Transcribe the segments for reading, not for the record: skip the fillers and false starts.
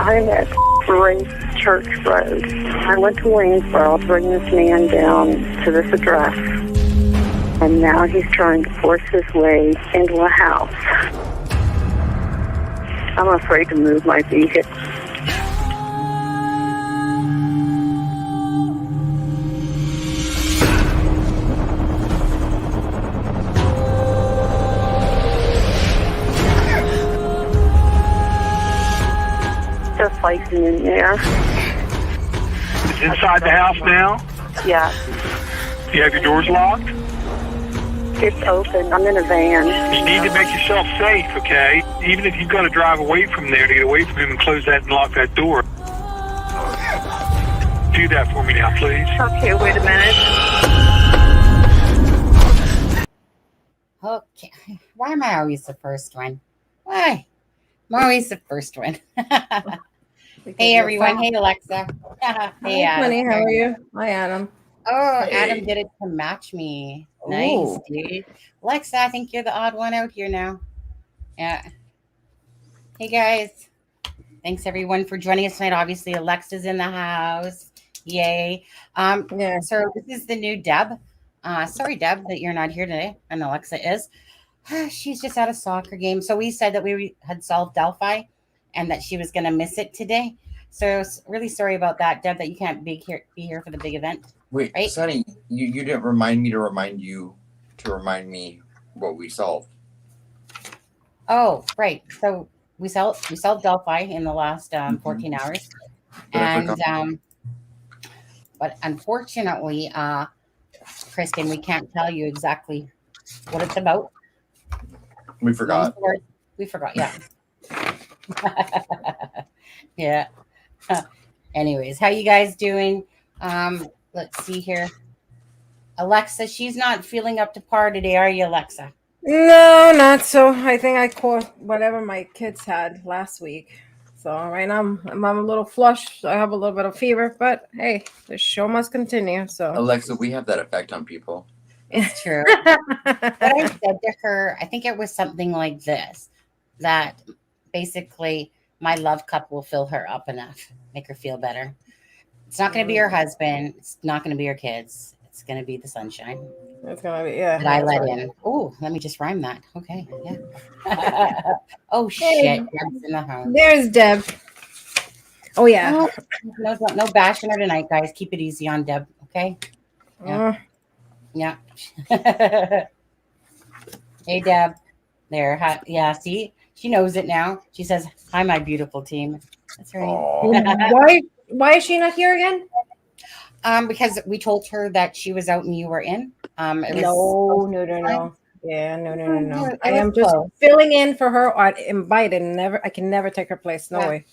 I'm at Grace Church Road. I went to Waynesboro to bring this man down to this address, and now he's trying to force his way into a house. I'm afraid to move my vehicle. They're fighting in there. It's inside the house now? Yeah. You have your doors locked? It's open. I'm in a van. You need to make yourself safe, okay? Even if you've got to drive away from there to get away from him and close that and lock that door. Do that for me now, please. Okay, wait a minute. Okay. Why am I always the first one? Why? I'm always the first one. Hey, everyone. Hey, Alexa. Hey, Adam. Honey, how are you? Hi, Adam. Oh, Hey. Adam did it to match me. Nice, dude. Alexa, I think you're the odd one out here now. Yeah. Hey, guys. Thanks, everyone, for joining us tonight. Obviously, Alexa's in the house. Yay. Yeah. So this is the new Deb. Sorry, Deb, that you're not here today. And Alexa is. She's just at a soccer game. So we said that we had solved Delphi and that she was going to miss it today. So really sorry about that, Deb, that you can't be here for the big event. Wait, right? Sonny, you didn't remind me to remind you to remind me what we solved. Oh, right. So we solved Delphi in the last 14 hours. And but unfortunately, Kristen, we can't tell you exactly what it's about. We forgot. We forgot, yeah. Yeah. Anyways, how you guys doing? Let's see here. Alexa, she's not feeling up to par today, are you, Alexa? No, not so. I think I caught whatever my kids had last week. So right now I'm a little flush. I have a little bit of fever, but hey, the show must continue. So Alexa, we have that effect on people. It's true. What I said to her, I think it was something like this, that basically my love cup will fill her up enough, make her feel better. It's not going to be her husband. It's not going to be her kids. It's going to be the sunshine. It's gonna be, yeah. That I let in. Oh, let me just rhyme that. Okay, yeah. Oh shit! Deb's in the house. There's Deb. Oh yeah. Oh, no bashing her tonight, guys. Keep it easy on Deb, okay? Yeah. Yeah. Hey, Deb. There. Hi. Yeah. See, she knows it now. She says, "Hi, my beautiful team." That's right. Why is she not here again? Because we told her that she was out and you were in. No. Yeah, no. I was am just close. filling in for her. I invited. I can never take her place. No way.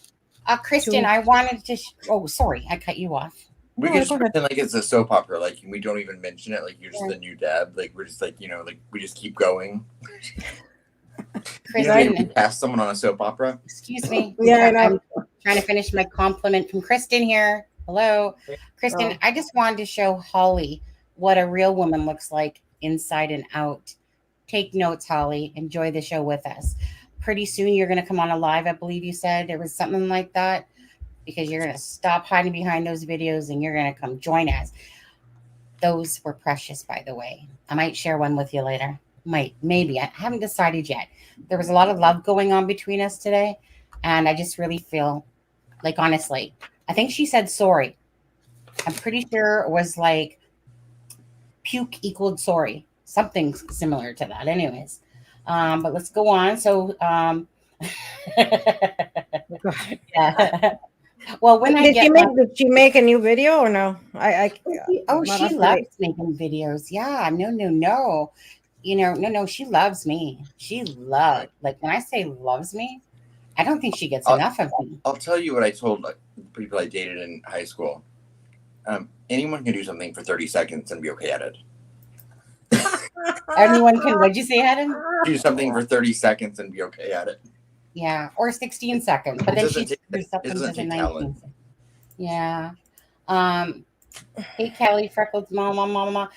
Kristen, I wanted to. Oh, sorry, I cut you off. We can just pretend like it's a soap opera, like we don't even mention it, like you're just the new Deb. Like we're just like, like we just keep going. Kristen, you cast someone on a soap opera. Excuse me. Yeah, I know. I'm trying to finish my compliment from Kristen here. Hello, Kristen. I just wanted to show Holly what a real woman looks like inside and out. Take notes, Holly. Enjoy the show with us. Pretty soon you're going to come on a live, I believe you said. It was something like that, because you're going to stop hiding behind those videos and you're going to come join us. Those were precious, by the way. I might share one with you later. Maybe. I haven't decided yet. There was a lot of love going on between us today, and I just really feel like, honestly, I think she said sorry. I'm pretty sure it was like puke equaled sorry. Something similar to that. Anyways. But let's go on. So yeah. Well, when did she make a new video or no? She loves making videos. Yeah, no. No. She loves me. She loves, like, when I say loves me, I don't think she gets enough of me. I'll tell you what I told people I dated in high school. Anyone can do something for 30 seconds and be okay at it. Anyone can, what'd you say, Adam? Do something for 30 seconds and be okay at it. Yeah, or 16 seconds. But then she screws up and does take 19 seconds. Yeah. Hey, Kelly, Freckles, mama.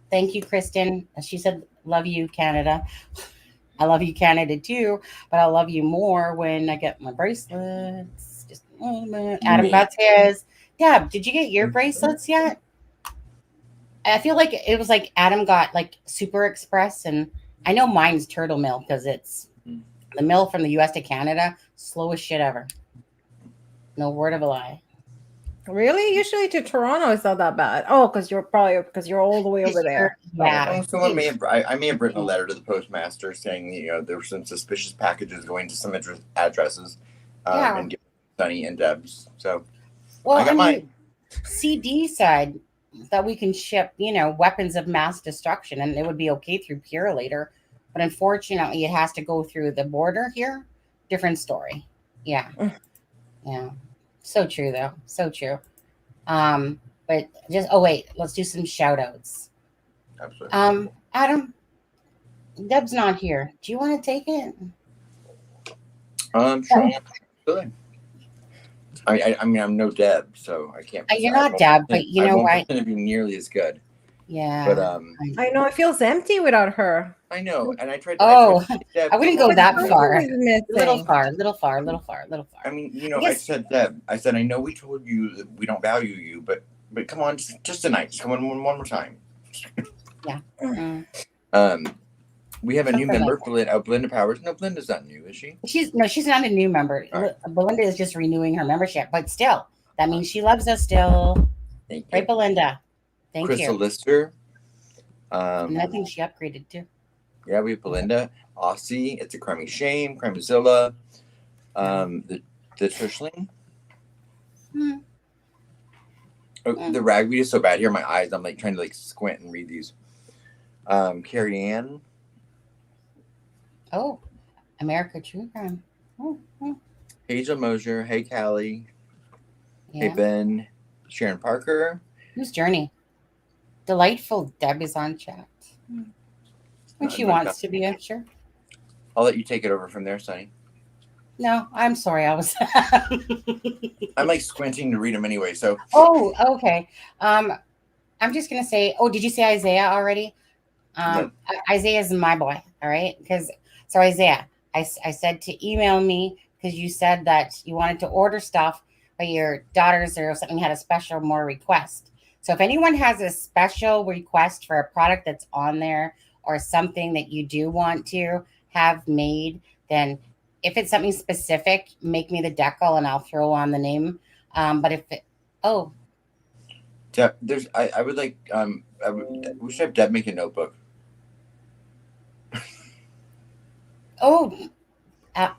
Thank you, Kristen. She said, love you, Canada. I love you, Canada, too, but I love you more when I get my bracelets. Just a moment. Adam got his. Deb, did you get your bracelets yet? I feel like it was like Adam got like Super Express, and I know mine's Turtle Mill because it's the mill from the US to Canada. Slowest shit ever. No word of a lie. Really? Usually to Toronto, it's not that bad. Oh, because you're all the way over there. Yeah. Someone I may have written a letter to the postmaster saying there were some suspicious packages going to some addresses, and giving Sunny and Deb's. So, well, I got mine. CD said that we can ship, weapons of mass destruction, and it would be okay through Purelator, but unfortunately, it has to go through the border here. Different story. Yeah. Yeah. So true, though. So true. But let's do some shout outs. Absolutely. Adam, Deb's not here. Do you want to take it? Sure. Good. I mean, I'm no Deb, so I can't. You're not Deb, but you know what? I won't be nearly as good. Yeah. But I know it feels empty without her. I know, and I tried. I wouldn't go that far. Little far. I mean, I said, Deb, I said, I know we told you that we don't value you, but come on, just tonight, just come on one more time. Yeah. We have a new member, Belinda Powers. No, Belinda's not new, is she? She's not a new member. Right. Belinda is just renewing her membership, but still, that means she loves us still. Thank you. Right, Belinda? Thank Crystal you. Lister. And I think she upgraded too. Yeah, we have Belinda, Aussie. It's a Crummy Shame, Crimezilla, the Trishling. Oh, the ragweed is so bad here. My eyes. I'm like trying to squint and read these. Carrie Ann. Oh, America True Crime. Hazel Mosier. Hey, Callie. Yeah. Hey, Ben. Sharon Parker. Who's Journey? Delightful Deb is on chat. When she wants to be, I'm sure. I'll let you take it over from there, Sonny. No, I'm sorry. I was. I'm squinting to read them anyway. So. Oh, okay. I'm just gonna say. Oh, did you say Isaiah already? No. Isaiah is my boy. All right, so Isaiah, I said to email me because you said that you wanted to order stuff, but your daughters or something had a more request. So if anyone has a special request for a product that's on there or something that you do want to have made, then if it's something specific, make me the decal and I'll throw on the name. But if Deb, I would like we should have Deb make a notebook.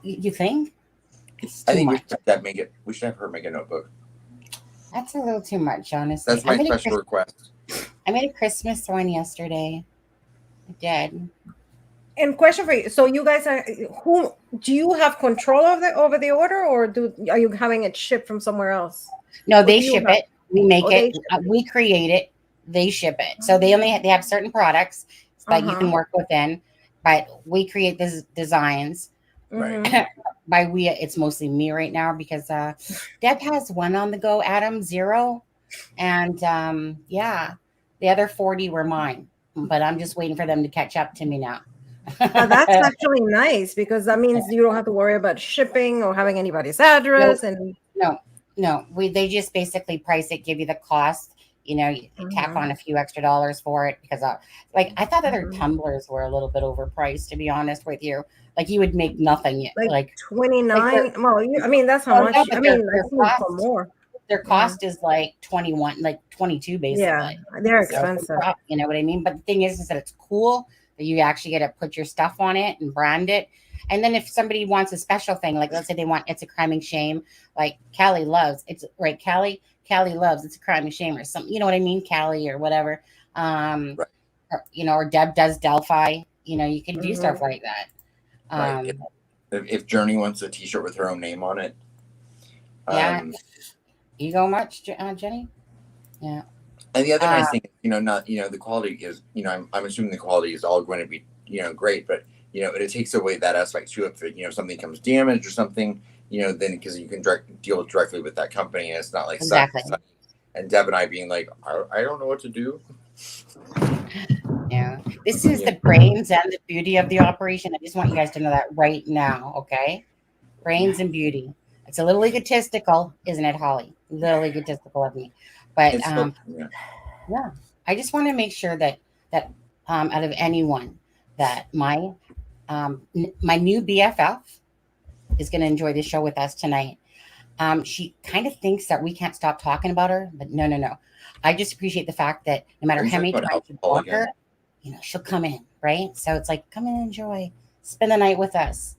You think? I think we should have her make a notebook. That's a little too much, honestly. That's my special request. I made a Christmas one yesterday. I did. And question for you: so you guys who do you have control over the order, or are you having it shipped from somewhere else? No, they ship it. We make it. We create it. They ship it. So they have certain products that you can work within, but we create these designs. Right. By we, it's mostly me right now because Deb has one on the go, Adam 0, and the other 40 were mine. But I'm just waiting for them to catch up to me now. That's actually nice because that means you don't have to worry about shipping or having anybody's address. No. They just basically price it, give you the cost. You tack on a few extra dollars for it because I thought other tumblers were a little bit overpriced, to be honest with you. You would make nothing. Like 29. That's how much. Their cost, for more. Their cost is 21, 22 basically. Yeah, they're expensive. You know what I mean? But the thing is that it's cool that you actually get to put your stuff on it and brand it. And then if somebody wants a special thing, let's say they want It's a Crime and Shame, Callie loves it's right. Callie loves It's a Crime and Shame or something. You know what I mean? Callie or whatever. Right. Or Deb does Delphi. You can do stuff like that. Right. If Journey wants a T-shirt with her own name on it. You go much, Jenny? Yeah. And the other nice thing, the quality is, I'm assuming the quality is all going to be, great, but it takes away that aspect too. If something comes damaged or something, then because you can deal directly with that company, and it's not exactly. And Deb and I being I don't know what to do. Yeah, This is the brains and the beauty of the operation. I just want you guys to know that right now, okay? Brains and beauty. It's a little egotistical, isn't it, Holly? A little egotistical of me. But yeah, I just want to make sure that out of anyone, that my new BFF is going to enjoy this show with us tonight. She kind of thinks that we can't stop talking about her, but no. I just appreciate the fact that no matter how many times you block her, you know, she'll come in, right? So it's like, come and enjoy, spend the night with us,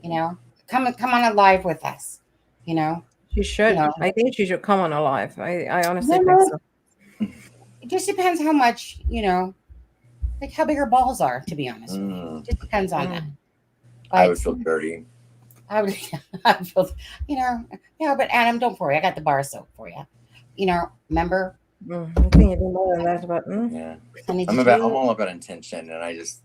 you know, come on a live with us, you know. She should. You know. I think she should come on a live. I honestly think so. It just depends how much, you know, like how big her balls are, to be honest. It just depends on that. But I would feel dirty. I would feel, you know, but Adam, don't worry. I got the bar soap for you. You know, remember? I think you do more than that, but yeah. I'm all about intention, and I just.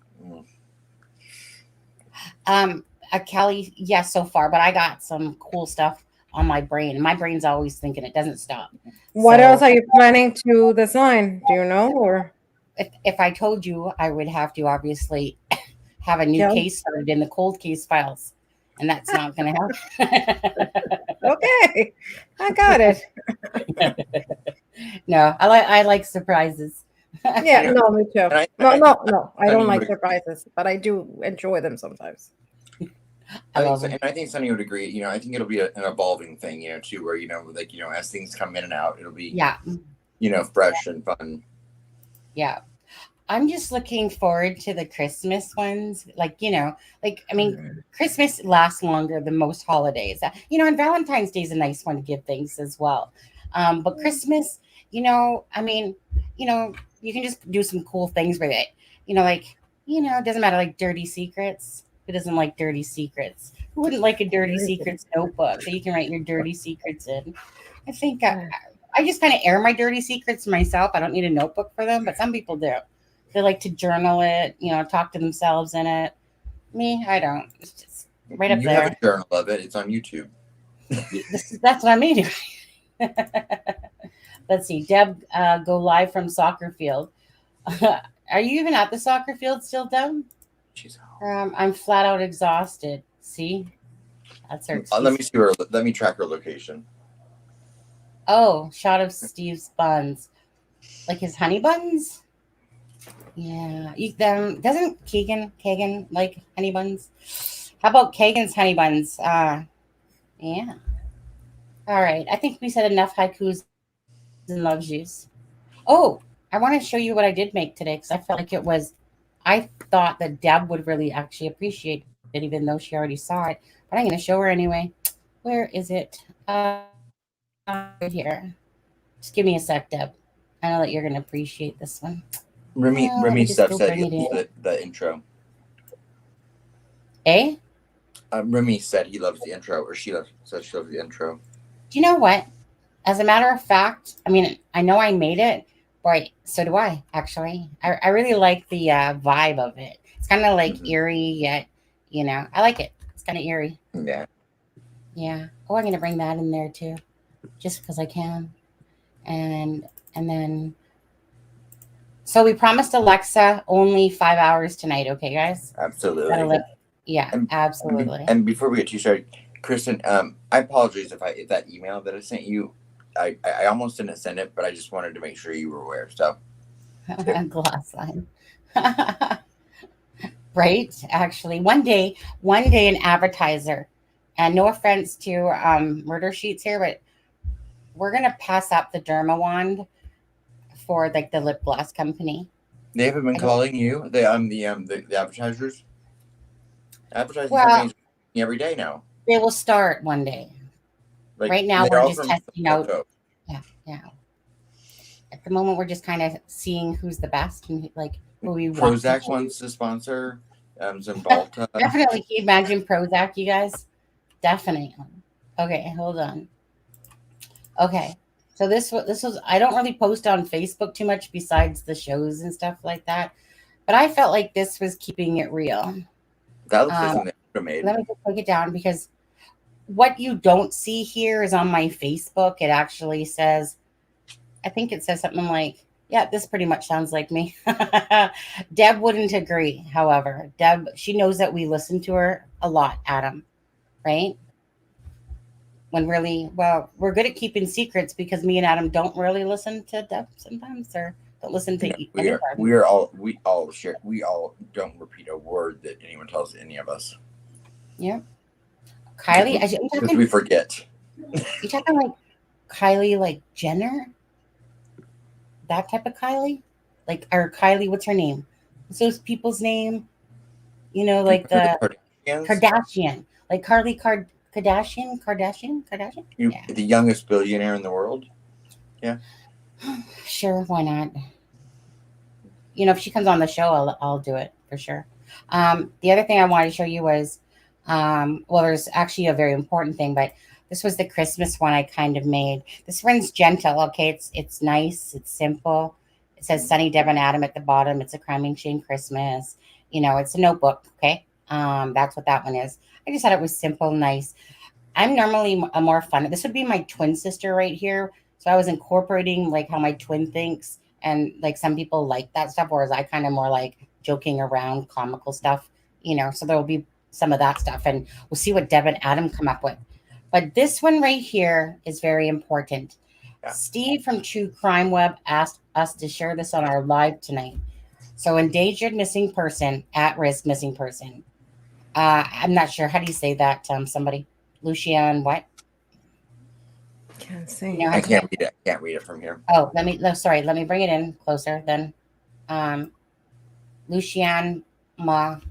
Kelly, yes, so far, but I got some cool stuff on my brain. My brain's always thinking, it doesn't stop. What else are you planning to design? Do you know, or if I told you, I would have to obviously have a new case started in the cold case files. And that's not going to happen. Okay, I got it. No, I like surprises. Yeah, no, me too. No, I don't like surprises, but I do enjoy them sometimes. And I think Sunny would agree. You know, I think it'll be an evolving thing. You know, too, where like as things come in and out, it'll be fresh and fun. Yeah. I'm just looking forward to the Christmas ones. Like, you know, Christmas lasts longer than most holidays. You know, and Valentine's Day is a nice one to give things as well. But Christmas, you know, you can just do some cool things with it. You know, it doesn't matter, like dirty secrets. Who doesn't like dirty secrets? Who wouldn't like a dirty secrets notebook that you can write your dirty secrets in? I think I just kind of air my dirty secrets myself. I don't need a notebook for them, but some people do. They like to journal it, you know, talk to themselves in it. Me, I don't. It's just right up there. You have a journal of it. It's on YouTube. That's what I mean. Let's see. Deb, go live from soccer field. Are you even at the soccer field still, Deb? I'm flat out exhausted. See? That's her excuse. Let me track her location. Oh, shot of Steve's buns. Like his honey buns? Yeah, doesn't Kegan like honey buns? How about Kegan's honey buns? Yeah. All right. I think we said enough haikus and love juice. Oh, I want to show you what I did make today because I felt like I thought that Deb would really actually appreciate it, even though she already saw it. But I'm going to show her anyway. Where is it? Right here. Just give me a sec, Deb. I know that you're going to appreciate this one. Remy Steph said the intro. Eh? Remy said he loves the intro, or said she loves the intro. Do you know what? As a matter of fact, I mean, I know I made it, but so do I, actually. I really like the vibe of it. It's kind of like eerie, yet, you know, I like it. It's kind of eerie. Yeah. Yeah. Oh, I'm going to bring that in there, too, just because I can. And then... So we promised Alexza only 5 hours tonight, okay, guys? Absolutely. Absolutely. And before we get too started, Kristen, I apologize if that email that I sent you, I almost didn't send it, but I just wanted to make sure you were aware. So, glass line, right? Actually, one day, an advertiser, and no offense to Murder Sheets here, but we're gonna pass up the Derma wand for like the lip gloss company. They haven't been calling you. The advertisers. Advertising companies every day now. They will start one day. Like, right now, we're just testing out. Yeah. At the moment, we're just kind of seeing who's the best and like who we want. Prozac wants to sponsor. Zymbalta. Definitely. Can you imagine Prozac, you guys? Definitely. Okay, hold on. Okay. So this was, I don't really post on Facebook too much besides the shows and stuff like that. But I felt like this was keeping it real. That looks like something made. Let me just take it down because what you don't see here is on my Facebook. It actually says, I think it says something like, Yeah, this pretty much sounds like me. Deb wouldn't agree, however. Deb, she knows that we listen to her a lot, Adam, right? When really, well, we're good at keeping secrets because me and Adam don't really listen to Deb sometimes, or don't listen to Yeah, we all don't repeat a word that anyone tells any of us. Yeah. Kylie, because we forget. You talking like Kylie, like Jenner? That type of Kylie? Like, or Kylie, what's her name? What's those people's name? You know, like the Kardashian. Like Carly Kardashian? Yeah. The youngest billionaire in the world? Yeah. Sure, why not? You know, if she comes on the show, I'll do it for sure. The other thing I wanted to show you was, well, there's actually a very important thing, but this was the Christmas one I kind of made. This one's gentle, okay? It's nice, it's simple. It says Sunny, Deb, and Adam at the bottom. It's a Criming Shame Christmas. You know, it's a notebook, okay? That's what that one is. I just thought it was simple, nice. I'm normally a more fun. This would be my twin sister right here. So I was incorporating like how my twin thinks, and like some people like that stuff, whereas I kind of more like joking around, comical stuff, you know. So there will be some of that stuff, and we'll see what Deb and Adam come up with. But this one right here is very important. Yeah. Steve from True Crime Web asked us to share this on our live tonight. So endangered missing person, at-risk missing person. I'm not sure. How do you say that? Somebody, Lucian, what? Can't see. I can't read it. I can't read it from here. Oh, let me bring it in closer then. Lucian Mungia.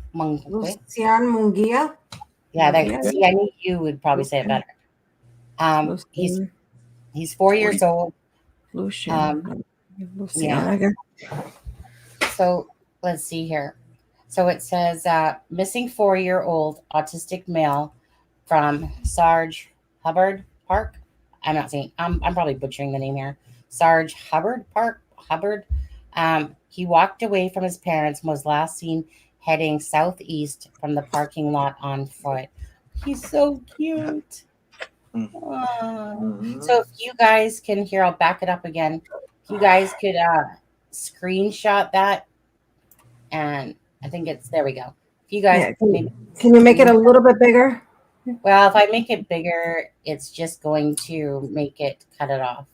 Yeah, see, I knew you would probably say it better. He's 4 years old. Lucian. Yeah. So let's see here. So it says missing 4-year-old autistic male from Sarge Hubbard Park. I'm not saying, I'm probably butchering the name here. Sarge Hubbard Park. He walked away from his parents and was last seen heading southeast from the parking lot on foot. He's so cute. So if you guys can hear, I'll back it up again. If you guys could screenshot that, and I think it's, there we go. If you guys can you make it a little bit bigger? Well, if I make it bigger, it's just going to make it cut it off.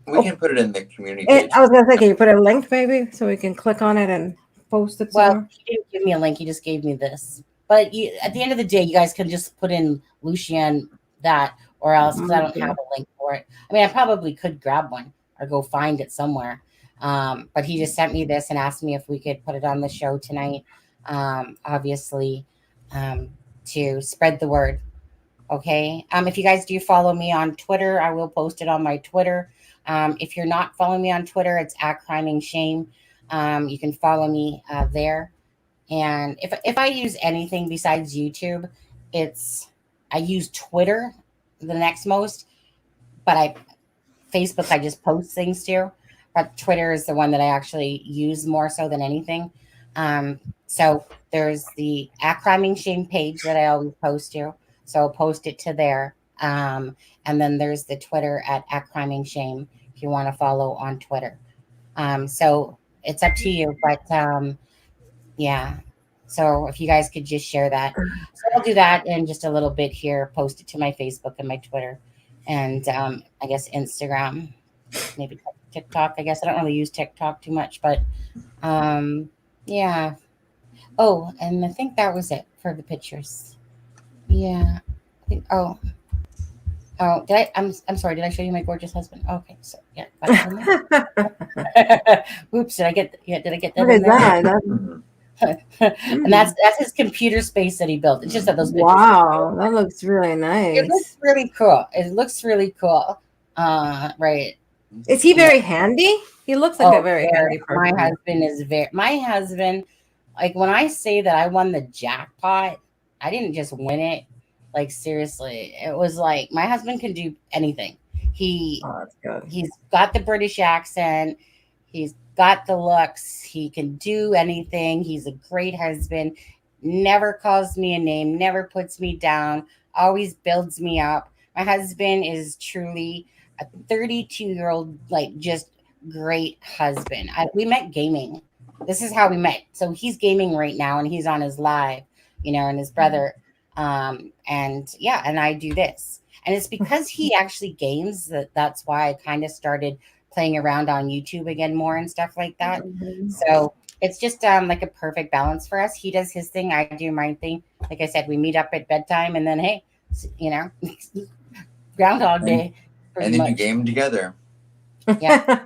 We can put it in the community page. I was going to say, can you put a link maybe so we can click on it and post it somewhere? Well, he didn't give me a link. He just gave me this. But at the end of the day, you guys can just put in Lucian that, or else, because I don't have a link for it. I mean, I probably could grab one or go find it somewhere. But he just sent me this and asked me if we could put it on the show tonight, obviously, to spread the word. Okay. If you guys do follow me on Twitter, I will post it on my Twitter. If you're not following me on Twitter, it's at Criming Shame. You can follow me there. And if I use anything besides YouTube, I use Twitter the next most, but Facebook I just post things to. But Twitter is the one that I actually use more so than anything. So there's the at Criming Shame page that I always post to. So I'll post it to there. And then there's the Twitter at Criming Shame if you want to follow on Twitter. So it's up to you. But yeah. So if you guys could just share that. So I'll do that in just a little bit here, post it to my Facebook and my Twitter. And I guess Instagram, maybe TikTok. I guess I don't really use TikTok too much, but yeah. Oh, and I think that was it for the pictures. Yeah. Oh, did I? I'm sorry. Did I show you my gorgeous husband? Okay, so yeah. Oops. Did I get that? What is that? And that's his computer space that he built. It's just that those pictures. Wow, that looks really nice. It looks really cool. Right. Is he very handy? He looks like a very handy person. My husband, like when I say that I won the jackpot, I didn't just win it. Like seriously, it was like my husband can do anything. He's got the British accent. He's got the looks. He can do anything. He's a great husband. Never calls me a name. Never puts me down. Always builds me up. My husband is truly a 32-year-old, like just great husband. We met gaming. This is how we met. So he's gaming right now, and he's on his live, and his brother, and I do this, and it's because he actually games that's why I kind of started playing around on YouTube again more and stuff like that. So it's just like a perfect balance for us. He does his thing, I do my thing. Like I said, we meet up at bedtime, and then hey, Groundhog Day. And then you game together. Yeah.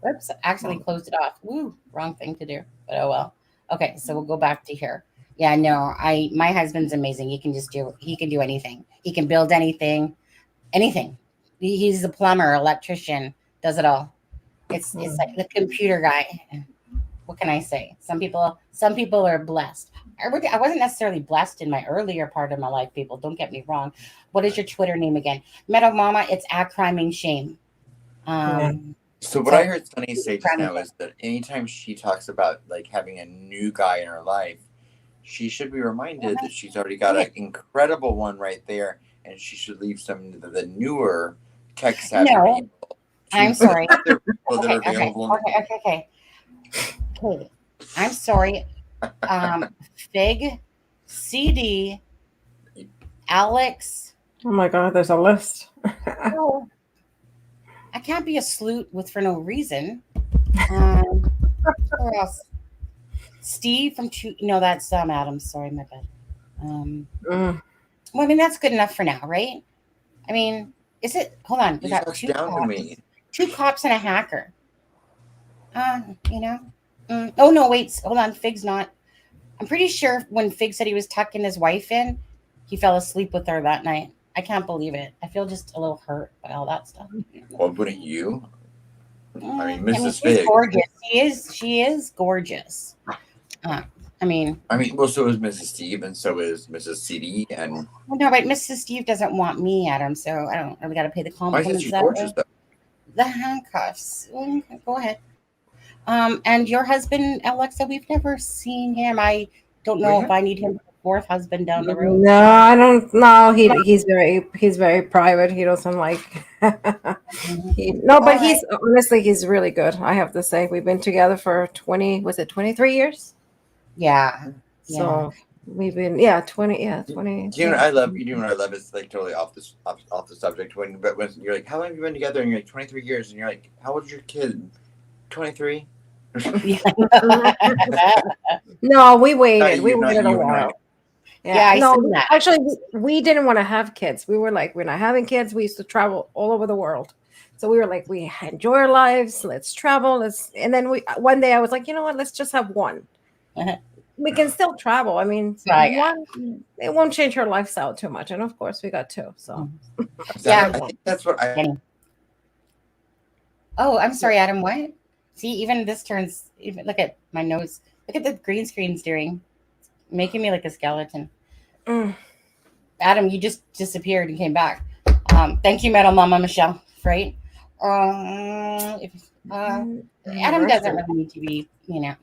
Oops, accidentally closed it off. Woo, wrong thing to do. But oh well. Okay, so we'll go back to here. Yeah, no, my husband's amazing. He can do anything. He can build anything. He's a plumber, electrician, does it all. It's like the computer guy. What can I say? Some people are blessed. I wasn't necessarily blessed in my earlier part of my life, people. Don't get me wrong. What is your Twitter name again? Meadow Mama, it's at Crime and Shame. So what I heard Sunny say just now is that anytime she talks about like having a new guy in her life, she should be reminded that she's already got an incredible one right there, and she should leave some of the newer tech savvy people. I'm sorry. Okay. I'm sorry. Fig, CD, Alex. Oh my God, there's a list. Oh, I can't be a sleut for no reason. Who else? Steve from that's Adam. Sorry, my bad. Well, I mean, that's good enough for now, right? I mean, is it? Hold on. We got two cops and a hacker. Oh no, wait. Hold on. Fig's not. I'm pretty sure when Fig said he was tucking his wife in, he fell asleep with her that night. I can't believe it. I feel just a little hurt by all that stuff. Well, wouldn't you? I mean, Mrs. Fig. She's gorgeous. She is gorgeous. Well, so is Mrs. Steve, and so is Mrs. CD, and. Well, no, but Mrs. Steve doesn't want me, Adam. So I don't really got to pay the compliments. Why is she gorgeous though? The handcuffs. Go ahead. And your husband, Alexza, we've never seen him. I don't know if I need him. Fourth husband down the road. No, I don't know. He's very private. He doesn't like. But he's really good. I have to say, we've been together for 23 years? Yeah. So we've been 20. Do you know what I love? It's like totally off the subject. When you're like, how long have you been together? And you're like 23 years, and you're like, how old's your kid? 23. No, we waited. We waited a while. Actually, we didn't want to have kids. We were like, we're not having kids. We used to travel all over the world. So we were like, we enjoy our lives. Let's travel. And then one day I was like, you know what? Let's just have one. We can still travel. I mean, one, it won't change our lifestyle too much. And of course, we got two. So I think that's what I. Oh, I'm sorry, Adam. What? See, even this turns. Even look at my nose. Look at the green screen's doing. Making me like a skeleton. Adam, you just disappeared and came back. Thank you, Metal Mama Michelle. Right? Adam doesn't really need to be, no.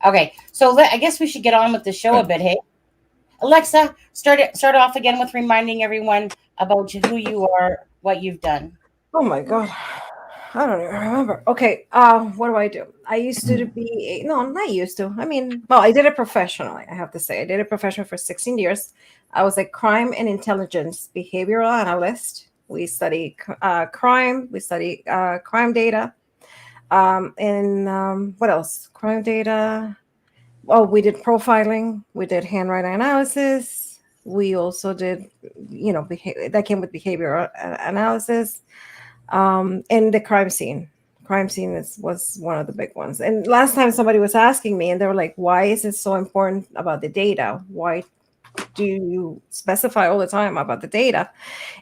Okay, so I guess we should get on with the show a bit. Hey, Alexza, start off again with reminding everyone about who you are, what you've done. Oh my God. I don't even remember. Okay, what do? I used to be not used to. I mean, well, I did it professionally. I have to say, I did it professionally for 16 years. I was a crime and intelligence behavioral analyst. We study crime. We study crime data. And what else? Crime data. Well, we did profiling. We did handwriting analysis. We also did, that came with behavioral analysis. And the crime scene was one of the big ones. And last time somebody was asking me, and they were like, why is it so important about the data? Why do you specify all the time about the data?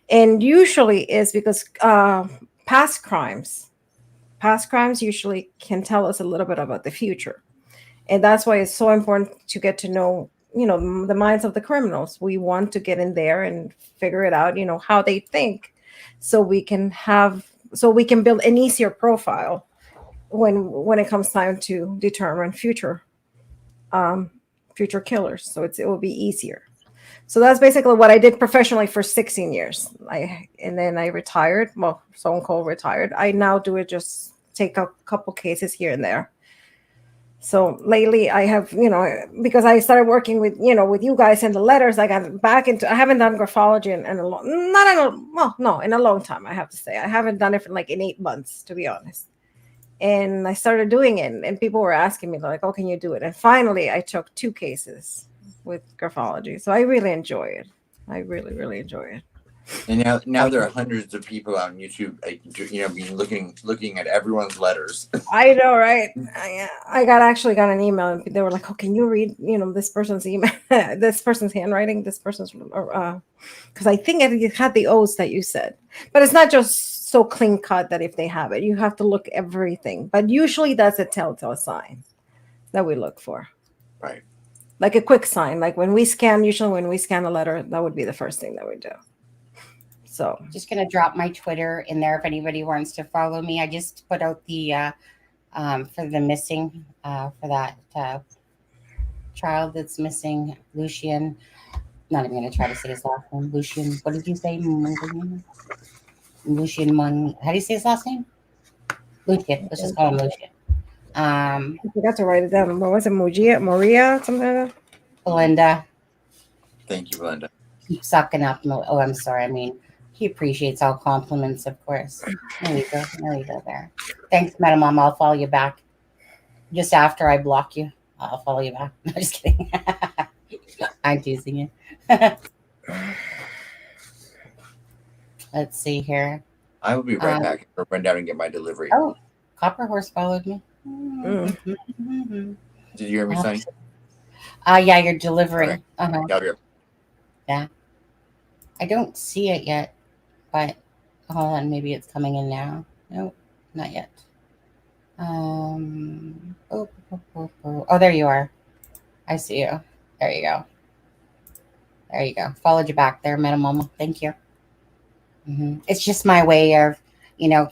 And usually is because past crimes usually can tell us a little bit about the future. And that's why it's so important to get to know, the minds of the criminals. We want to get in there and figure it out, how they think. So we can build an easier profile when it comes time to determine future killers. So it will be easier. So that's basically what I did professionally for 16 years. And then I retired. Well, so-called retired. I now do it, just take a couple cases here and there. So lately I have, because I started working with, with you guys and the letters, I got back into, I haven't done graphology in a long, in a long time, I have to say. I haven't done it for like in 8 months, to be honest. And I started doing it, and people were asking me like, "Oh, can you do it?" And finally I took 2 cases with graphology. So I really enjoy it. I really, really enjoy it. And now there are hundreds of people on YouTube, looking at everyone's letters. I know, right? I actually got an email, and they were like, "Oh, can you read, this person's email, this person's handwriting, this person's," because I think it had the O's that you said, but it's not just so clean cut that if they have it, you have to look everything. But usually that's a telltale sign that we look for, right? Like a quick sign, like when we scan a letter, that would be the first thing that we do. So just going to drop my Twitter in there if anybody wants to follow me. I just put out the for the missing for that child that's missing, Lucian. Not even going to try to say his last name. Lucian. What did you say? Lucian Mon. How do you say his last name? Lucian. Let's just call him Lucian. I forgot to write it down. What was it? Maria, something like that. Belinda. Thank you, Belinda. Keep sucking up. Oh, I'm sorry. I mean, he appreciates all compliments, of course. There you go. There you go. There. Thanks, Madam Mom. I'll follow you back. Just after I block you, I'll follow you back. No, just kidding. I'm teasing you. Let's see here. I will be right back. I'll run down and get my delivery. Oh, Copper Horse followed me. Did you hear me, Sonny? Yeah, you're delivering. Right. Yeah. I don't see it yet, but hold on, maybe it's coming in now. Nope, not yet. Oh, there you are. I see you. There you go. There you go. Followed you back there, Metamoma. Thank you. It's just my way of,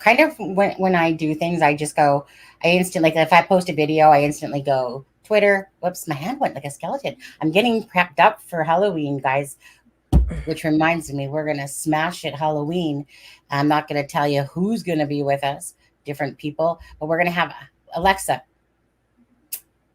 kind of when I do things, I just go, like if I post a video, I instantly go Twitter. Whoops, my hand went like a skeleton. I'm getting prepped up for Halloween, guys, which reminds me, we're going to smash it Halloween. I'm not going to tell you who's going to be with us, different people, but we're going to have Alexza.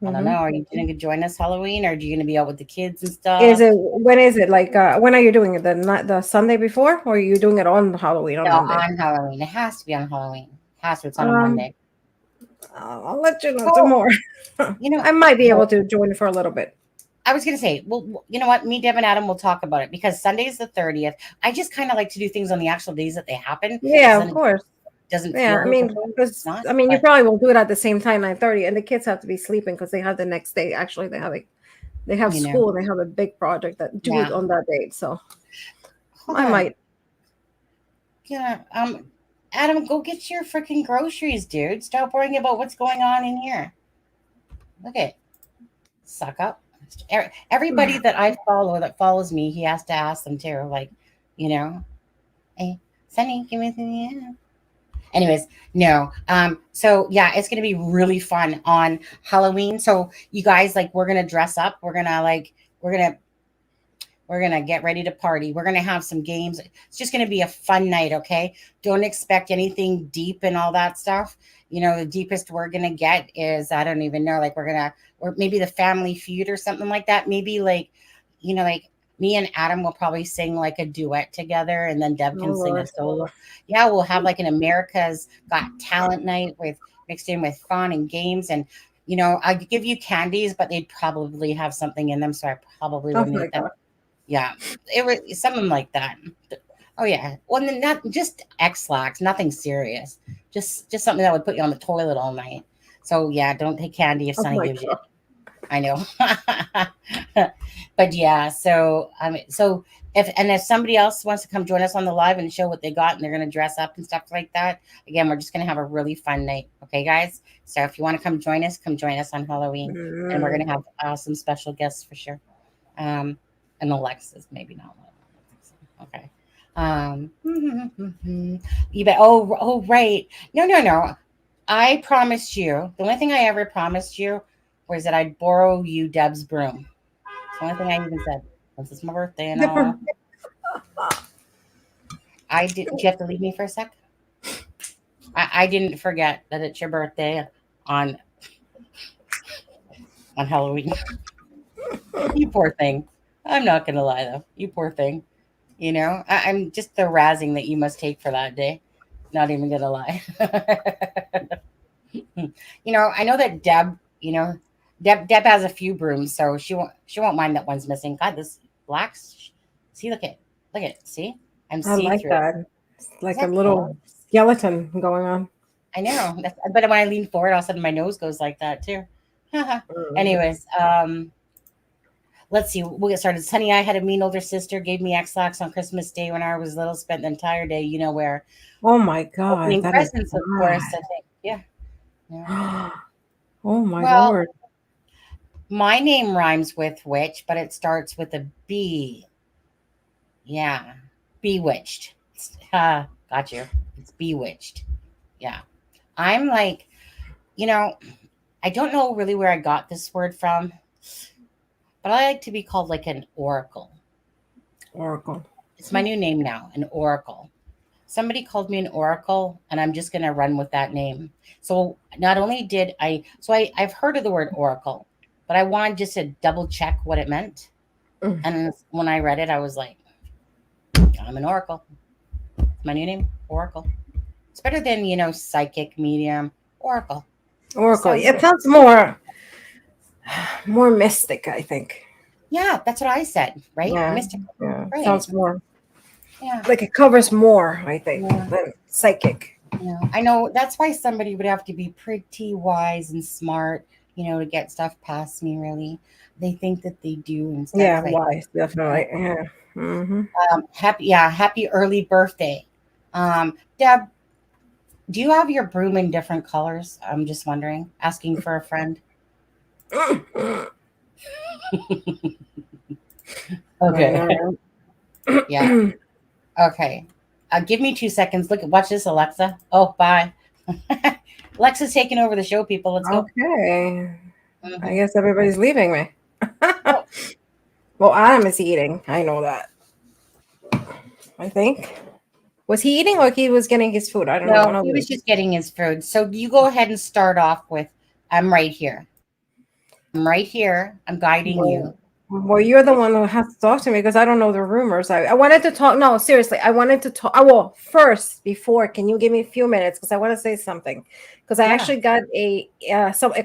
I don't know. Are you going to join us Halloween, or are you going to be out with the kids and stuff? When is it? Like, when are you doing it? The Sunday before, or are you doing it on Halloween? On Halloween. It has to be on Halloween. It has to. It's on a Monday. I'll let you know some more. I might be able to join for a little bit. I was going to say, well, you know what? Me, Deb, and Adam will talk about it, because Sunday is the 30th. I just kind of like to do things on the actual days that they happen. Yeah, of course. Doesn't you probably will do it at the same time, 9:30, and the kids have to be sleeping because they have the next day. Actually, they have school and they have a big project that due on that date. So I might. Yeah. Adam, go get your freaking groceries, dude. Stop worrying about what's going on in here. Look at suck up. Everybody that I follow that follows me, he has to ask them too. Like, hey, Sunny, give me something. Yeah. Anyways, no. So yeah, it's gonna be really fun on Halloween. So you guys, like, we're gonna dress up. We're gonna get ready to party. We're gonna have some games. It's just gonna be a fun night. Okay. Don't expect anything deep and all that stuff. The deepest we're gonna get is, I don't even know, like or maybe the Family Feud or something like that. Maybe like me and Adam will probably sing like a duet together, and then Deb can sing a solo. Yeah, we'll have like an America's Got Talent night mixed in with fun and games. And, I could give you candies, but they'd probably have something in them. So I probably wouldn't eat them. Yeah, it was something like that. Oh, yeah. Well, then not just X-Lax, nothing serious. Just something that would put you on the toilet all night. So, yeah, don't take candy if Sonny gives you it. I know. But yeah, so if somebody else wants to come join us on the live and show what they got, and they're going to dress up and stuff like that, again, we're just going to have a really fun night. Okay, guys? So if you want to come join us on Halloween. And we're going to have some special guests for sure. And Alexa's maybe not one. Okay. You bet. Oh, right. No. I promised you, the only thing I ever promised you was that I'd borrow you Deb's broom. It's the only thing I even said. Since it's my birthday and all. Do you have to leave me for a sec? I didn't forget that it's your birthday on Halloween. You poor thing. I'm not gonna lie though. You poor thing. You know, I'm just the razzing that you must take for that day. Not even gonna lie. You know, I know that Deb. You know, Deb has a few brooms, so she won't mind that one's missing. God, this black. See, look at. See, I'm I like see-through. that. It's like a Cool? little skeleton going on. I know. But when I lean forward, all of a sudden my nose goes like that too. Anyways, let's see. We'll get started. Honey, I had a mean older sister, gave me X-Lax on Christmas Day when I was little, spent the entire day, you know where. Oh my God. Opening That is presents, of course, I think. Yeah. Oh my Well, Lord. my name rhymes with witch, but it starts with a B. Yeah. Bewitched. Got you. It's bewitched. Yeah. I'm like, you know, I don't know really where I got this word from, but I like to be called like an oracle. Oracle. It's my new name now, an oracle. Somebody called me an oracle, and I'm just going to run with that name. So not only did I've heard of the word oracle, but I wanted just to double check what it meant. And when I read it, I was like, I'm an oracle. My new name, oracle. It's better than, you know, psychic, medium, oracle. Oracle. It sounds more mystic, I think. Yeah, that's what I said, right? Yeah. Mystical. Yeah. Right. Sounds more. Yeah. Like it covers more, I think, than psychic. Yeah. I know that's why somebody would have to be pretty wise and smart, you know, to get stuff past me, really. They think that they do and stuff. Yeah, like wise, definitely. Yeah. Mm-hmm. Happy early birthday. Deb, do you have your broom in different colors? I'm just wondering, asking for a friend. Okay. Yeah. Okay. Give me 2 seconds. Watch this, Alexa. Oh, bye. Alexa's taking over the show, people. Let's go. Okay. I guess everybody's leaving me. Well, Adam is eating. I know that. I think. Was he eating or he was getting his food? I don't know. No, he was just getting his food. So you go ahead and start off with, I'm right here. I'm right here. I'm guiding you. Well, you're the one who has to talk to me because I don't know the rumors. I wanted to talk. No, seriously, I wanted to talk. Well, first, before, can you give me a few minutes because I want to say something? Because I actually got a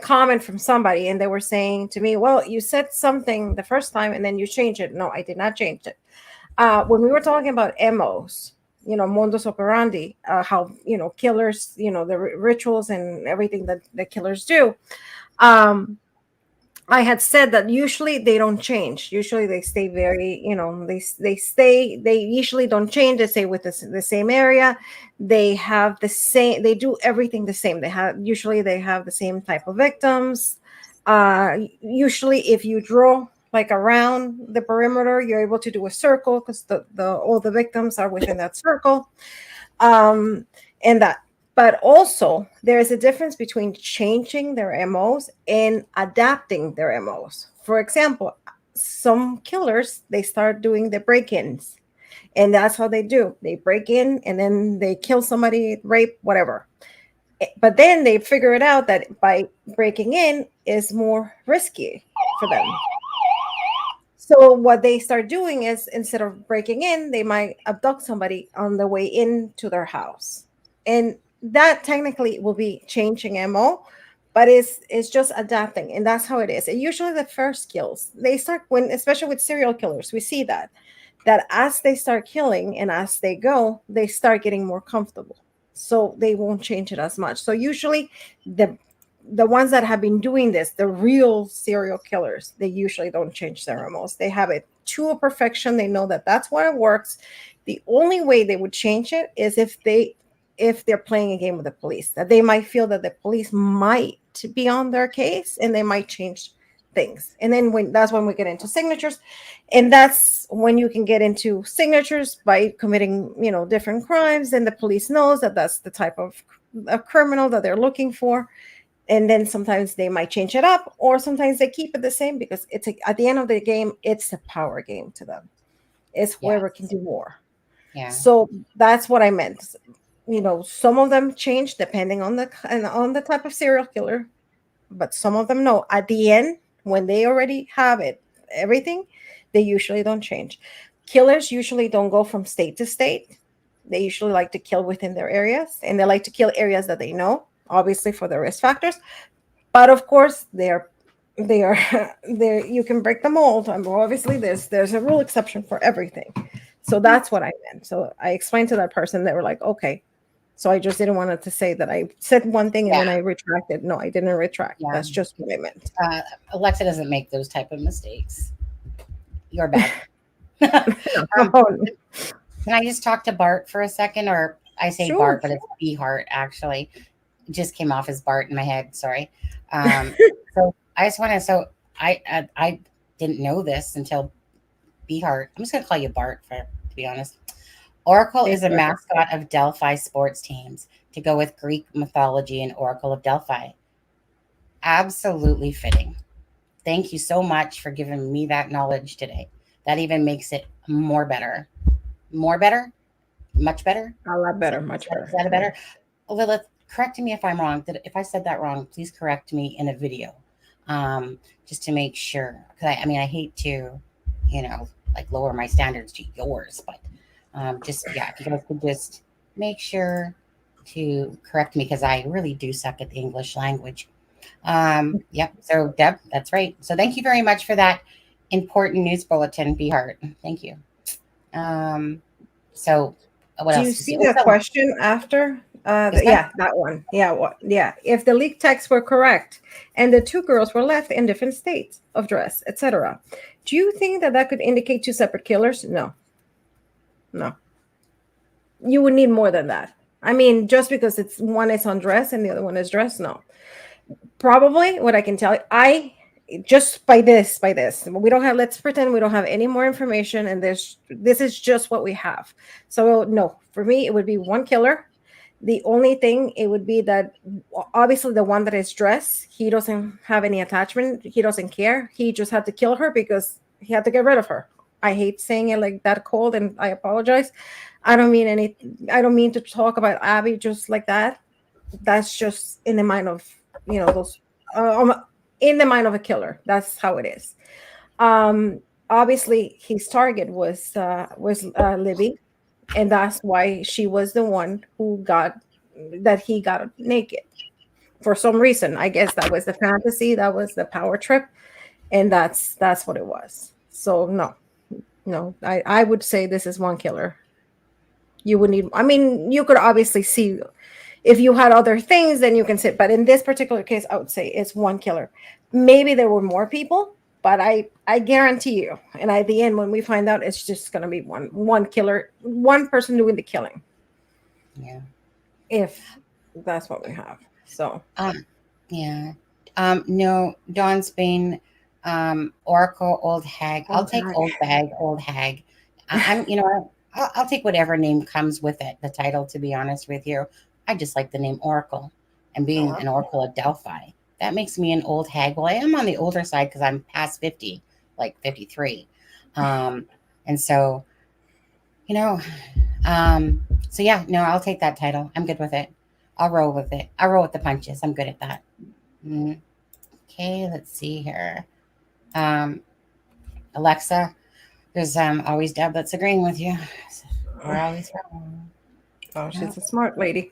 comment from somebody, and they were saying to me, "Well, you said something the first time, and then you changed it." No, I did not change it. When we were talking about MOs, you know, modus operandi, how killers, the rituals and everything that the killers do. I had said that usually they don't change. Usually they stay very, they usually don't change. They stay with the same area. They have the same, they do everything the same. They have the same type of victims. Usually if you draw like around the perimeter, you're able to do a circle because all the victims are within that circle. But also, there is a difference between changing their MOs and adapting their MOs. For example, some killers, they start doing the break-ins. And that's how they do. They break in and then they kill somebody, rape, whatever. But then they figure it out that by breaking in is more risky for them. So what they start doing is instead of breaking in, they might abduct somebody on the way into their house. And that technically will be changing MO, but it's just adapting, and that's how it is. And usually the first kills, they start especially with serial killers, we see that as they start killing and as they go, they start getting more comfortable. So they won't change it as much. So usually the ones that have been doing this, the real serial killers, they usually don't change their MOs. They have it to a perfection. They know that that's what it works. The only way they would change it is if they're playing a game with the police, that they might feel that the police might be on their case and they might change things. And then that's when we get into signatures. And that's when you can get into signatures by committing, different crimes. And the police knows that that's the type of a criminal that they're looking for. And then sometimes they might change it up, or sometimes they keep it the same because at the end of the game, it's a power game to them. It's whoever can do more. Yeah. So that's what I meant. Some of them change depending on the type of serial killer, but some of them no. At the end, when they already have everything, they usually don't change. Killers usually don't go from state to state. They usually like to kill within their areas, and they like to kill areas that they know, obviously for the risk factors. But of course, they are you can break the mold. Obviously, there's a rule exception for everything. So that's what I meant. So I explained to that person, they were like, okay. So I just didn't want it to say that I said one thing and then I retracted. No, I didn't retract. That's just what I meant. Alexza doesn't make those type of mistakes. You're bad. Can I just talk to Bart for a second? Or I say Bart, but it's B-Heart, actually. It just came off as Bart in my head. Sorry. So I just want to, I didn't know this until B-Heart. I'm just going to call you Bart, to be honest. Oracle is a mascot of Delphi sports teams, to go with Greek mythology and Oracle of Delphi. Absolutely fitting. Thank you so much for giving me that knowledge today. That even makes it more better. More better? Much better? A lot better, much better. Is that a better? Lilith, correct me if I'm wrong. If I said that wrong, please correct me in a video, just to make sure. Because I hate to, lower my standards to yours, but if you guys could just make sure to correct me, because I really do suck at the English language. Yep. So Deb, that's right. So thank you very much for that important news bulletin, B-Heart. Thank you. So what else? Do you see the question after? That one. Yeah. If the leaked texts were correct and the two girls were left in different states of dress, etc., do you think that could indicate two separate killers? No. You would need more than that. Just because one is undressed and the other one is dressed, no. Probably what I can tell you, just by this, let's pretend we don't have any more information, and this is just what we have. So no, for me, it would be one killer. The only thing, it would be that obviously the one that is dressed, he doesn't have any attachment. He doesn't care. He just had to kill her because he had to get rid of her. I hate saying it like that cold, and I apologize. I don't mean to talk about Abby just like that. That's just in the mind of, those, in the mind of a killer. That's how it is. Obviously his target was Libby, and that's why she was the one he got naked for some reason. I guess that was the fantasy, that was the power trip, and that's what it was. So no, I would say this is one killer. You would need, you could obviously see if you had other things, then you can say, but in this particular case, I would say it's one killer. Maybe there were more people, but I guarantee you, and at the end, when we find out, it's just going to be one killer, one person doing the killing. Yeah. If that's what we have. So. Yeah. No, Dawn Spain, Oracle, Old Hag. I'll take Old Bag, Old Hag. I'll take whatever name comes with it, the title, to be honest with you. I just like the name Oracle, and being an Oracle of Delphi. That makes me an old hag. Well, I am on the older side because I'm past 50, like 53. And so, I'll take that title. I'm good with it. I'll roll with it. I'll roll with the punches. I'm good at that. Okay, let's see here. Alexza, there's always Deb that's agreeing with you. We're always wrong. Oh, she's a smart lady.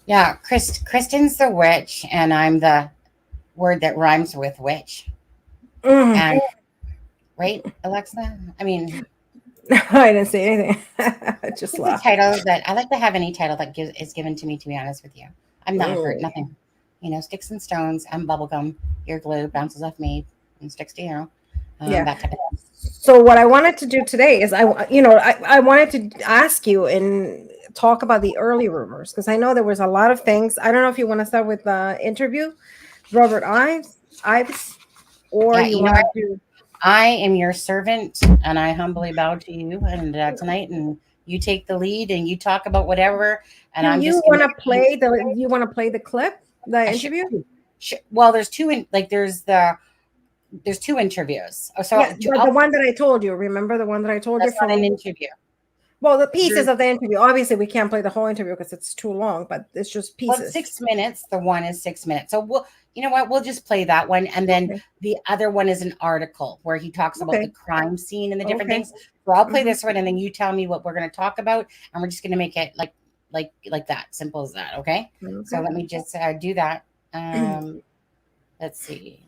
Yeah, Kristen's the witch, and I'm the word that rhymes with witch. And right, Alexza? I didn't say anything. I just laughed. Title that I like to have any title that is given to me. To be honest with you, I'm not hurt. Nothing. Sticks and stones. I'm bubblegum. Your glue bounces off me and sticks to you. That type of thing. So what I wanted to do today is I wanted to ask you and talk about the early rumors, because I know there was a lot of things. I don't know if you want to start with the interview, Robert Ives, or you want to. I am your servant, and I humbly bow to you. And tonight, and you take the lead, and you talk about whatever. And you want to play the clip? The interview? Well, there's two there's two interviews. Oh, so Yeah, the one that I told you. Remember the one that I told you that's not from an interview. Well, the pieces of the interview. Obviously, we can't play the whole interview because it's too long, but it's just pieces. Well, 6 minutes. The one is 6 minutes. So you know what? We'll just play that one, and then the other one is an article where he talks about the crime scene and the different things. So I'll play this one, and then you tell me what we're going to talk about, and we're just going to make it like that, simple as that. Okay. So let me just do that. Let's see.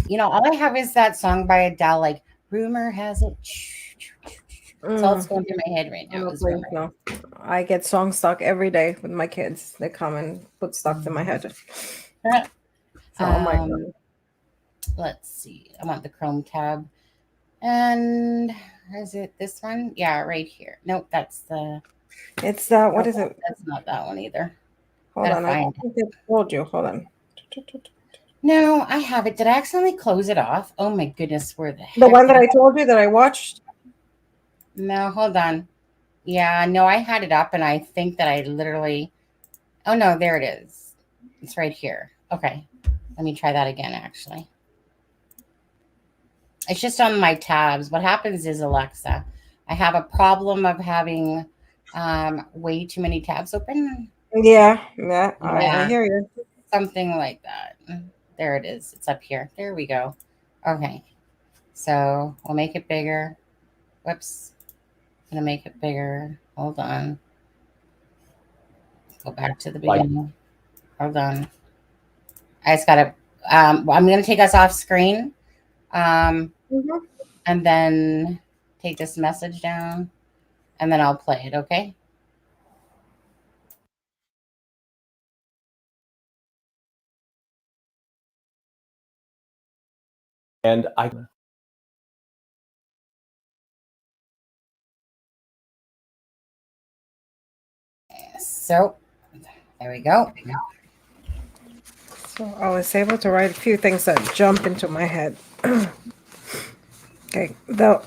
You know, all I have is that song by Adele, like Rumour has it. That's all that's going through my head right now. No. I get song stuck every day with my kids. They come and put stuff in my head. Let's see. I want the Chrome tab. And is it this one? Yeah, right here. Nope, that's the. It's what is it? That's not that one either. Hold on. I think I told you. Hold on. No, I have it. Did I accidentally close it off? Oh my goodness, where the heck? The one that I told you that I watched? No, hold on. Yeah, no, I had it up and I think that I literally. Oh no, there it is. It's right here. Okay. Let me try that again, actually. It's just on my tabs. What happens is, Alexa, I have a problem of having way too many tabs open. Yeah, I hear you. Something like that. There it is. It's up here. There we go. Okay. So we'll make it bigger. Whoops. I'm going to make it bigger. Hold on. Go back to the beginning. Hold on. I just got to, I'm going to take us off screen. And then take this message down. And then I'll play it, okay? And so there we go. So I was able to write a few things that jump into my head. Okay, the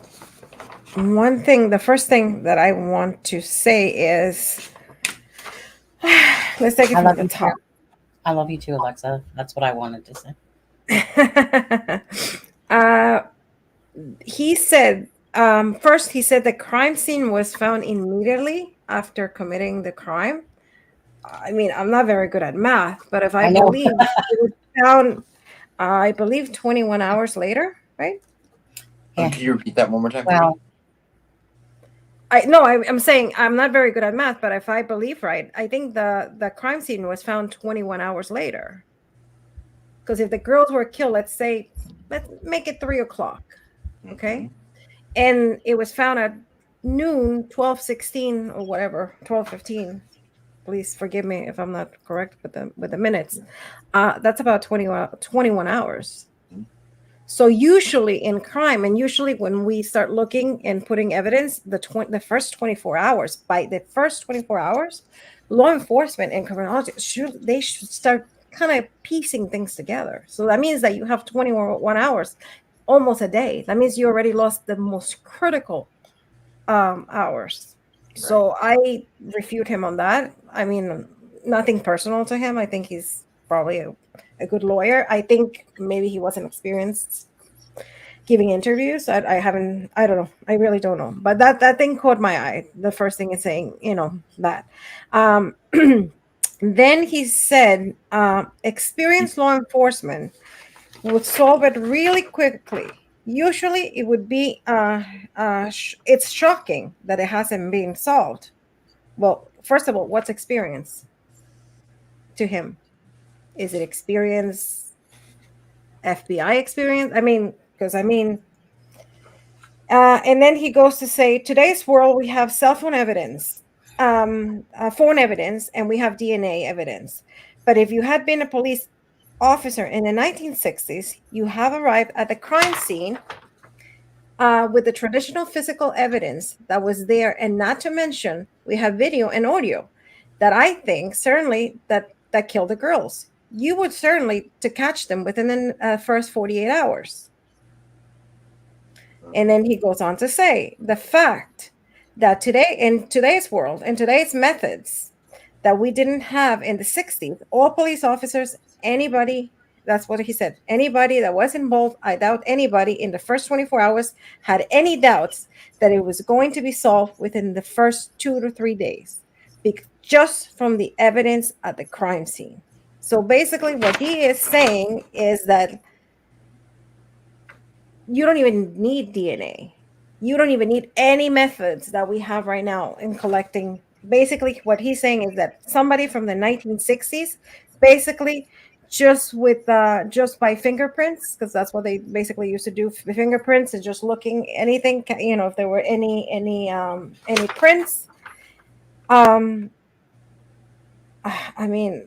first thing that I want to say is, let's take it from the top. I love you too, Alexa. That's what I wanted to say. He said, first he said the crime scene was found immediately after committing the crime. I mean, I'm not very good at math, but if I believe it was found, I believe 21 hours later, right? Yeah. Can you repeat that one more time? Well, I'm saying I'm not very good at math, but if I believe right, I think the crime scene was found 21 hours later. Because if the girls were killed, let's make it 3:00, okay? And it was found at noon, 12:16 or whatever, 12:15. Please forgive me if I'm not correct with the minutes. That's about 21 hours. So usually in crime, and usually when we start looking and putting evidence, the first 24 hours, by the first 24 hours, law enforcement and criminology should start kind of piecing things together. So that means that you have 21 hours, almost a day. That means you already lost the most critical hours. Right. So I refute him on that. I mean, nothing personal to him. I think he's probably a good lawyer. I think maybe he wasn't experienced giving interviews. I don't know. I really don't know. But that thing caught my eye. The first thing is saying, that. Then he said, experienced law enforcement would solve it really quickly. Usually it would be, it's shocking that it hasn't been solved. Well, first of all, what's experience to him? Is it experience, FBI experience? And then he goes to say, today's world, we have cell phone evidence, phone evidence, and we have DNA evidence. But if you had been a police officer in the 1960s, you have arrived at the crime scene with the traditional physical evidence that was there. And not to mention, we have video and audio that I think certainly that killed the girls. You would certainly to catch them within the first 48 hours. And then he goes on to say the fact that today, in today's world, in today's methods, that we didn't have in the 60s. All police officers, anybody, that's what he said, anybody that was involved, I doubt anybody in the first 24 hours had any doubts that it was going to be solved within the first 2 to 3 days, just from the evidence at the crime scene. So basically what he is saying is that you don't even need DNA. You don't even need any methods that we have right now in collecting. Basically, what he's saying is that somebody from the 1960s, basically, just by fingerprints, because that's what they basically used to do, fingerprints and just looking anything, if there were any prints. I mean,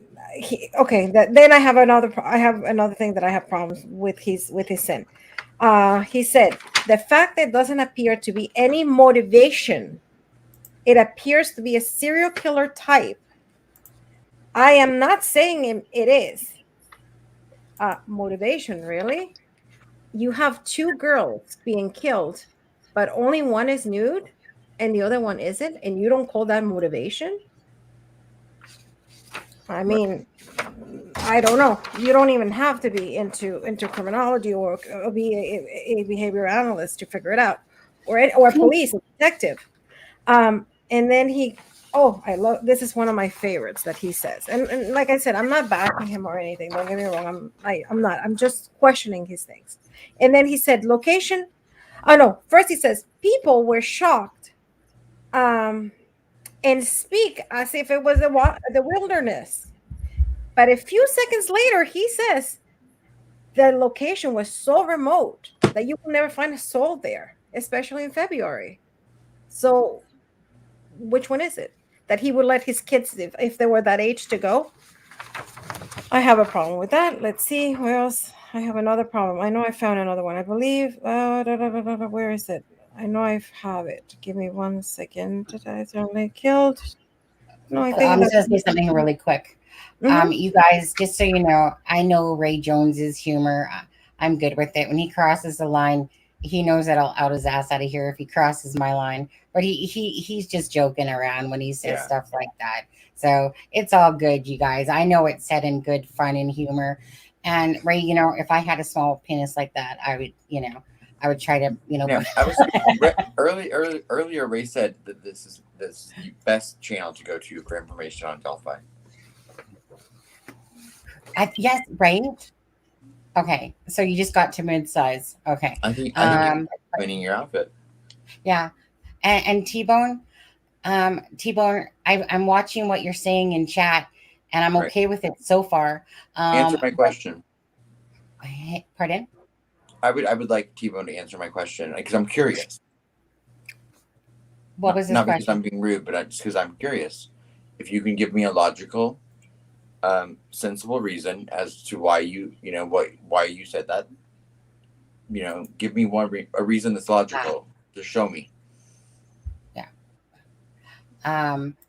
then I have another thing that I have problems with his sin. He said the fact that it doesn't appear to be any motivation, it appears to be a serial killer type. I am not saying it is motivation, really. You have 2 girls being killed, but only one is nude and the other one isn't, and you don't call that motivation? I mean, I don't know. You don't even have to be into criminology or be a behavior analyst to figure it out, or a police detective. And then I love, this is one of my favorites that he says, and like I said, I'm not backing him or anything. Don't get me wrong. I'm not. I'm just questioning his things. And then he said location. Oh no! First he says people were shocked, and speak as if it was the wilderness. But a few seconds later, he says the location was so remote that you will never find a soul there, especially in February. So which one is it? That he would let his kids, if they were that age, to go? I have a problem with that. Let's see. Where else? I have another problem. I know I found another one. I believe. Where is it? I know I have it. Give me 1 second. Did I only killed? No, I think I'm just going to say something really quick. Mhm. You guys, just so you know, I know Ray Jones's humor. I'm good with it. When he crosses the line, he knows that I'll out his ass out of here if he crosses my line. But he's just joking around when he says stuff like that. So it's all good, you guys. I know it's said in good fun and humor. And Ray, if I had a small penis like that, I would try to, Yeah, earlier Ray said that this is the best channel to go to for information on Delphi. Yes, right. Okay, so you just got to mid-size. Okay. I think you're cleaning your outfit. Yeah, and T-Bone, I'm watching what you're saying in chat, and I'm okay with it so far. Answer my question. Pardon? I would like T-Bone to answer my question because I'm curious. What was this not question? Because I'm being rude, but just because I'm curious. If you can give me a logical, sensible reason as to why you said that. Give me a reason that's logical. Just show me. Yeah.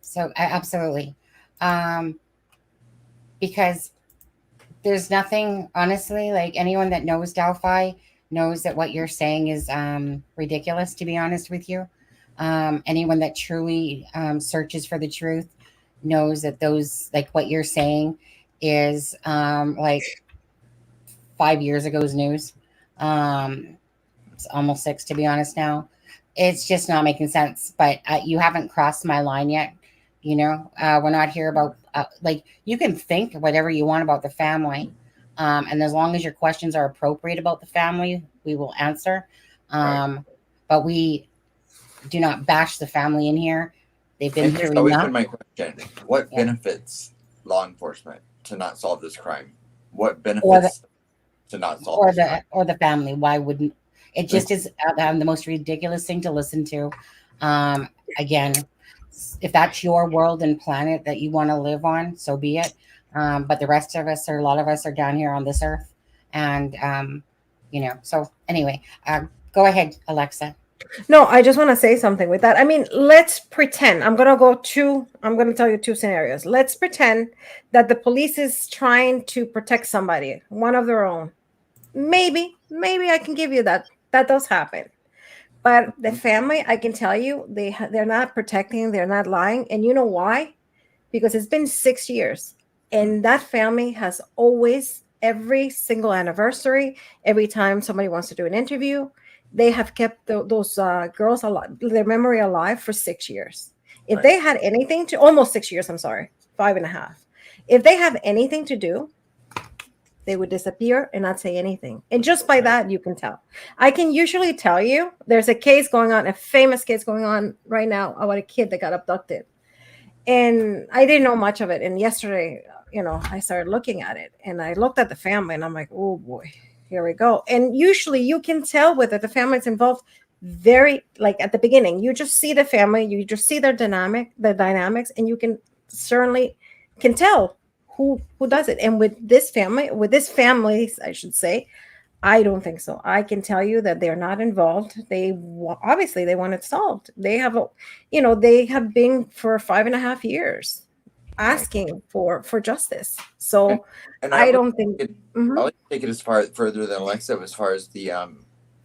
So absolutely. Because there's nothing, honestly, like anyone that knows Delphi knows that what you're saying is ridiculous, to be honest with you. Anyone that truly searches for the truth knows that what you're saying is like 5 years ago's news. It's almost 6, to be honest now. It's just not making sense, but you haven't crossed my line yet. We're not here about you can think whatever you want about the family. And as long as your questions are appropriate about the family, we will answer. But we do not bash the family in here. They've been through always enough. been my question. What benefits law enforcement to not solve this crime? What benefits to not solve this crime? Or the family? Why wouldn't it? Just is the most ridiculous thing to listen to. Again, if that's your world and planet that you want to live on, so be it. But the rest of us, or a lot of us, are down here on this earth, and So anyway, go ahead, Alexza. No, I just want to say something with that. I mean, let's pretend. I'm going to tell you 2 scenarios. Let's pretend that the police is trying to protect somebody, one of their own. Maybe I can give you that. That does happen. But the family, I can tell you, they're not protecting, they're not lying. And you know why? because it's been 6 years, and that family has always, every single anniversary, every time somebody wants to do an interview, they have kept those girls alive, their memory alive for 6 years. If Right. they had anything to, almost 6 years, I'm sorry, 5.5. If they have anything to do, they would disappear and not say anything. And just by that, you can tell. I can usually tell you there's a case going on, a famous case going on right now about a kid that got abducted. And I didn't know much of it. And yesterday, I started looking at it, and I looked at the family, and I'm like, oh boy, here we go. And usually you can tell whether the family's involved very, like at the beginning, you just see the family, you just see the dynamics, and you can certainly can tell who does it. And with this families, I should say, I don't think so. I can tell you that they're not involved. Obviously they want it solved. They have they have been for 5.5 years asking for justice. So and I don't think I like to take it as far further than Alexza as far as the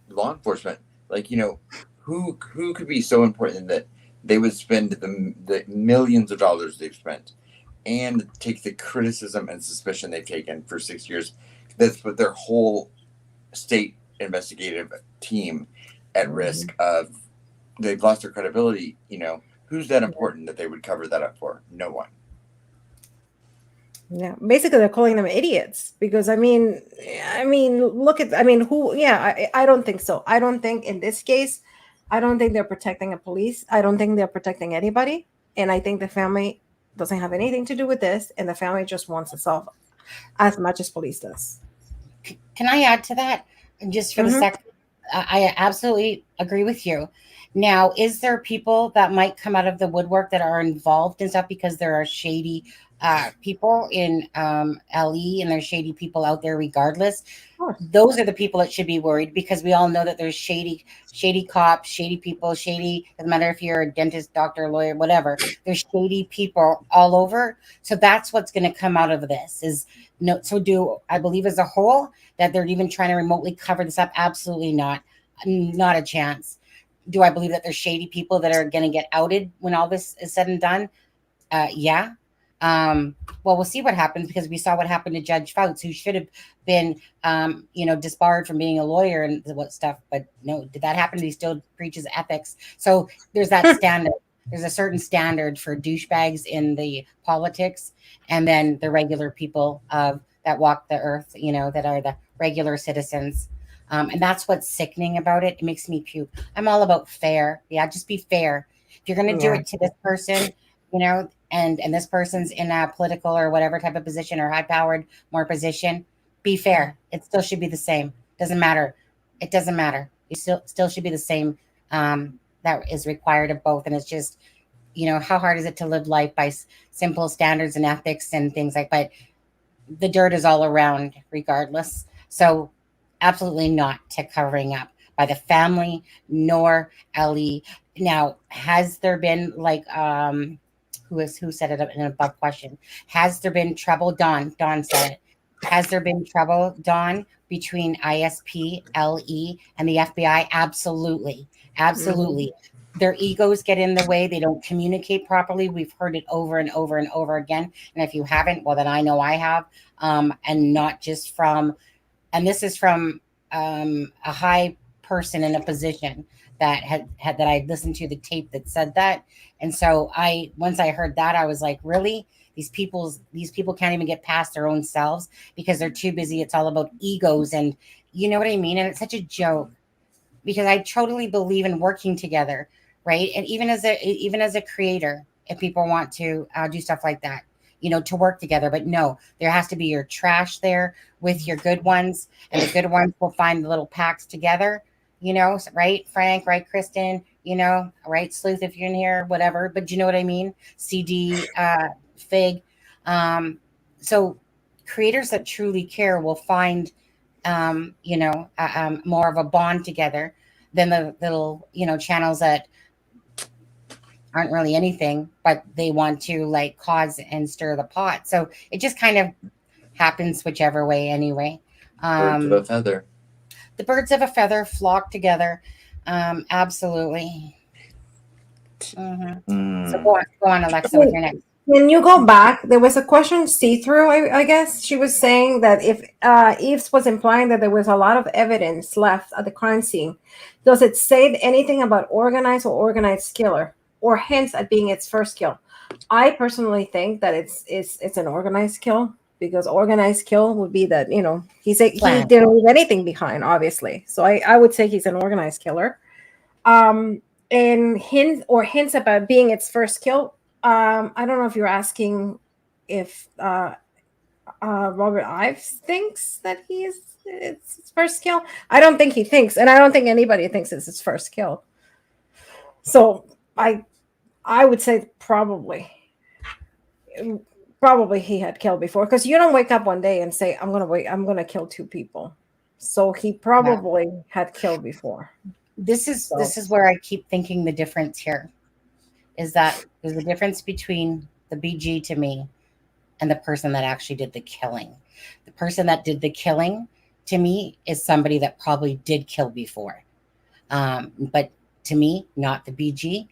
law enforcement. Like, who could be so important that they would spend the millions of dollars they've spent and take the criticism and suspicion they've taken for 6 years. That's put their whole state investigative team at risk of, they've lost their credibility. Who's that important that they would cover that up for? No one. Yeah, basically they're calling them idiots because I mean, look at, who? Yeah, I don't think so. I don't think in this case, I don't think they're protecting a police. I don't think they're protecting anybody, and I think the family doesn't have anything to do with this, and the family just wants to solve as much as police does. Can I add to that just for the second? I absolutely agree with you. Now, is there people that might come out of the woodwork that are involved in stuff because there are shady people in LE and there's shady people out there regardless? Those are the people that should be worried, because we all know that there's shady cops, shady people, doesn't matter if you're a dentist, doctor, lawyer, whatever. There's shady people all over. So that's what's going to come out of this is no. So do I believe as a whole that they're even trying to remotely cover this up? Absolutely not. Not a chance. Do I believe that there's shady people that are going to get outed when all this is said and done? Yeah. Well, we'll see what happens, because we saw what happened to Judge Fouts, who should have been, disbarred from being a lawyer and what stuff. But no, did that happen? He still preaches ethics. So there's that standard. There's a certain standard for douchebags in the politics, and then the regular people that walk the earth, that are the regular citizens. And that's what's sickening about it. It makes me puke. I'm all about fair. Yeah, just be fair. If you're going to do it to this person, and this person's in a political or whatever type of position or high-powered more position, be fair. It still should be the same. Doesn't matter. It doesn't matter. You still should be the same. That is required of both. And it's just, how hard is it to live life by simple standards and ethics and things like? But the dirt is all around, regardless. So absolutely not to covering up by the family nor LE. Now, has there been who set it up in a above question? Has there been trouble? Dawn said it. Has there been trouble, Dawn, between ISP, LE, and the FBI? Absolutely. Absolutely. Their egos get in the way. They don't communicate properly. We've heard it over and over and over again. And if you haven't, well, then I know I have. And not just from, and this is from a high person in a position that had that I listened to the tape that said that. And so once I heard that, I was like, really? These people can't even get past their own selves because they're too busy. It's all about egos, and you know what I mean? And it's such a joke, because I totally believe in working together, right? And even as a creator, if people want to do stuff like that, to work together. But no, there has to be your trash there with your good ones, and the good ones will find the little packs together, right? Frank, right? Kristen, right? Sleuth, if you're in here, whatever. But you know what I mean? CD, Fig. So creators that truly care will find, more of a bond together than the little, channels that aren't really anything, but they want to cause and stir the pot. So it just kind of happens whichever way anyway. Birds of a feather. The birds of a feather flock together. Absolutely. So go on, Alexza, with your next. When you go back, there was a question see-through, I guess. She was saying that if Eves was implying that there was a lot of evidence left at the crime scene, does it say anything about organized or organized killer, or hints at being its first kill? I personally think that it's an organized kill, because organized kill would be that, he Plan. didn't leave anything behind, obviously. So I would say he's an organized killer. And hints about being its first kill. I don't know if you're asking if Robert Ives thinks that it's his first kill. I don't think he thinks, and I don't think anybody thinks it's his first kill. So I would say probably he had killed before, because you don't wake up one day and say, I'm gonna kill 2 people. So he probably had killed before. This is where I keep thinking the difference here is that there's a difference between the BG to me and the person that actually did the killing. The person that did the killing to me is somebody that probably did kill before. But to me, not the BG,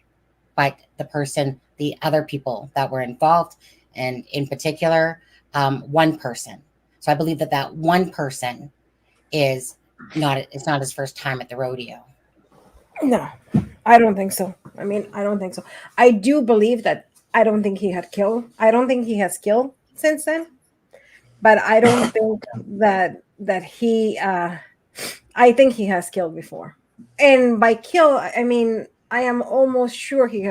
but the other people that were involved, and in particular, one person. So I believe that one person it's not his first time at the rodeo. No, I don't think so. I don't think so. I do believe that I don't think he had killed. I don't think he has killed since then. But I don't think that he I think he has killed before. And by kill, I am almost sure he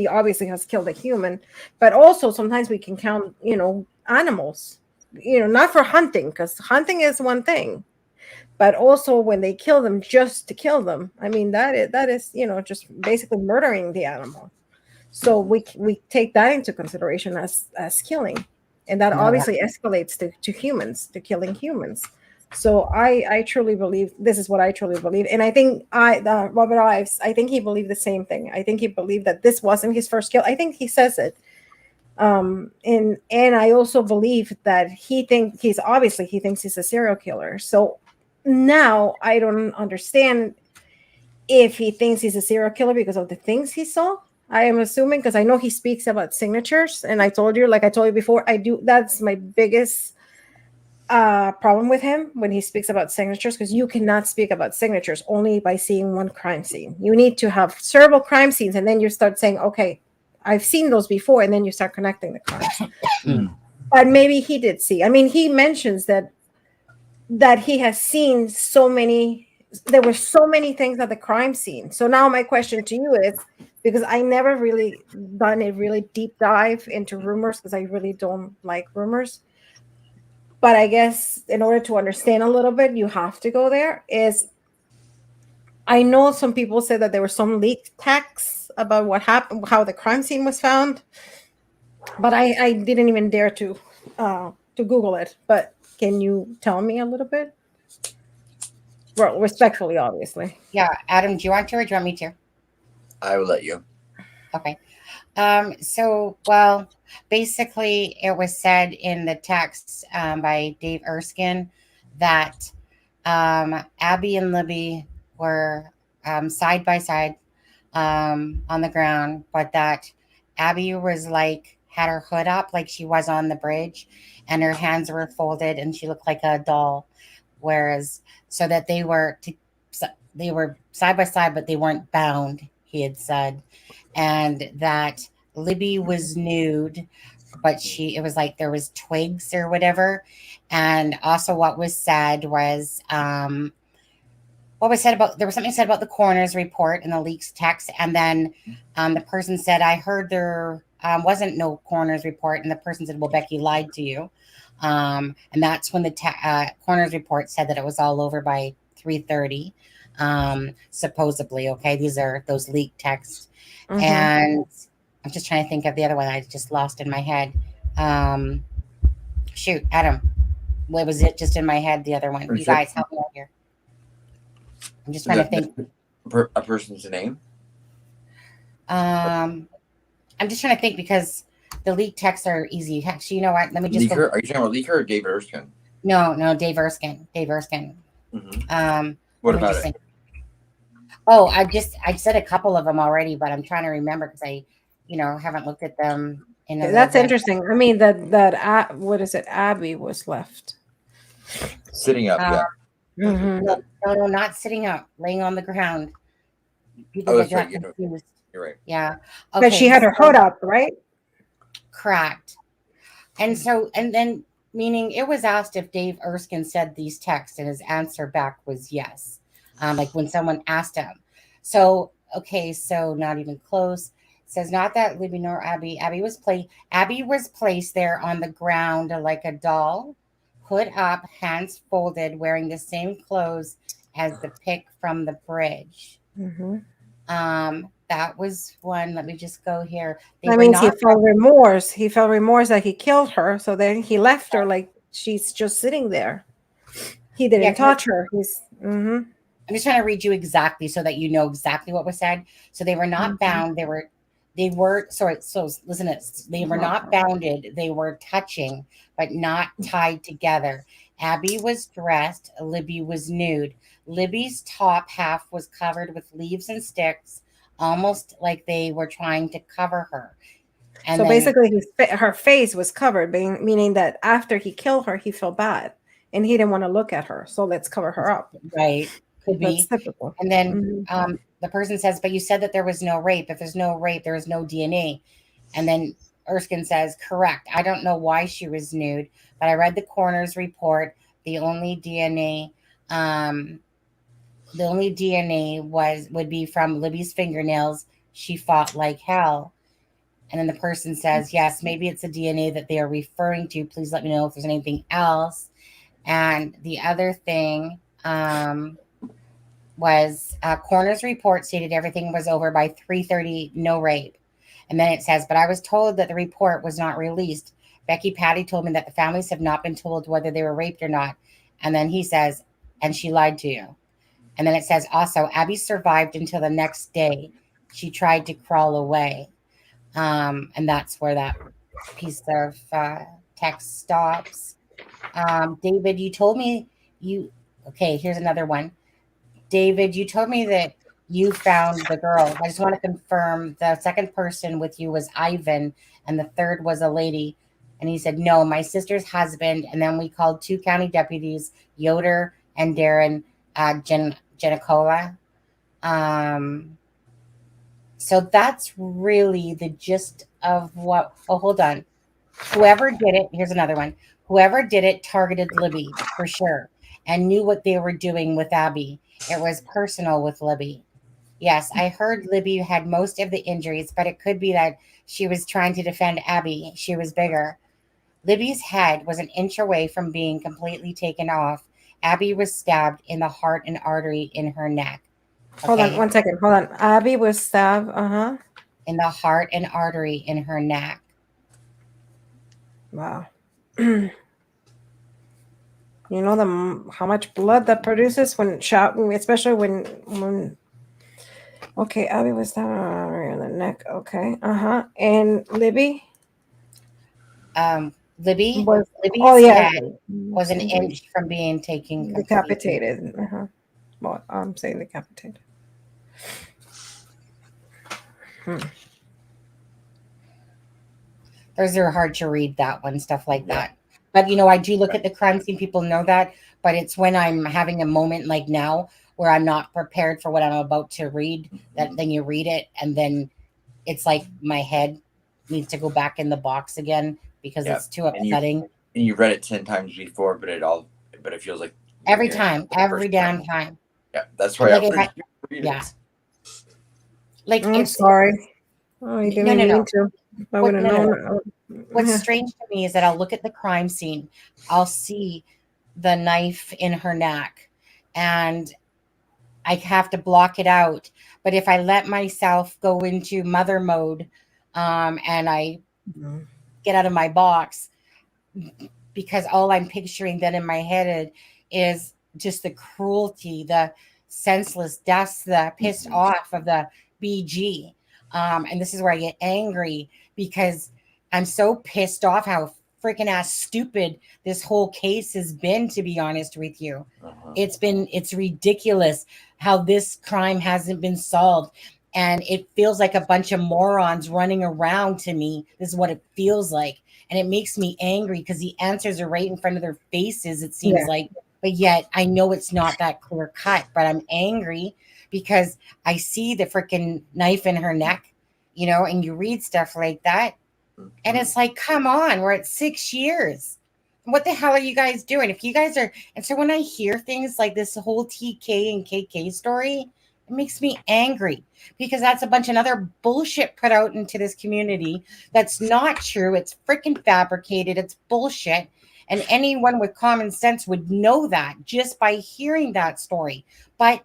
obviously has killed a human, but also sometimes we can count, animals, not for hunting, because hunting is one thing. But also when they kill them just to kill them, that is just basically murdering the animal. So we take that into consideration as killing, and that obviously escalates to humans, to killing humans. So I truly believe this is what I truly believe, and I think Robert Ives, I think he believed the same thing. I think he believed that this wasn't his first kill. I think he says it. And I also believe that he thinks he's a serial killer. So now I don't understand if he thinks he's a serial killer because of the things he saw. I am assuming, because I know he speaks about signatures, and I told you before, that's my biggest problem with him, when he speaks about signatures, because you cannot speak about signatures only by seeing one crime scene. You need to have several crime scenes, and then you start saying, okay, I've seen those before, and then you start connecting the crimes. But maybe he did see. He mentions that he has seen there were so many things at the crime scene. So now my question to you is, because I never really done a really deep dive into rumors, because I really don't like rumors, but I guess in order to understand a little bit, you have to go there. I know some people said that there were some leaked texts about what happened, how the crime scene was found, but I didn't even dare to Google it. But can you tell me a little bit? Well, respectfully, obviously. Yeah, Adam, do you want to, or do you want me to? I will let you. Okay. Basically, it was said in the text by Dave Erskine that Abby and Libby were side by side on the ground, but that Abby was had her hood up like she was on the bridge, and her hands were folded, and she looked like a doll. Whereas, so that they were side by side, but they weren't bound, he had said, and that Libby was nude, but it was like there was twigs or whatever. And also what was said was there was something said about the coroner's report in the leaks text, and then the person said, I heard there wasn't no coroner's report, and the person said, well, Becky lied to you. And that's when the coroner's report said that it was all over by 3:30, supposedly. Okay, these are those leaked texts. Mm-hmm. And I'm just trying to think of the other one I just lost in my head. Shoot, Adam, what was it just in my head? The other one. You guys help me out here. I'm just trying to think. A person's name? I'm just trying to think, because the leaked texts are easy. Actually, you know what? Let me just Leaker? Are you talking about Leaker or Dave Erskine? No, Dave Erskine. Mm-hmm. What about it? I said a couple of them already, but I'm trying to remember, because I haven't looked at them In a Okay, little that's bit. interesting. I mean, that what is it? Abby was left. Sitting up, yeah. Mhm. No, not sitting up, laying on the ground. People Oh, get that's right. that confused. You're right. Yeah. But she had her hood up, right? Correct. And so, and then, meaning it was asked if Dave Erskine said these texts, and his answer back was yes. Like when someone asked him. So, okay, so not even close. Says not that Libby nor Abby. Abby was placed there on the ground like a doll, hood up, hands folded, wearing the same clothes as the pic from the bridge. Mm-hmm. That was one. Let me just go here. That means he felt remorse. He felt remorse that he killed her. So then he left her like she's just sitting there. He didn't touch her. I'm just trying to read you exactly so that you know exactly what was said. So they were not bound. They were sorry. So listen to this. They were not bounded. They were touching, but not tied together. Abby was dressed. Libby was nude. Libby's top half was covered with leaves and sticks, almost like they were trying to cover her. And so basically, her face was covered, meaning that after he killed her, he felt bad and he didn't want to look at her. So let's cover her up. Right. Could be. That's typical. And then the person says, but you said that there was no rape. If there's no rape, there is no DNA. And then Erskine says, correct. I don't know why she was nude, but I read the coroner's report. The only DNA would be from Libby's fingernails. She fought like hell. And then the person says, yes, maybe it's a DNA that they are referring to. Please let me know if there's anything else. And the other thing was coroner's report stated everything was over by 3:30, no rape. And then it says, but I was told that the report was not released. Becky Patty told me that the families have not been told whether they were raped or not. And then he says, and she lied to you. And then it says also, Abby survived until the next day. She tried to crawl away. And that's where that piece of text stops. David, you told me okay, here's another one. David, you told me that you found the girl. I just want to confirm the second person with you was Ivan and the third was a lady. And he said, no, my sister's husband. And then we called 2 county deputies, Yoder and Darren Genicola. So that's really the gist of what, hold on. Whoever did it, here's another one. Whoever did it targeted Libby for sure and knew what they were doing with Abby. It was personal with Libby. Yes, I heard Libby had most of the injuries, but it could be that she was trying to defend Abby. She was bigger. Libby's head was an inch away from being completely taken off. Abby was stabbed in the heart and artery in her neck. Okay. Hold on 1 second. Hold on. Abby was stabbed. In the heart and artery in her neck. Wow. You know how much blood that produces when shouting, especially when. Okay, Abby was down in the neck. Okay. And Libby. Libby's head was an inch from being taken decapitated. Well, I'm saying decapitated. Those are hard to read, that one, stuff like that. But, I do look at the crime scene. People know that. But it's when I'm having a moment like now where I'm not prepared for what I'm about to read, that then you read it. And then it's like my head needs to go back in the box again because it's too upsetting. And you read it 10 times before, but it feels like every time, every damn time. Yeah, that's why read it. Like, I'm sorry. Oh, you didn't mean to. I would have known. What's strange to me is that I'll look at the crime scene, I'll see the knife in her neck, and I have to block it out. But if I let myself go into mother mode, and I get out of my box, because all I'm picturing then in my head is just the cruelty, the senseless deaths, the pissed off of the BG. And this is where I get angry because I'm so pissed off how freaking ass stupid this whole case has been, to be honest with you. It's ridiculous how this crime hasn't been solved. and it feels like a bunch of morons running around to me. This is what it feels like. And it makes me angry because the answers are right in front of their faces, it seems like. But yet I know it's not that clear cut, but I'm angry because I see the freaking knife in her neck, and you read stuff like that. And it's like, come on, we're at 6 years. What the hell are you guys doing? If you guys are, and so when I hear things like this whole TK and KK story, it makes me angry because that's a bunch of other bullshit put out into this community that's not true. It's freaking fabricated. It's bullshit. And anyone with common sense would know that just by hearing that story. But,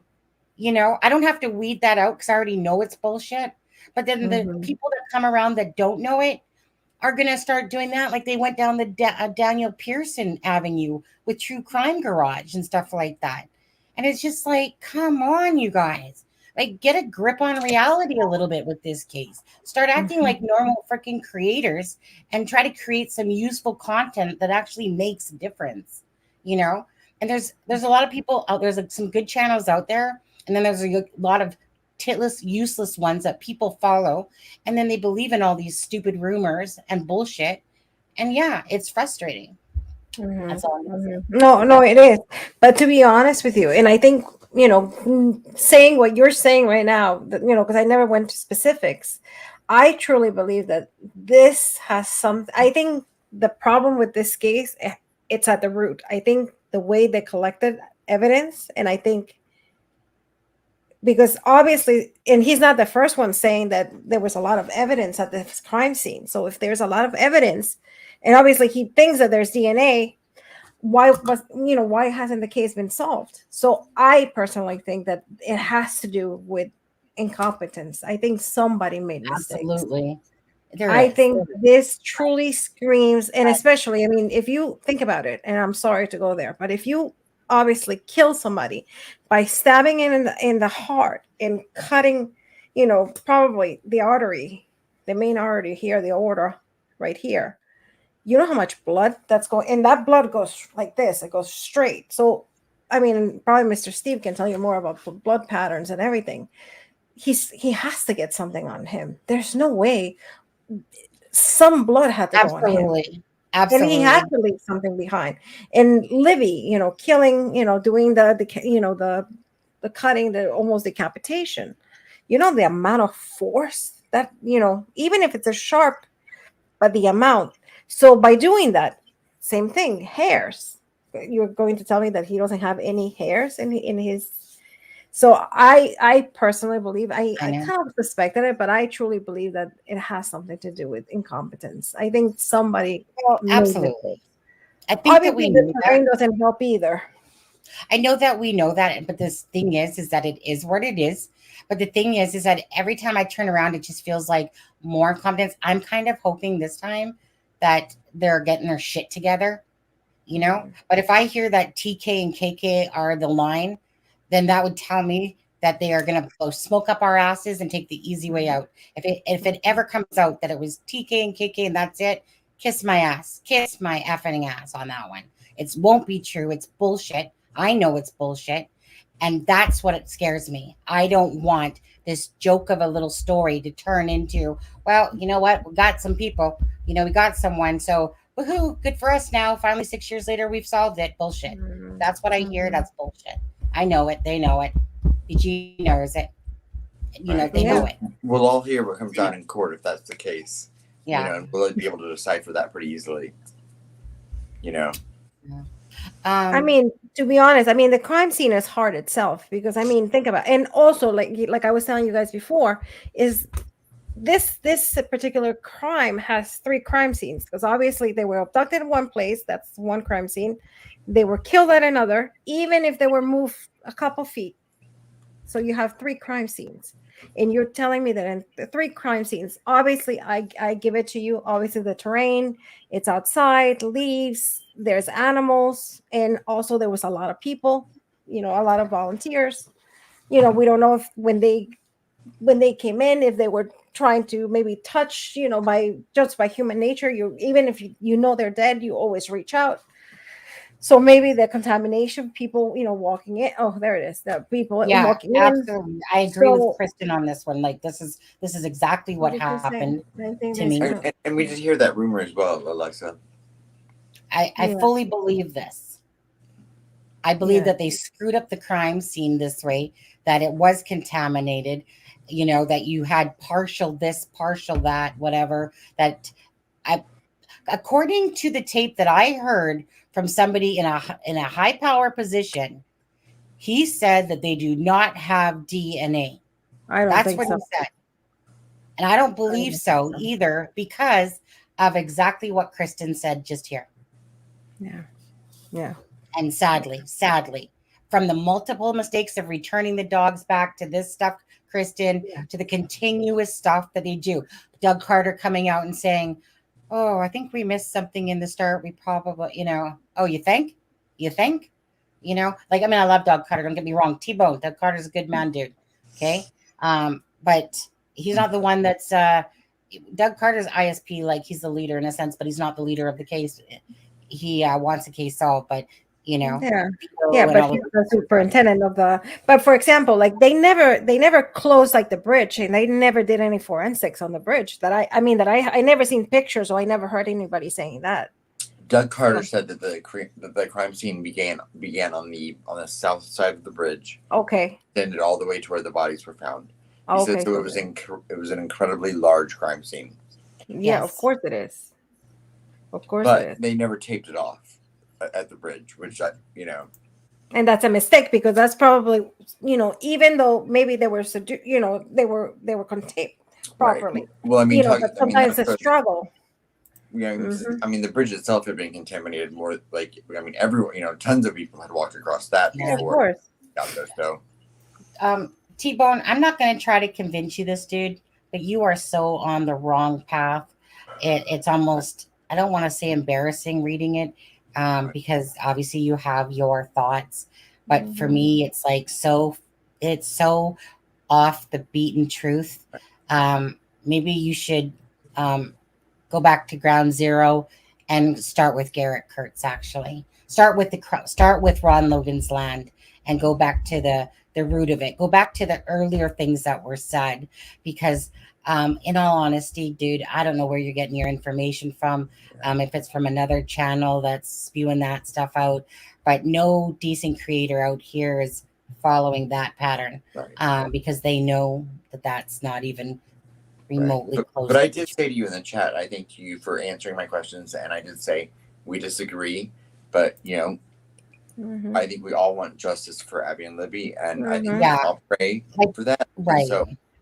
I don't have to weed that out because I already know it's bullshit. But then the people that come around that don't know it are going to start doing that. Like they went down the Daniel Pearson Avenue with True Crime Garage and stuff like that. And it's just like, come on, you guys. Like, get a grip on reality a little bit with this case. Start acting like normal freaking creators and try to create some useful content that actually makes a difference, And there's a lot of people out there's like some good channels out there. And then there's a lot of titless, useless ones that people follow. And then they believe in all these stupid rumors and bullshit. And yeah, it's frustrating. That's all I'm gonna say. No, it is. But to be honest with you, and I think, saying what you're saying right now, because I never went to specifics, I truly believe that this has I think the problem with this case, it's at the root. I think the way they collected evidence, and I think because obviously, and he's not the first one saying that there was a lot of evidence at this crime scene. So if there's a lot of evidence, and obviously he thinks that there's DNA, why hasn't the case been solved? So I personally think that it has to do with incompetence. I think somebody made mistakes. Absolutely. I think this truly screams, and especially, if you think about it, and I'm sorry to go there, but if you obviously kill somebody by stabbing in the heart and cutting, probably the artery, the main artery here, the aorta right here, you know how much blood that's going, and that blood goes like this, it goes straight. So, probably Mr. Steve can tell you more about blood patterns and everything. He has to get something on him. There's no way. Some blood had to go on him. Absolutely. And he had to leave something behind. And Libby, killing, doing the cutting, the almost decapitation. The amount of force that, even if it's a sharp, but the amount. So by doing that, same thing, hairs. You're going to tell me that he doesn't have any hairs in his. So I personally believe, I kind of suspected it, but I truly believe that it has something to do with incompetence. I think somebody. Absolutely. I think obviously the terrain doesn't help either. I know that we know that, but this thing is that it is what it is. But the thing is that every time I turn around, it just feels like more incompetence. I'm kind of hoping this time that they're getting their shit together, But if I hear that TK and KK are the line, then that would tell me that they are going to blow smoke up our asses and take the easy way out. If it ever comes out that it was TK and KK and that's it, kiss my ass. Kiss my effing ass on that one. It won't be true. It's bullshit. I know it's bullshit. And that's what it scares me. I don't want this joke of a little story to turn into, well, you know what? We got some people. We got someone. So, woohoo, good for us now. Finally, 6 years later, we've solved it. Bullshit. That's what I hear. That's bullshit. I know it. They know it. PG knows it. They know it. We'll all hear what comes out in court if that's the case. Yeah. And we'll be able to decipher that pretty easily. Yeah. To be honest, the crime scene is hard itself because think about it. And also like I was telling you guys before, is this particular crime has 3 crime scenes because obviously they were abducted in one place. That's one crime scene. They were killed at another, even if they were moved a couple feet. So you have 3 crime scenes. And you're telling me that in the 3 crime scenes, obviously I give it to you. Obviously the terrain, it's outside, leaves, there's animals, and also there was a lot of people, a lot of volunteers. We don't know if when they came in, if they were trying to maybe touch, by human nature, even if you know they're dead, you always reach out. So maybe the contamination, people, walking in. Oh, there it is. The people Yeah, walking in. absolutely. I agree with So Kristen on this one. Like this is exactly what what did you say? happened I think to they me. screwed. And we did hear that rumor as well, Alexa. I Yeah. fully believe this. I believe Yeah. that they screwed up the crime scene this way, that it was contaminated, that you had partial this, partial that, whatever. That I, according to the tape that I heard from somebody in a high power position, he said that they do not have DNA. I don't That's think what so. he said. And I don't I believe don't so think so. either because of exactly what Kristen said just here. Yeah. Yeah. And sadly, from the multiple mistakes of returning the dogs back to this stuff, Kristen, Yeah. to the continuous stuff that they do. Doug Carter coming out and saying, "Oh, I think we missed something in the start. We probably, oh, you think? You think? Like, I mean, I love Doug Carter. Don't get me wrong. T-Bone, Doug Carter's a good man, dude. Okay. But he's not the one that's, Doug Carter's ISP, like he's the leader in a sense, but he's not the leader of the case. He wants a case solved, but Yeah. Theo Yeah, and but all he's of the superintendent of the. But for example, like they never closed like the bridge, and they never did any forensics on the bridge. I mean I never seen pictures, or I never heard anybody saying that. Doug Carter said that the crime scene began on the south side of the bridge, Okay. extended all the way to where the bodies were found. He Okay. said so it was an incredibly large crime scene. Yeah, of Yes. course it is. Of course it But is. they never taped it off at the bridge, which And that's a mistake because that's probably, even though maybe they were they were contained properly. Right. Well, I mean, But sometimes that's it's a struggle. I mean, the bridge itself had been contaminated more. Like, I mean, everyone, tons of people had walked across that Yeah, Of before course. it got there. So, T-Bone, I'm not going to try to convince you this, dude, but you are so on the wrong path. It's almost, I don't want to say embarrassing reading it, because obviously you have your thoughts, but for me, it's like it's so off the beaten truth. Maybe you should go back to ground zero and start with Garrett Kurtz. Actually, start with Ron Logan's Land and go back to the root of it. Go back to the earlier things that were said, because in all honesty, dude, I don't know where you're getting your information from. If it's from another channel that's spewing that stuff out, but no decent creator out here is following that pattern, because they know that that's not even remotely close. But I did say to you in the chat, I thank you for answering my questions, and I did say we disagree, but I think we all want justice for Abby and Libby, and I think we all pray for that. Right.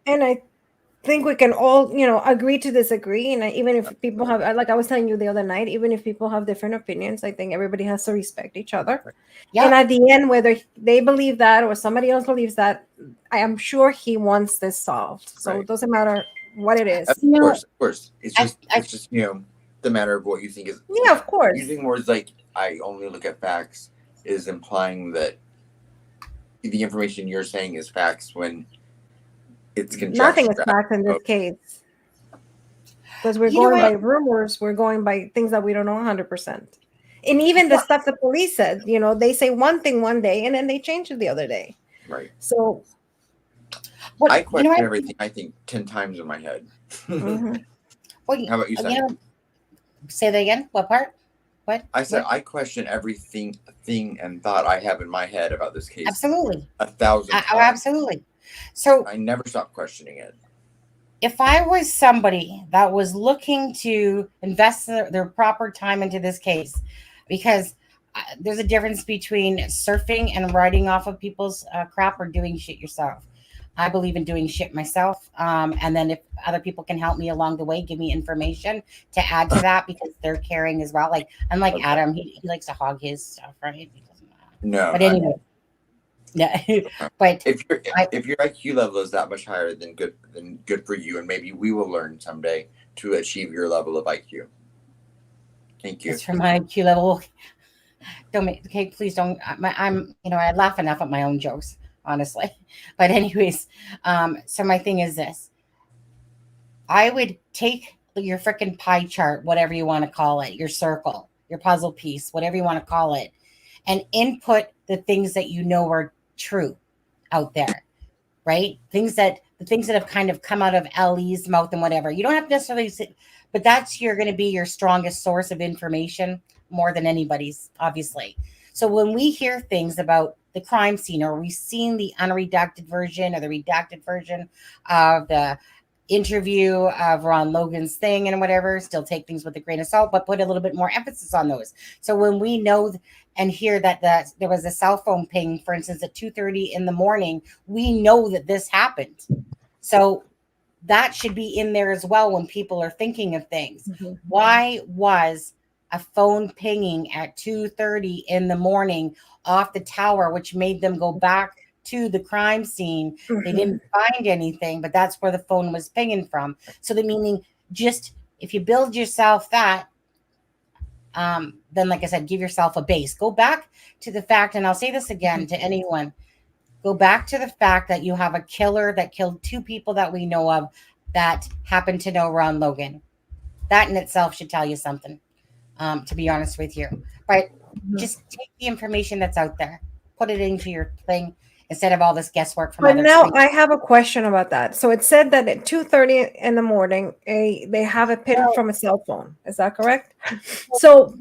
And I think we can all, agree to disagree. And even if people have, like I was telling you the other night, even if people have different opinions, I think everybody has to respect each other. Yeah. And at the end, whether they believe that or somebody else believes that, I am sure he wants this solved. So it doesn't matter what it is. Of course. It's just the matter of what you think is. Yeah, of course. Using words like "I only look at facts" is implying that the information you're saying is facts when it's conjecture. Nothing is facts in this case. Because we're going by rumors, we're going by things that we don't know 100%. And even the stuff the police said, they say one thing one day and then they change it the other day. Right. So I question everything, I think, 10 times in my head. Well, how about you, Sam? Say that again. What part? What? I said I question everything and thought I have in my head about this case. Absolutely. 1,000 times. Absolutely. So I never stopped questioning it. If I was somebody that was looking to invest their proper time into this case, because there's a difference between surfing and riding off of people's crap or doing shit yourself. I believe in doing shit myself. And then if other people can help me along the way, give me information to add to that, because they're caring as well. Like, unlike Adam, he likes to hog his stuff, right? He doesn't. No. But anyway. Yeah. But if your IQ level is that much higher, then good for you. And maybe we will learn someday to achieve your level of IQ. Thank you. It's from my IQ level. Please don't. I laugh enough at my own jokes, honestly. But anyways, so my thing is this. I would take your freaking pie chart, whatever you want to call it, your circle, your puzzle piece, whatever you want to call it, and input the things that you know are true out there, right? The things that have kind of come out of Lee's mouth and whatever. You don't have to necessarily sit, but that's going to be your strongest source of information more than anybody's, obviously. So when we hear things about the crime scene, or we've seen the unredacted version or the redacted version of the interview of Ron Logan's thing and whatever, still take things with a grain of salt, but put a little bit more emphasis on those. So when we know and hear that there was a cell phone ping, for instance, at 2:30 in the morning, we know that this happened. So that should be in there as well when people are thinking of things. Why was a phone pinging at 2:30 in the morning off the tower, which made them go back to the crime scene? They didn't find anything, but that's where the phone was pinging from. So the meaning, just if you build yourself that, then like I said, give yourself a base. Go back to the fact, and I'll say this again to anyone, go back to the fact that you have a killer that killed 2 people that we know of that happen to know Ron Logan. That in itself should tell you something, to be honest with you. But just take the information that's out there, put it into your thing, instead of all this guesswork from But other now screens. I have a question about that. So it said that at 2:30 in the morning, they have a ping from a cell phone. Is that correct? So,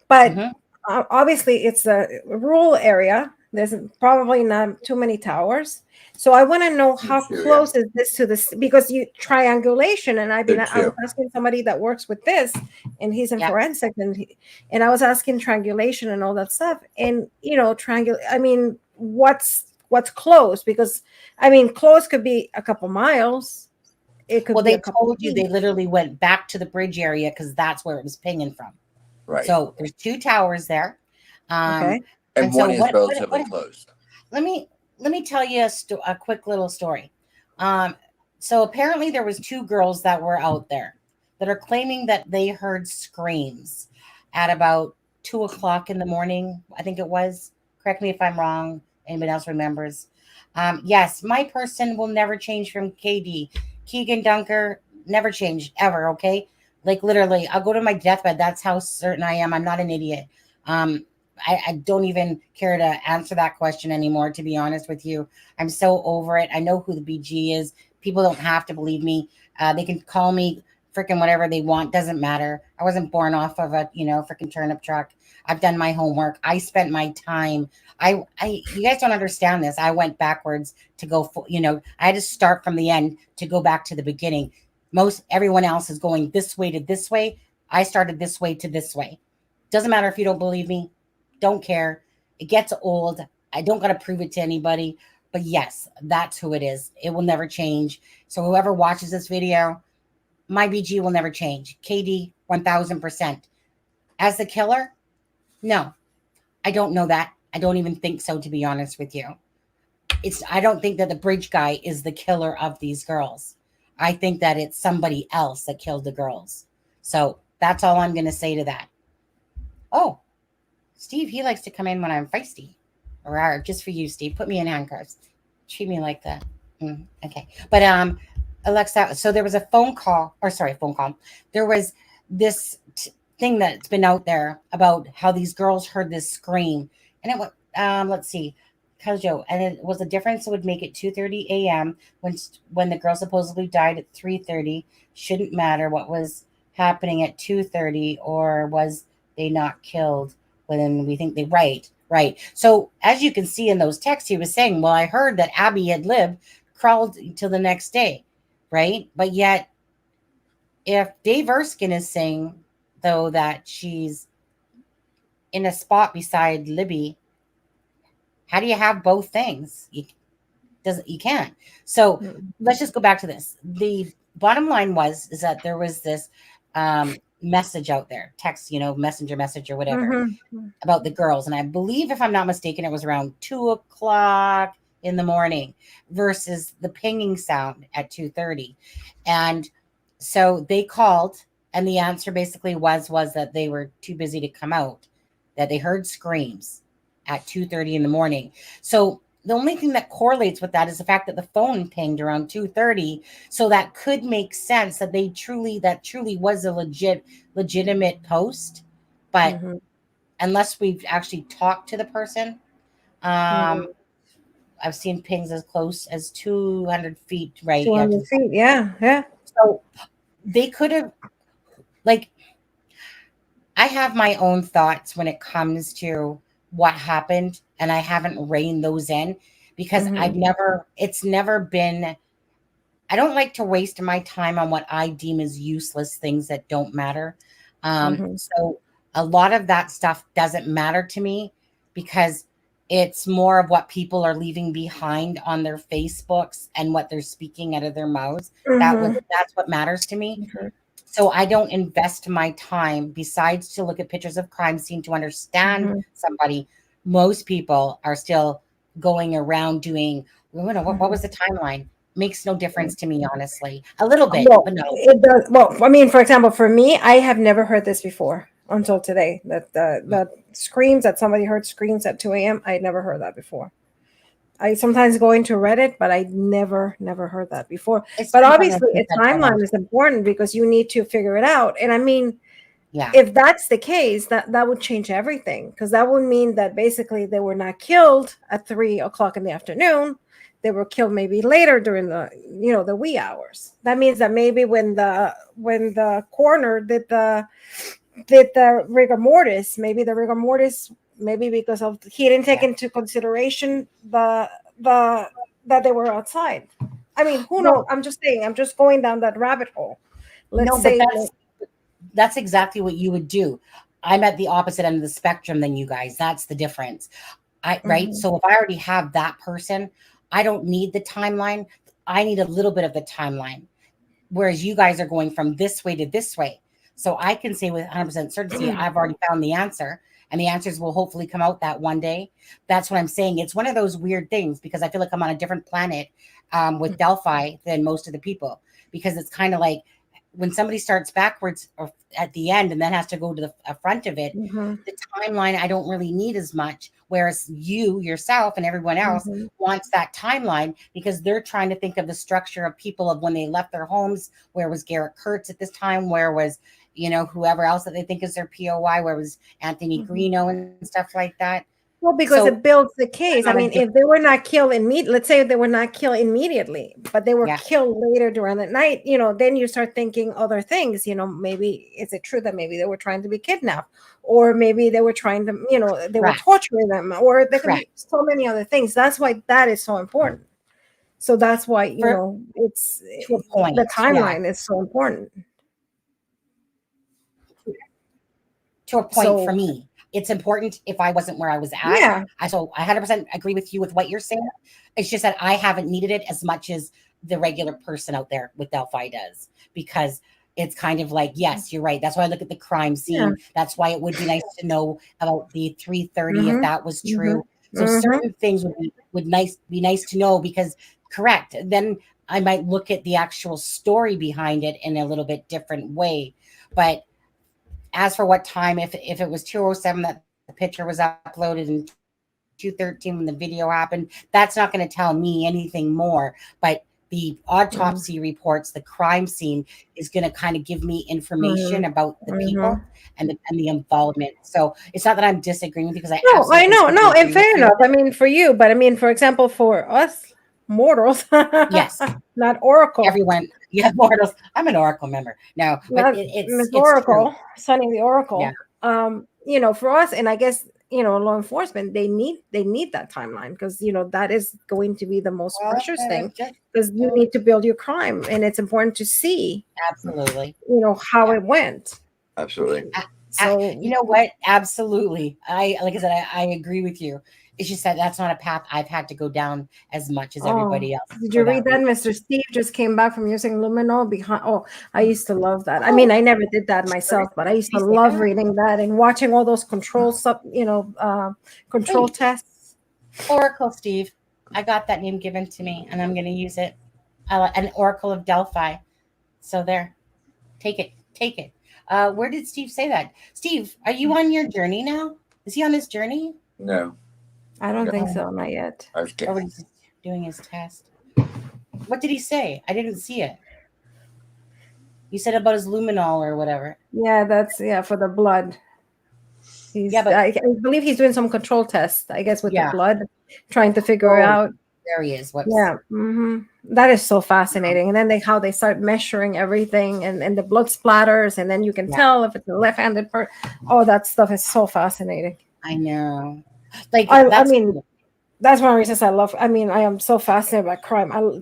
but obviously it's a rural area. There's probably not too many towers. So I want to know how close is this to this, because you triangulation, and I was asking somebody that works with this, and he's in forensic, and I was asking triangulation and all that stuff, and I mean, what's close? Because I mean, close could be a couple miles. It could be they told you they literally went back to the bridge area because that's where it was pinging from. Right. So there's 2 towers there. Okay. And one is relatively closed. Let me tell you a quick little story. So apparently there was 2 girls that were out there that are claiming that they heard screams at about 2:00 in the morning. I think it was. Correct me if I'm wrong. Anybody else remembers? Yes, my person will never change from KD. Kegan Dunker, never change ever. Okay. Like literally, I'll go to my deathbed. That's how certain I am. I'm not an idiot. I don't even care to answer that question anymore, to be honest with you. I'm so over it. I know who the BG is. People don't have to believe me. They can call me freaking whatever they want. Doesn't matter. I wasn't born off of a, freaking turnip truck. I've done my homework. I spent my time. You guys don't understand this. I went backwards to go, I had to start from the end to go back to the beginning. Everyone else is going this way to this way. I started this way to this way. Doesn't matter if you don't believe me. Don't care. It gets old. I don't got to prove it to anybody. But yes, that's who it is. It will never change. So whoever watches this video, my BG will never change. KD, 1000%. As the killer? No, I don't know that. I don't even think so, to be honest with you. I don't think that the bridge guy is the killer of these girls. I think that it's somebody else that killed the girls. So that's all I'm going to say to that. Oh, Steve, he likes to come in when I'm feisty. Or just for you, Steve. Put me in handcuffs. Treat me like that. Okay. But Alexza, so there was a phone call. There was this thing that's been out there about how these girls heard this scream. And it was, let's see. Kojo, and it was a difference that would make it 2:30 a.m. when the girl supposedly died at 3:30. Shouldn't matter what was happening at 2:30, or was they not killed when we think they right. So as you can see in those texts, he was saying, well, I heard that Abby had crawled till the next day, right? But yet, if Dave Erskine is saying, though, that she's in a spot beside Libby, how do you have both things? You can't. So let's just go back to this. The bottom line is that there was this message out there, text, messenger message or whatever, about the girls. And I believe, if I'm not mistaken, it was around 2:00 in the morning versus the pinging sound at 2:30. And so they called, and the answer basically was that they were too busy to come out, that they heard screams at 2:30 in the morning. So the only thing that correlates with that is the fact that the phone pinged around 2:30. So that could make sense that truly was a legitimate post. But unless we've actually talked to the person. I've seen pings as close as 200 feet, right? 200 feet. Yeah. So they could have, like, I have my own thoughts when it comes to what happened, and I haven't reined those in because it's never been, I don't like to waste my time on what I deem as useless things that don't matter. So a lot of that stuff doesn't matter to me because it's more of what people are leaving behind on their Facebooks and what they're speaking out of their mouths. That's what matters to me. So I don't invest my time besides to look at pictures of crime scene to understand somebody. Most people are still going around doing, what was the timeline? Makes no difference to me, honestly. A little bit, Well, but no. it does. Well, I mean, for example, for me, I have never heard this before until today. That the screams that somebody heard screams at 2 a.m. I had never heard that before. I sometimes go into Reddit, but I never heard that before. But obviously, a timeline is important because you need to figure it out. And I mean, if that's the case, that would change everything because that would mean that basically they were not killed at 3 o'clock in the afternoon. They were killed maybe later during the the wee hours. That means that maybe when the coroner did the rigor mortis, maybe because of he didn't take into consideration the that they were outside. I mean, who knows? I'm just saying. I'm just going down that rabbit hole. Let's say that's exactly what you would do. I'm at the opposite end of the spectrum than you guys. That's the difference. Right. So if I already have that person, I don't need the timeline. I need a little bit of the timeline. Whereas you guys are going from this way to this way. So I can say with 100% certainty, I've already found the answer. And the answers will hopefully come out that one day. That's what I'm saying. It's one of those weird things because I feel like I'm on a different planet with Delphi than most of the people. Because it's kind of like when somebody starts backwards or at the end and then has to go to the front of it, the timeline I don't really need as much. Whereas you yourself and everyone else wants that timeline because they're trying to think of the structure of people of when they left their homes. Where was Garrett Kurtz at this time? Where was, whoever else that they think is their POI? Where was Anthony Greeno and stuff like that? Well, because it builds the case. I mean, if they were not killed let's say they were not killed immediately, but they were killed later during the night, then you start thinking other things, maybe is it true that maybe they were trying to be kidnapped or maybe they were trying to, they were torturing them or there could be so many other things. That's why that is so important. So that's why, it's to a point. The timeline is so important. To a point for me. It's important if I wasn't where I was at. Yeah. So I 100% agree with you with what you're saying. It's just that I haven't needed it as much as the regular person out there with Delphi does, because it's kind of like, yes, you're right. That's why I look at the crime scene. Yeah. That's why it would be nice to know about the 330 if that was true. So certain things would be nice to know because correct. Then I might look at the actual story behind it in a little bit different way. But as for what time, if it was 2:07 that the picture was uploaded and 2:13 when the video happened, that's not going to tell me anything more. But the autopsy reports, the crime scene is going to kind of give me information about the people and the involvement. So it's not that I'm disagreeing because I know, and fair enough. I mean, for you, but I mean, for example, for us mortals, yes, not Oracle. Everyone, mortals. I'm an Oracle member. No, but it's Oracle, true. Sunny the Oracle. Yeah. For us, and I guess law enforcement, they need that timeline because that is going to be the most precious thing because you need to build your crime, and it's important to see absolutely how it went. Absolutely. So you know what? Absolutely. Like I said, I agree with you. It's just that that's not a path I've had to go down as much as everybody else. Did you read that? Mr. Steve just came back from using Luminol behind. Oh, I used to love that. I mean, I never did that myself, but I used to love reading that and watching all those control tests. Oracle Steve. I got that name given to me and I'm going to use it. An Oracle of Delphi. So there, take it. Where did Steve say that? Steve, are you on your journey now? Is he on his journey? No. I don't think so, not yet. Okay. Or he's doing his test. What did he say? I didn't see it. You said about his luminol or whatever. Yeah, that's for the blood. I believe he's doing some control tests, I guess, with the Yeah. blood, trying to figure out. There he is. Whoops. Yeah. That is so fascinating. And then how they start measuring everything and the blood splatters, and then you can tell if it's a left-handed person. Oh, that stuff is so fascinating. I know. Like, I mean, that's one of the reasons I love. I mean, I am so fascinated by crime. All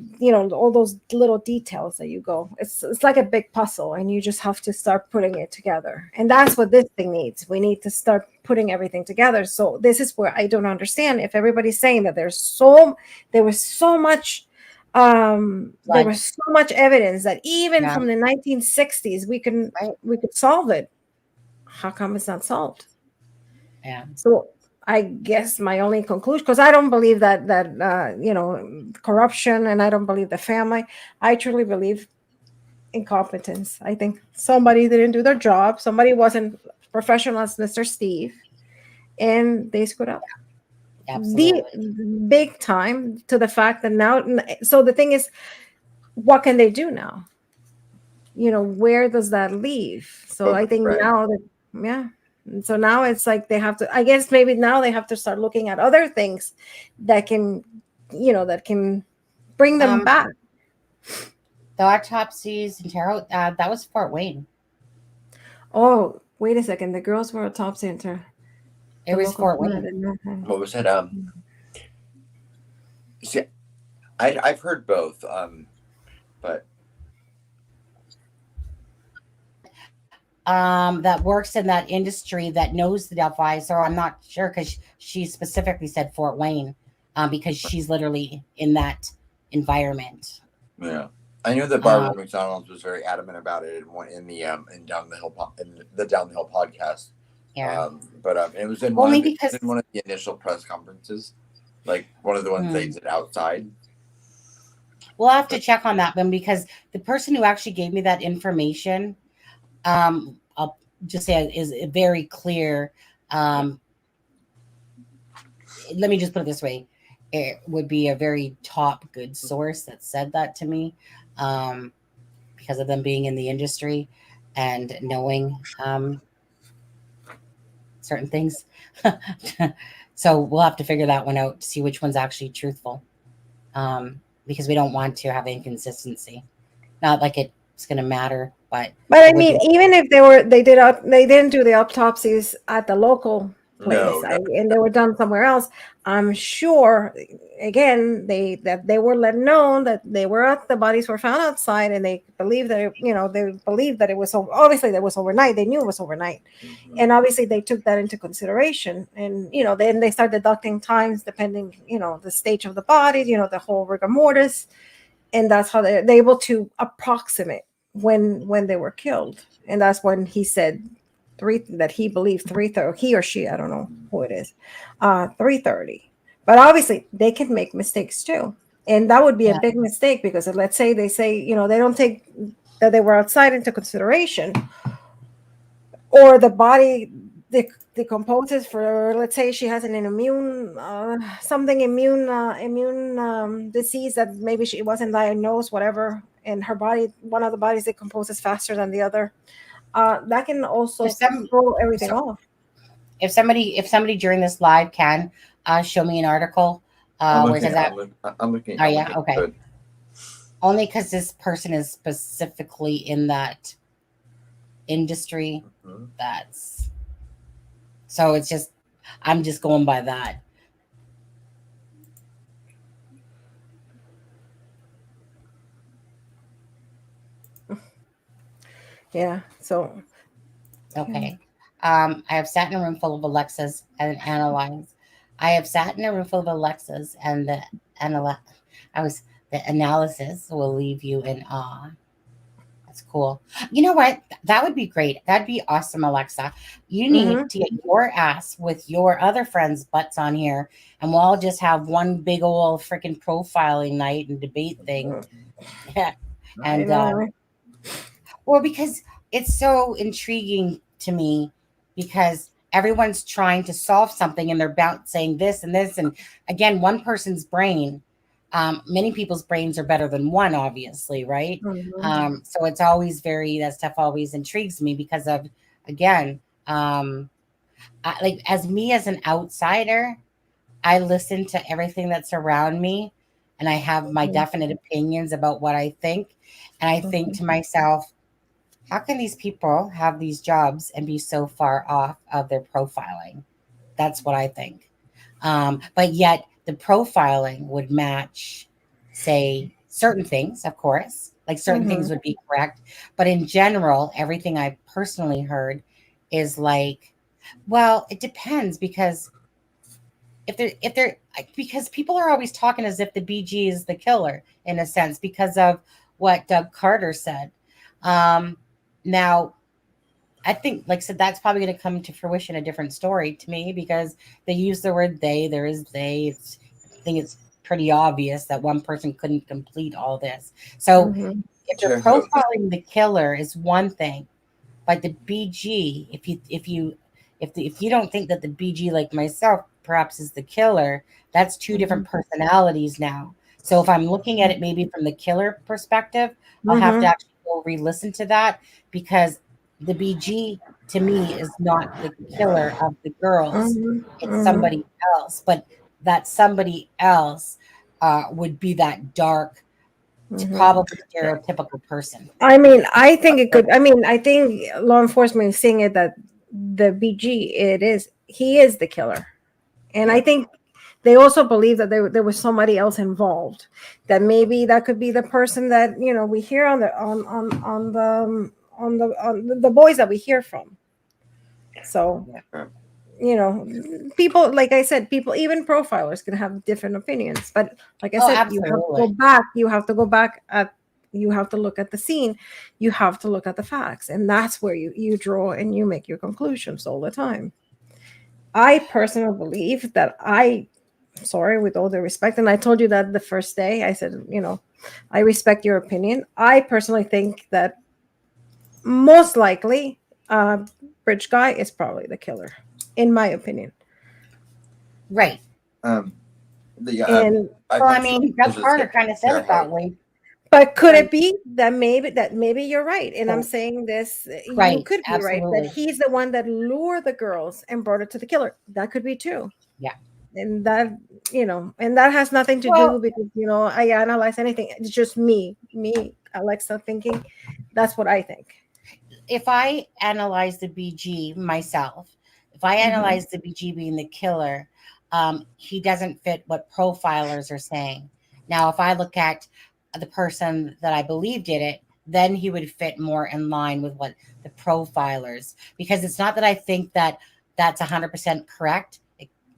those little details that you go. It's like a big puzzle, and you just have to start putting it together. And that's what this thing needs. We need to start putting everything together. So this is where I don't understand if everybody's saying that there was so much evidence that even from the 1960s we could solve it. How come it's not solved? Yeah. So I guess my only conclusion, because I don't believe that corruption, and I don't believe the family. I truly believe incompetence. I think somebody didn't do their job. Somebody wasn't professional as Mr. Steve, and they screwed up. Absolutely. The big time, to the fact that now. So the thing is, what can they do now? Where does that leave? So I think now that so now it's like they have to, I guess maybe now they have to start looking at other things that can bring them back. The autopsies and tarot, that was Fort Wayne. Oh, wait a second. The girls were autopsy into. It was Fort Wayne. What was it? See, I've heard both, but that works in that industry that knows the Delphi. So I'm not sure, because she specifically said Fort Wayne, because she's literally in that environment. Yeah, I knew that Barbara McDonald was very adamant about it in the Down the Hill podcast. Yeah, but it was in only because in one of the initial press conferences, like one of the ones they did outside. We'll have to check on that one, because the person who actually gave me that information, I'll just say, is very clear. Let me just put it this way. It would be a very top good source that said that to me, because of them being in the industry and knowing certain things. So we'll have to figure that one out to see which one's actually truthful, because we don't want to have inconsistency. Not like it's going to matter. But I mean, even if they didn't do the autopsies at the local place, and they were done somewhere else, I'm sure, again, they were let known that the bodies were found outside, and they believed that it was obviously that was overnight. They knew it was overnight, and obviously they took that into consideration, and then they start deducting times depending the stage of the body, the whole rigor mortis, and that's how they're able to approximate when they were killed. And that's when he said that he believed 3:30, he or she, I don't know who it is, 3:30. But obviously they can make mistakes too, and that would be a big mistake, because let's say they say they don't take that they were outside into consideration, or the body decomposes for, let's say she has an immune disease that maybe she wasn't diagnosed, whatever, and her body, one of the bodies decomposes faster than the other. That can also throw everything off. If somebody during this live can show me an article where it says that. I'm looking. Oh yeah, okay. Good. Only because this person is specifically in that industry. So it's just, I'm just going by that. Yeah. So. Okay. I have sat in a room full of Alexas and analyzed. I have sat in a room full of Alexas, and the analysis will leave you in awe. That's cool. You know what? That would be great. That'd be awesome, Alexza. You need to get your ass with your other friends' butts on here, and we'll all just have one big old freaking profiling night and debate thing. Yeah. And well, because it's so intriguing to me, because everyone's trying to solve something and they're saying this and this. And again, one person's brain, many people's brains are better than one, obviously, right? So it's always that stuff always intrigues me, because of, again, like as me as an outsider, I listen to everything that's around me, and I have my definite opinions about what I think. And I think to myself, how can these people have these jobs and be so far off of their profiling? That's what I think. But yet the profiling would match, say, certain things, of course, like certain things would be correct. But in general, everything I've personally heard is like, well, it depends because because people are always talking as if the BG is the killer in a sense because of what Doug Carter said. Now, I think, like I said, that's probably going to come to fruition a different story to me because they use the word they. There is they. I think it's pretty obvious that one person couldn't complete all this. So if you're profiling the killer is one thing, but the BG, if you don't think that the BG, like myself, perhaps is the killer, that's two different personalities now. So if I'm looking at it maybe from the killer perspective, I'll have to actually go re-listen to that because the BG to me is not the killer of the girls. It's somebody else, but that somebody else would be that dark, probably stereotypical person. I mean, I think it could. I mean, I think law enforcement is saying it that the BG, he is the killer, and I think they also believe that there was somebody else involved. That maybe that could be the person that we hear on the boys that we hear from. So. People, like I said, people, even profilers can have different opinions. But like I said, absolutely. you have to go back. You have to go back you have to look at the scene. You have to look at the facts. And that's where you draw and you make your conclusions all the time. I personally believe that sorry, with all the respect, and I told you that the first day, I said, I respect your opinion. I personally think that most likely, Bridge Guy is probably the killer. In my opinion. Right. Doug Carter kind of said it that way. But could it be that maybe you're right? And I'm saying this, right, you could be absolutely. right, that he's the one that lured the girls and brought it to the killer. That could be too. Yeah. And that, and that has nothing to do because, I analyze anything. It's just me, Alexza, thinking. That's what I think. If I analyze the BG myself, if I analyze the BG being the killer, he doesn't fit what profilers are saying. Now, if I look at the person that I believe did it, then he would fit more in line with what the profilers, because it's not that I think that that's 100% correct.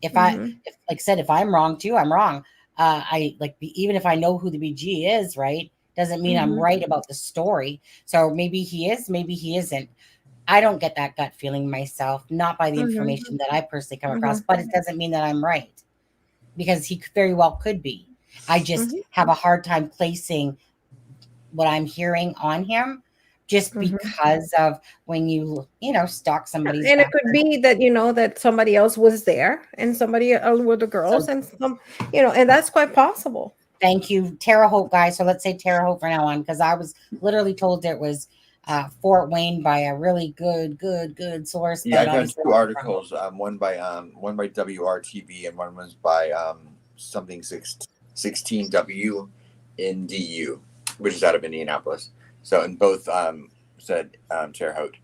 If like I said, if I'm wrong too, I'm wrong. Even if I know who the BG is, right, doesn't mean I'm right about the story. So maybe he is, maybe he isn't. I don't get that gut feeling myself, not by the information that I personally come across, but it doesn't mean that I'm right because he very well could be. I just have a hard time placing what I'm hearing on him just because of when you stalk somebody's and it could be that that somebody else was there and somebody else were the girls, and some and that's quite possible. Thank you, Terre Haute, guys. So let's say Terre Haute from now on, because I was literally told it was Fort Wayne by a really good source. Yeah, I got two articles. One by WRTV and one was by something 16W in DU, which is out of Indianapolis. So, and both said Terre Haute.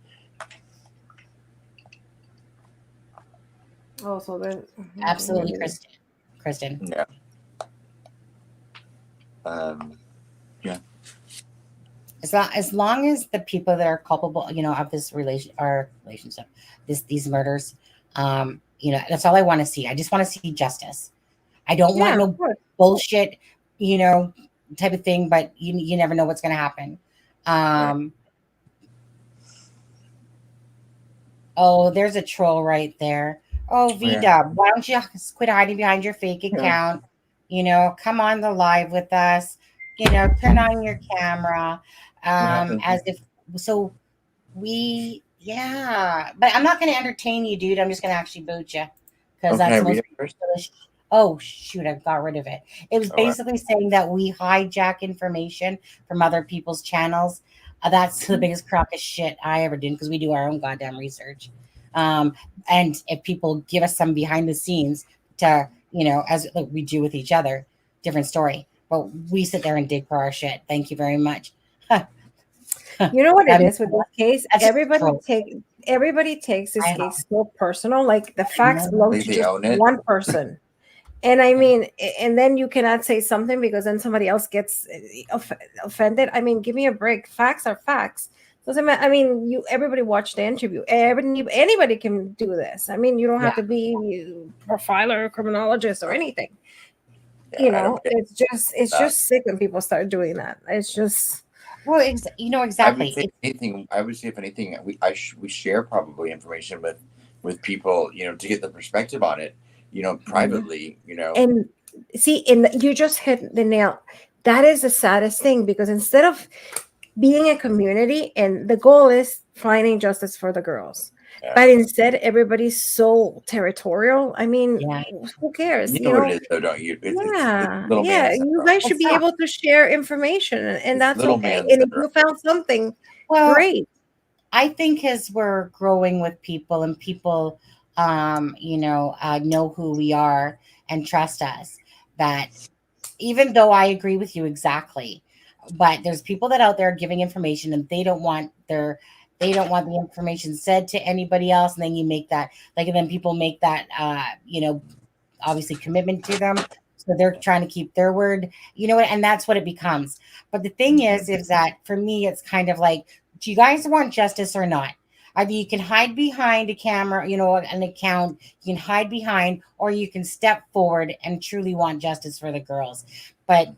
Oh, so then absolutely, Kristen. Yeah. Yeah. As long as the people that are culpable, of this relationship, these murders, that's all I want to see. I just want to see justice. I don't want no bullshit, type of thing. But you never know what's going to happen. Right. Oh, there's a troll right there. Oh, V-Dub, why don't you quit hiding behind your fake account? Come on the live with us. Turn on your camera. As if so but I'm not going to entertain you, dude. I'm just going to actually boot you because that's the most. Oh shoot, I got rid of it. It was basically saying that we hijack information from other people's channels. That's the biggest crock of shit I ever did because we do our own goddamn research. And if people give us some behind the scenes to, as like we do with each other, different story. But we sit there and dig for our shit. Thank you very much. You know what it is with this case? That's Everybody takes this I know. case so personal. Like the facts belong Like to they just own it. one person. And I mean, and then you cannot say something because then somebody else gets offended. I mean, give me a break. Facts are facts. Doesn't matter. I mean, everybody watched the interview. Anybody can do this. I mean, you don't have to be a profiler, or criminologist, or anything. Yeah, it's just sick when people start doing that. It's just. Well, exactly. I would say if anything, we share probably information with people, to get the perspective on it, privately, And see, you just hit the nail. That is the saddest thing, because instead of being a community, and the goal is finding justice for the girls, but instead everybody's so territorial. I mean, who cares? You know what it is, though, don't you? It's little man you guys should be able to share information, and that's okay. And if you found something, great. I think as we're growing with people, and people, know who we are and trust us, that even though I agree with you exactly, but there's people that out there giving information, and they don't want the information said to anybody else. And then you make that, and then people make that, obviously commitment to them. So they're trying to keep their word, and that's what it becomes. But the thing is that for me, it's kind of like, do you guys want justice or not? Either you can hide behind a camera, an account, you can hide behind, or you can step forward and truly want justice for the girls. But,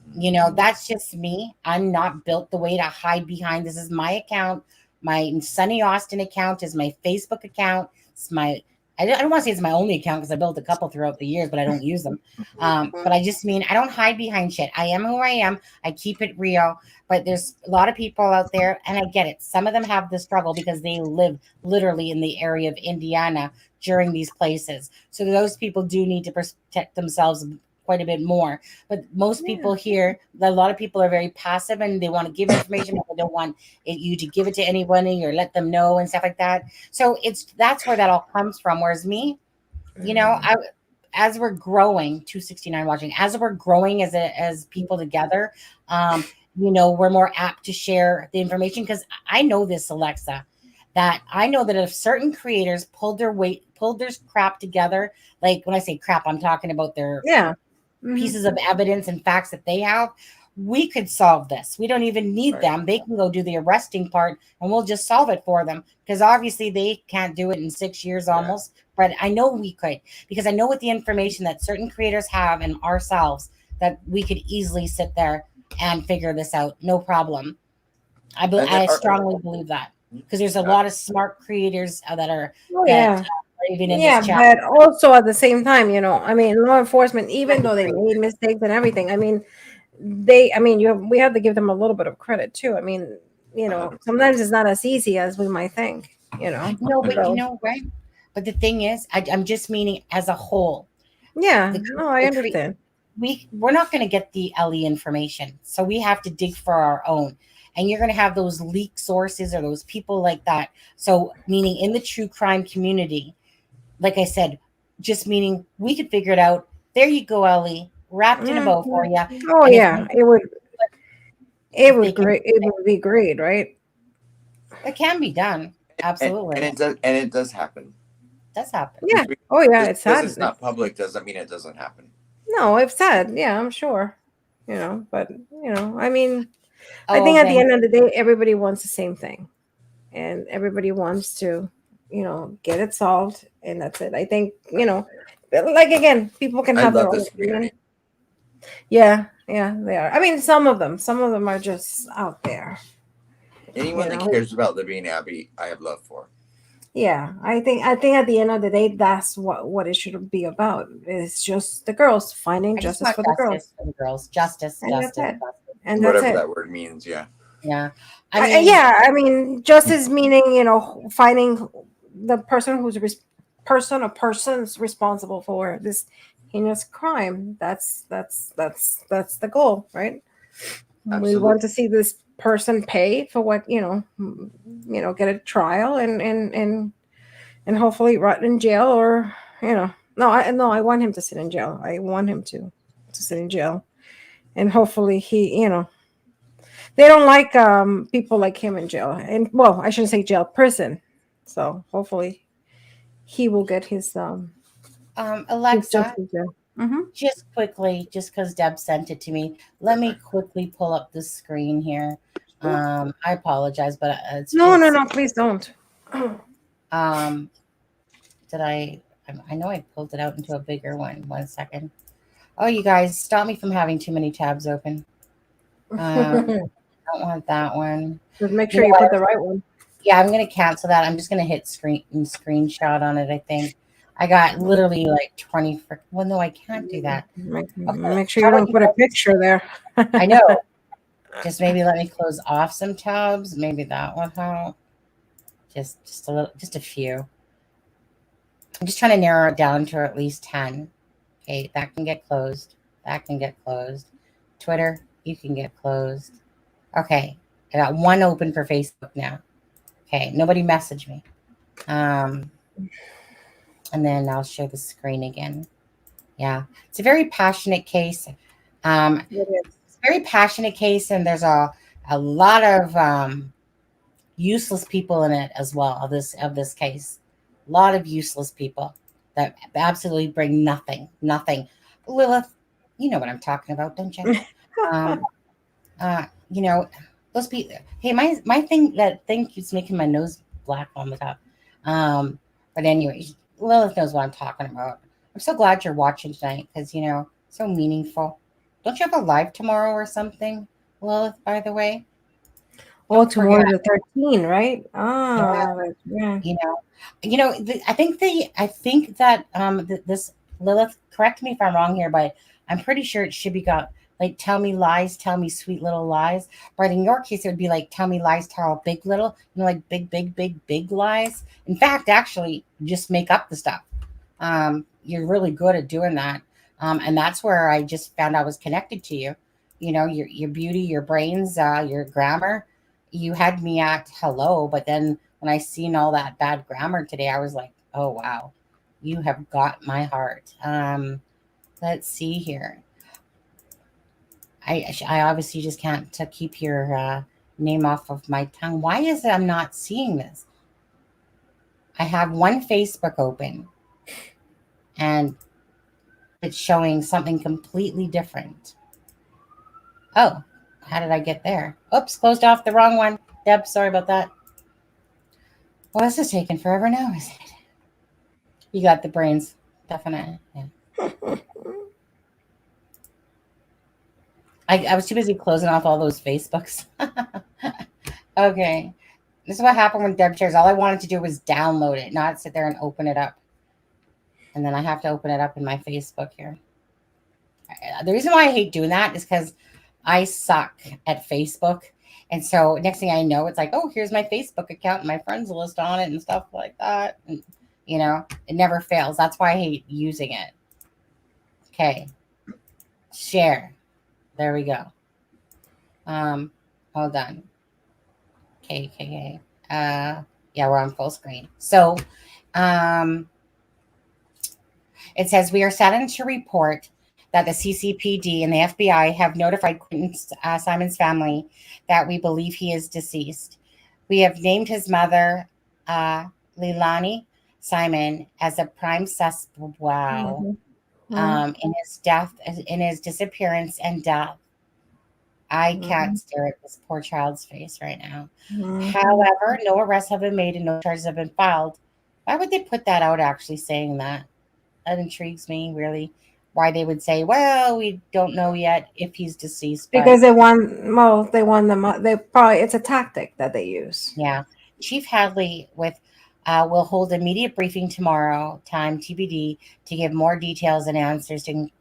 that's just me. I'm not built the way to hide behind. This is my account. My Sunny Austin account is my Facebook account. It's I don't want to say it's my only account, because I built a couple throughout the years, but I don't use them. But I just mean, I don't hide behind shit. I am who I am. I keep it real. But there's a lot of people out there, and I get it. Some of them have the struggle because they live literally in the area of Indiana during these places. So those people do need to protect themselves quite a bit more. But most people here, a lot of people are very passive, and they want to give information, but they don't want you to give it to anybody or let them know and stuff like that. So that's where that all comes from. Whereas me, as we're growing, 269 watching, as we're growing as people together, we're more apt to share the information, because I know this, Alexza, that I know that if certain creators pulled their crap together, like when I say crap, I'm talking about their pieces of evidence and facts that they have, we could solve this. We don't even need them. They can go do the arresting part, and we'll just solve it for them, because obviously they can't do it in 6 years almost. But I know we could, because I know with the information that certain creators have and ourselves, that we could easily sit there and figure this out, no problem. I strongly believe that, because there's a lot of smart creators that are even in this chat. But also at the same time, law enforcement, even though they made mistakes and everything, we have to give them a little bit of credit too. Sometimes it's not as easy as we might think. No, but right? But the thing is, I'm just meaning as a whole. Yeah, I understand. We're not going to get the LE information, so we have to dig for our own. And you're going to have those leak sources or those people like that. So meaning in the true crime community, like I said, just meaning we could figure it out. There you go, Ellie, wrapped in a bow for you. Oh, and it would be great, right? It can be done, absolutely, and it does happen. It does happen. Yeah. Oh yeah, it's sad. It's not public doesn't mean it doesn't happen. No, it's sad. Yeah, I'm sure. But I think at the end of the day, everybody wants the same thing, and everybody wants to, get it solved, and that's it. I think, again, people can have their own opinion. Yeah, they are. Some of them are just out there. Anyone that cares about Libby and Abby, I have love for. Yeah, I think at the end of the day, that's what it should be about. It's just the girls finding justice for the girls. Justice. And whatever that word means, yeah. Justice meaning, finding the persons responsible for this heinous crime. That's the goal, right? Absolutely. We want to see this person pay for what get a trial and and hopefully rot in jail, or no, I want him to sit in jail. I want him to sit in jail, and hopefully he, they don't like people like him in jail, and well, I shouldn't say jail, prison. So hopefully he will get his Alexa, justice there. Mm-hmm. just quickly, just because Deb sent it to me, let me quickly pull up the screen here. I apologize, but No, please don't. Did I know I pulled it out into a bigger one. 1 second. Oh, you guys, stop me from having too many tabs open. I don't want that one. Just make sure you put the right one. Yeah, I'm going to cancel that. I'm just going to hit screenshot on it, I think. I got literally like 20. Well, no, I can't do that. Make sure you don't put a picture there. I know. Just maybe let me close off some tabs. Maybe that would help. Just a little, just a few. I'm just trying to narrow it down to at least 10. Okay, that can get closed. That can get closed. Twitter, you can get closed. Okay, I got one open for Facebook now. Okay, nobody messaged me. And then I'll share the screen again. Yeah, it's a very passionate case. It's a very passionate case, and there's a lot of useless people in it as well. Of this case, a lot of useless people that absolutely bring nothing. Lilith, you know what I'm talking about, don't you? Those people. Hey, my thing keeps making my nose black on the top. But anyway, Lilith knows what I'm talking about. I'm so glad you're watching tonight because so meaningful. Don't you have a live tomorrow or something, Lilith? By the way. Oh, tomorrow the 13th, right? Yeah. I think that this Lilith. Correct me if I'm wrong here, but I'm pretty sure it should be got like tell me lies, tell me sweet little lies. But in your case, it would be like tell me lies, tell big little, like big lies. In fact, actually, just make up the stuff. You're really good at doing that, and that's where I just found I was connected to you. Your beauty, your brains, your grammar. You had me at hello, but then when I seen all that bad grammar today, I was like, oh wow, you have got my heart. Let's see here. I obviously just can't keep your name off of my tongue. Why is it I'm not seeing this? I have one Facebook open, and it's showing something completely different. Oh. How did I get there? Oops, closed off the wrong one. Deb, sorry about that. Well, this is taking forever now, isn't it? You got the brains. Definitely. Yeah. I was too busy closing off all those Facebooks. Okay. This is what happened when Deb shares. All I wanted to do was download it, not sit there and open it up. And then I have to open it up in my Facebook here. The reason why I hate doing that is because I suck at Facebook. And so next thing I know, it's like, oh, here's my Facebook account and my friends list on it and stuff like that. And, it never fails. That's why I hate using it. Okay. Share. There we go. Hold on. Okay. Yeah, we're on full screen. So it says, we are saddened to report that the CCPD and the FBI have notified Quentin Simon's family that we believe he is deceased. We have named his mother, Leilani Simon, as a prime suspect. Wow. In his death, in his disappearance and death. I can't stare at this poor child's face right now. However, no arrests have been made and no charges have been filed. Why would they put that out actually saying that? That intrigues me, really. Why they would say, well, we don't know yet if he's deceased. Because they want it's a tactic that they use. Yeah. Chief Hadley will hold a media briefing tomorrow, time TBD, to give more details and answers and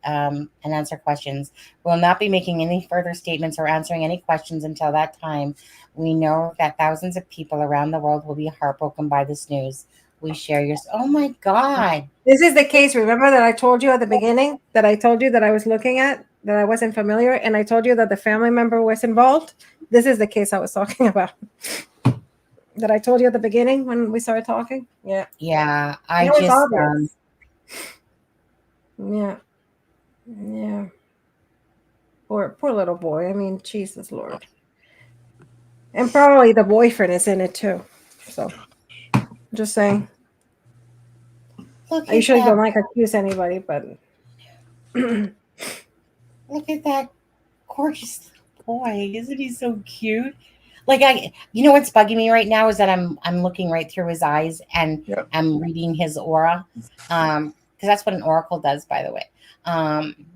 answer questions. We'll not be making any further statements or answering any questions until that time. We know that thousands of people around the world will be heartbroken by this news. We share yours. Oh my God. This is the case. Remember that I told you at the beginning that I told you that I was looking at, that I wasn't familiar, and I told you that the family member was involved? This is the case I was talking about. that I told you at the beginning when we started talking. Yeah. Yeah, It was obvious. Yeah. Yeah. Poor little boy. I mean, Jesus Lord. And probably the boyfriend is in it too. So just saying. look I at usually that. don't like accuse anybody, but Look at that gorgeous boy. Isn't he so cute? Like you know what's bugging me right now is that I'm looking right through his eyes and Yep. I'm reading his aura. Because that's what an oracle does, by the way.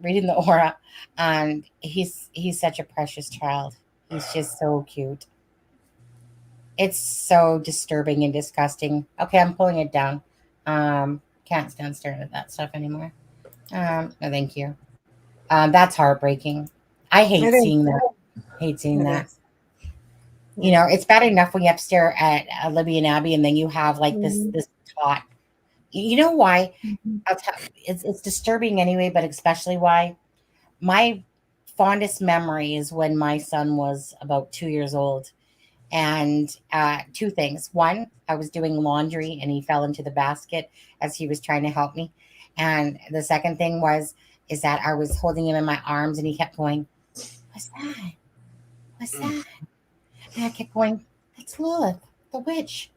Reading the aura, and he's such a precious child. He's just so cute. It's so disturbing and disgusting. Okay, I'm pulling it down. Can't stand staring at that stuff anymore. No, thank you. That's heartbreaking. I hate it is. seeing that. Hate seeing It that. is. You know, it's bad enough when you have to stare at Libby and Abby, and then you have like Mhm. this tot. You know why? Mhm. It's disturbing anyway, but especially why my fondest memory is when my son was about 2 years old, and two things. One, I was doing laundry, and he fell into the basket as he was trying to help me, and the second thing is that I was holding him in my arms, and he kept going, "What's that? What's that?" And I kept going, "That's Lilith, the witch."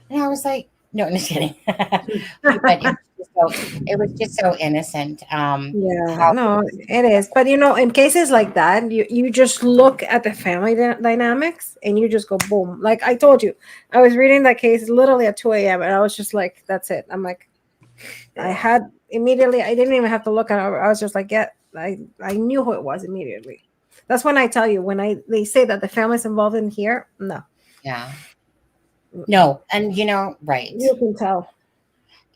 And I was like, no, I'm just kidding. But it was just so innocent. Yeah, How no, it is. But in cases like that, you just look at the family dynamics and you just go boom. Like I told you, I was reading that case literally at 2 a.m. and I was just like, that's it. I'm like, I had immediately, I didn't even have to look at it. I was just like, yeah, I knew who it was immediately. That's when I tell you, they say that the family's involved in here, no. yeah. No, and right. You can tell.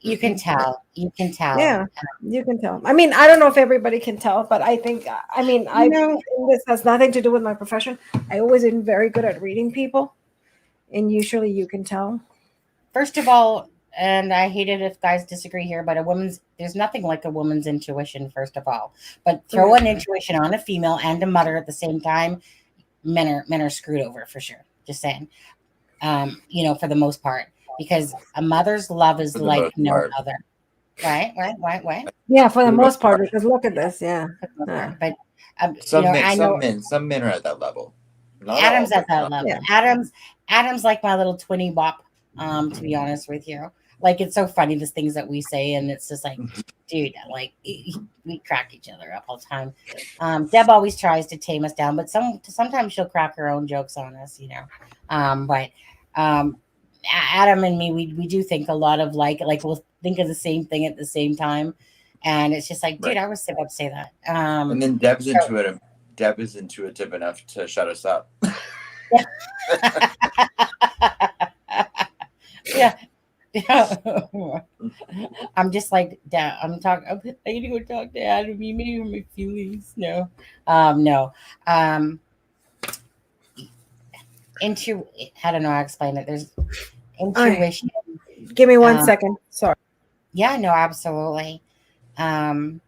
You can tell. You can tell. Yeah, you can tell. I mean, I don't know if everybody can tell, but I think, this has nothing to do with my profession. I always been very good at reading people, and usually you can tell. First of all, and I hate it if guys disagree here, but there's nothing like a woman's intuition, first of all. But throw an intuition on a female and a mother at the same time, men are screwed over for sure. Just saying. For the most part, because a mother's love is like no other. Right? Yeah, for the most part, because look at this. Yeah. But some men are at that level. Not Adam's all, at that level. Yeah. Adam's like my little twinny bop. To be honest with you, like it's so funny the things that we say, and it's just like, dude, like we crack each other up all the time. Deb always tries to tame us down, but sometimes she'll crack her own jokes on us, But Adam and me, we do think a lot of like we'll think of the same thing at the same time, and it's just like, dude, I was about to say that. And then Deb's intuitive. Deb is intuitive enough to shut us up. Yeah. I'm just like, Dad, I need to go talk to Adam. You made my feelings. No. No. I don't know how to explain it. There's intuition. Give me 1 second. Sorry. Yeah, no, absolutely. I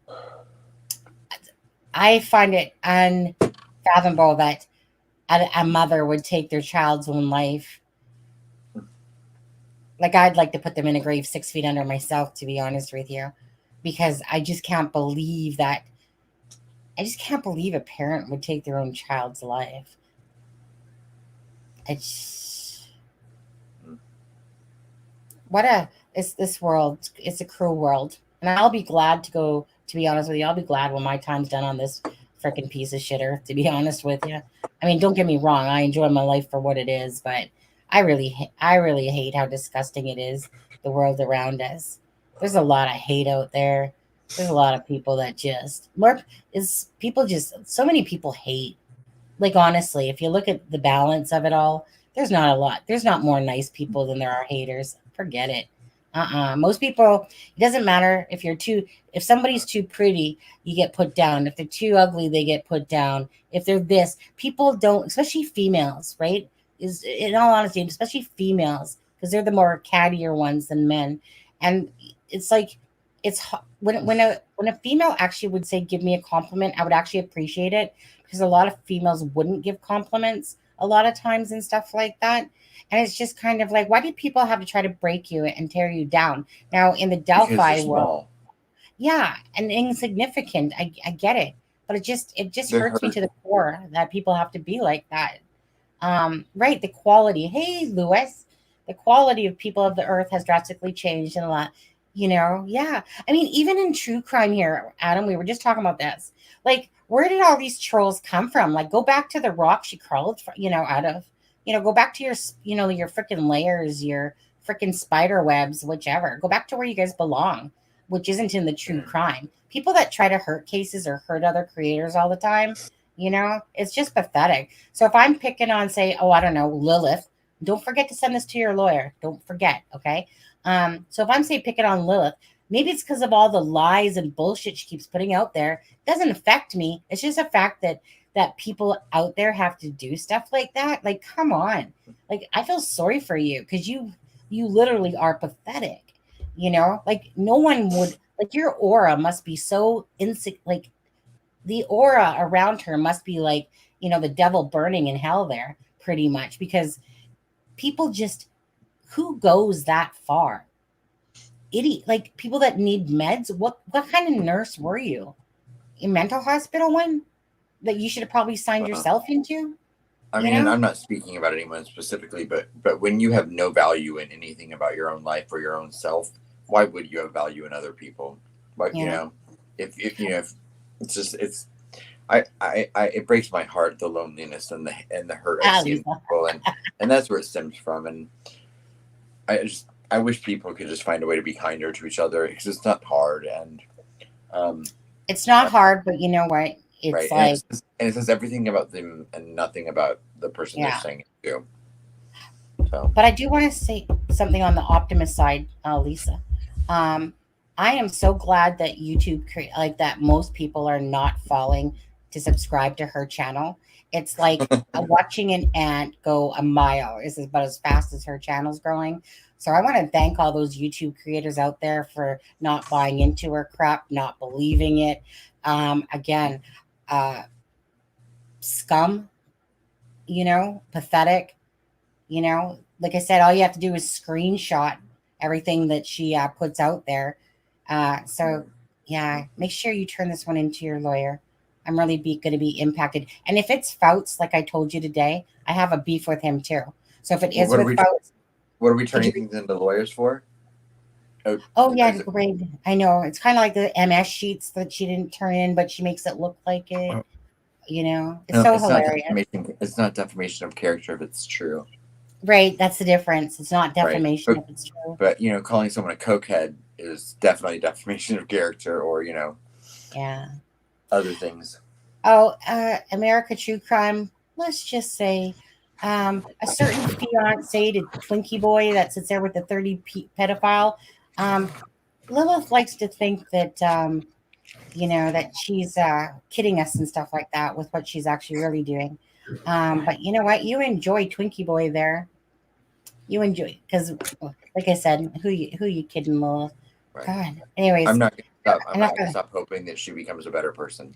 find it unfathomable that a mother would take their child's own life. Like, I'd like to put them in a grave 6 feet under myself, to be honest with you, because I just can't believe that. I just can't believe a parent would take their own child's life. It's this world. It's a cruel world, and I'll be glad to be honest with you, I'll be glad when my time's done on this freaking piece of shitter. To be honest with you, I mean, don't get me wrong. I enjoy my life for what it is, but I really hate how disgusting it is, the world around us. There's a lot of hate out there. There's a lot of people that so many people hate. Like, honestly, if you look at the balance of it all, there's not a lot. There's not more nice people than there are haters. Forget it. Most people, it doesn't matter if somebody's too pretty, you get put down. If they're too ugly, they get put down. If they're this, people don't, especially females, right? Is in all honesty, especially females, because they're the more cattier ones than men. And it's like, when a female actually would say, give me a compliment, I would actually appreciate it, because a lot of females wouldn't give compliments. a lot of times and stuff like that. And it's just kind of like, why do people have to try to break you and tear you down? Now, in the Because they're Delphi world, small. yeah, and insignificant. I get it, but it just They're hurts me hurt. to the core that people have to be like that. Right, the quality. Hey, Lewis, the quality of people of the earth has drastically changed in a lot. Yeah. I mean, even in true crime here, Adam, we were just talking about this. Like, where did all these trolls come from? Like, go back to the rock she crawled, out of. Go back to your freaking layers, your freaking spider webs, whichever. Go back to where you guys belong, which isn't in the true crime. People that try to hurt cases or hurt other creators all the time, it's just pathetic. So if I'm picking on, say, oh, I don't know, Lilith, don't forget to send this to your lawyer. Don't forget, okay? So if I'm, say, picking on Lilith, maybe it's because of all the lies and bullshit she keeps putting out there. It doesn't affect me. It's just a fact that people out there have to do stuff like that. Like, come on. Like, I feel sorry for you because you literally are pathetic. Like, no one would, like, your aura must be so like, the aura around her must be like, the devil burning in hell there, pretty much, because people just, who goes that far? Idiot, like people that need meds. What kind of nurse were you? A mental hospital one that you should have probably signed yourself into? I mean, and I'm not speaking about anyone specifically, but when you have no value in anything about your own life or your own self, why would you have value in other people? But if it's just, it breaks my heart, the loneliness and the hurt I see in people, and that's where it stems from. And I wish people could just find a way to be kinder to each other, because it's not hard. And it's not hard, but you know what? It's right. like, and it says everything about them and nothing about the person they're saying it to. So, but I do want to say something on the optimist side, Lisa. I am so glad that YouTube like that most people are not falling to subscribe to her channel. It's like watching an ant go a mile is about as fast as her channel's growing. So I want to thank all those YouTube creators out there for not buying into her crap, not believing it. Again, scum, pathetic, like I said, all you have to do is screenshot everything that she puts out there. So yeah, make sure you turn this one into your lawyer. I'm really going to be impacted. And if it's Fouts, like I told you today, I have a beef with him too. So if it is with Fouts. What are we turning things into lawyers for? Oh yeah, great. I know. It's kind of like the MS sheets that she didn't turn in, but she makes it look like it. It's so hilarious. It's not defamation of character if it's true. Right, that's the difference. It's not defamation if it's true. But calling someone a cokehead is definitely defamation of character, or other things. Oh, America True Crime. Let's just say a certain fiance to Twinkie boy that sits there with the 30 pedophile. Lilith likes to think that that she's kidding us and stuff like that with what she's actually really doing. But you know what? You enjoy Twinkie boy there. You enjoy, because, like I said, who you kidding, Lilith? Right. God. Anyways, I'm not going to stop hoping that she becomes a better person.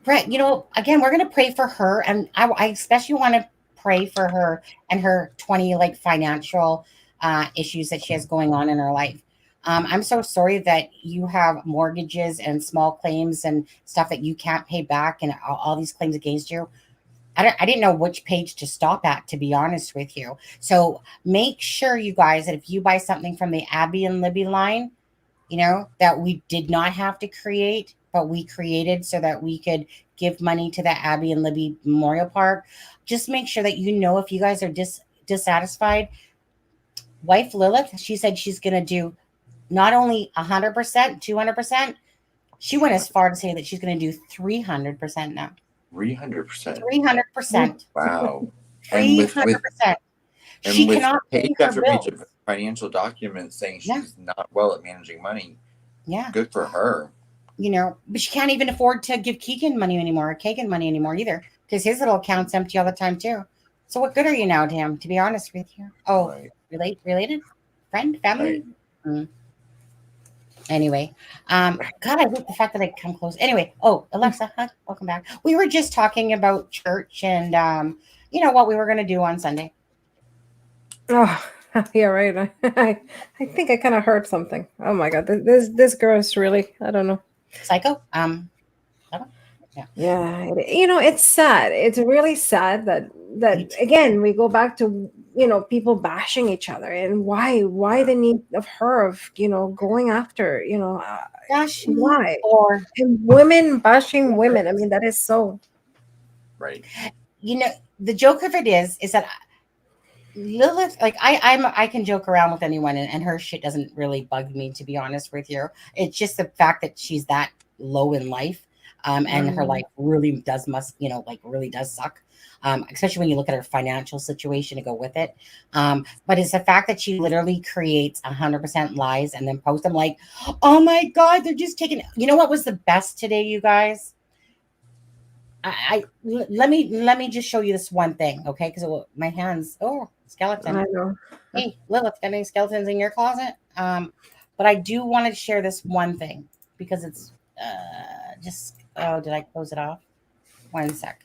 Right. Again, we're going to pray for her. And I especially want to pray for her and her 20 financial issues that she has going on in her life. I'm so sorry that you have mortgages and small claims and stuff that you can't pay back, and all these claims against you. I didn't know which page to stop at, to be honest with you. So make sure, you guys, that if you buy something from the Abby and Libby line, that we did not have to create, but we created so that we could give money to the Abby and Libby Memorial Park. Just make sure that if you guys are dissatisfied. Wife Lilith, she said she's going to do not only 100%, 200%. She went as far to say that she's going to do 300% now. 300%. 300%. Wow. 300%. She cannot pay her bills. Of financial documents saying she's not well at managing money. Yeah. Good for her. But she can't even afford to give Kegan money anymore either, because his little account's empty all the time too. So what good are you now to him, to be honest with you? Oh, right. Related? Friend? Family? Right. Anyway, God, I hate the fact that I come close. Anyway, Alexza, welcome back. We were just talking about church and you know what we were going to do on Sunday. Oh, yeah, right. I think I kind of heard something. Oh my God, this girl is really, I don't know. Psycho. Yeah, it's sad. It's really sad that again we go back to people bashing each other, and why the need of her of going after Bashing why or and women bashing women. I mean, that is so Right. the joke of it is that Lilith, like I can joke around with anyone, and her shit doesn't really bug me, to be honest with you. It's just the fact that she's that low in life, and her life really does really does suck, especially when you look at her financial situation to go with it. But it's the fact that she literally creates 100% lies and then posts them like, oh my God, they're just taking. You know what was the best today, you guys? Let me just show you this one thing, okay? Because my hands, skeleton. I know. Hey, Lilith, got any skeletons in your closet? But I do want to share this one thing because it's did I close it off? One sec.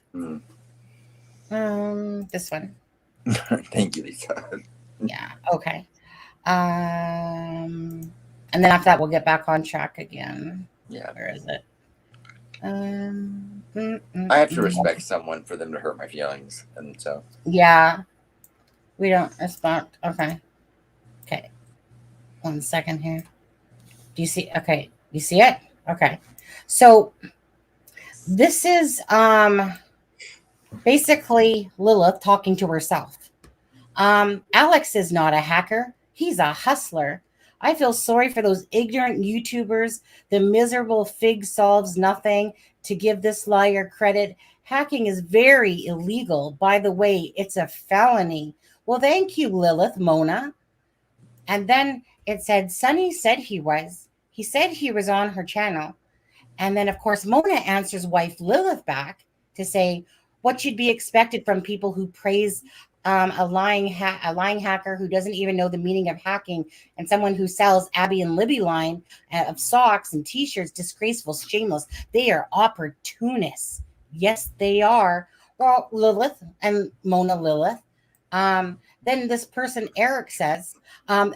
This one. Thank you, Lisa. Yeah. Okay. And then after that, we'll get back on track again. Yeah. Where is it? I have to respect someone for them to hurt my feelings, and so yeah, we don't respect. Okay. 1 second here. Do you see? Okay, you see it? Okay. So this is basically Lilith talking to herself. Alex is not a hacker. He's a hustler. I feel sorry for those ignorant YouTubers. The miserable fig solves nothing. To give this liar credit, hacking is very illegal. By the way, it's a felony. Well, thank you, Lilith, Mona. And then it said, Sonny said he was. He said he was on her channel. And then, of course, Mona answers wife Lilith back to say what should be expected from people who praise a lying hacker who doesn't even know the meaning of hacking, and someone who sells Abby and Libby line of socks and t-shirts. Disgraceful, shameless. They are opportunists. Yes, they are. Well, Lilith and Mona Lilith. Then this person, Eric, says,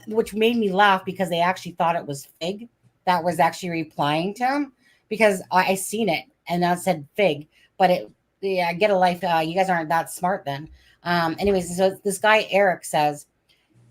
which made me laugh because they actually thought it was Fig that was actually replying to him, because I seen it and I said Fig, but get a life. You guys aren't that smart then. Anyways, so this guy, Eric, says,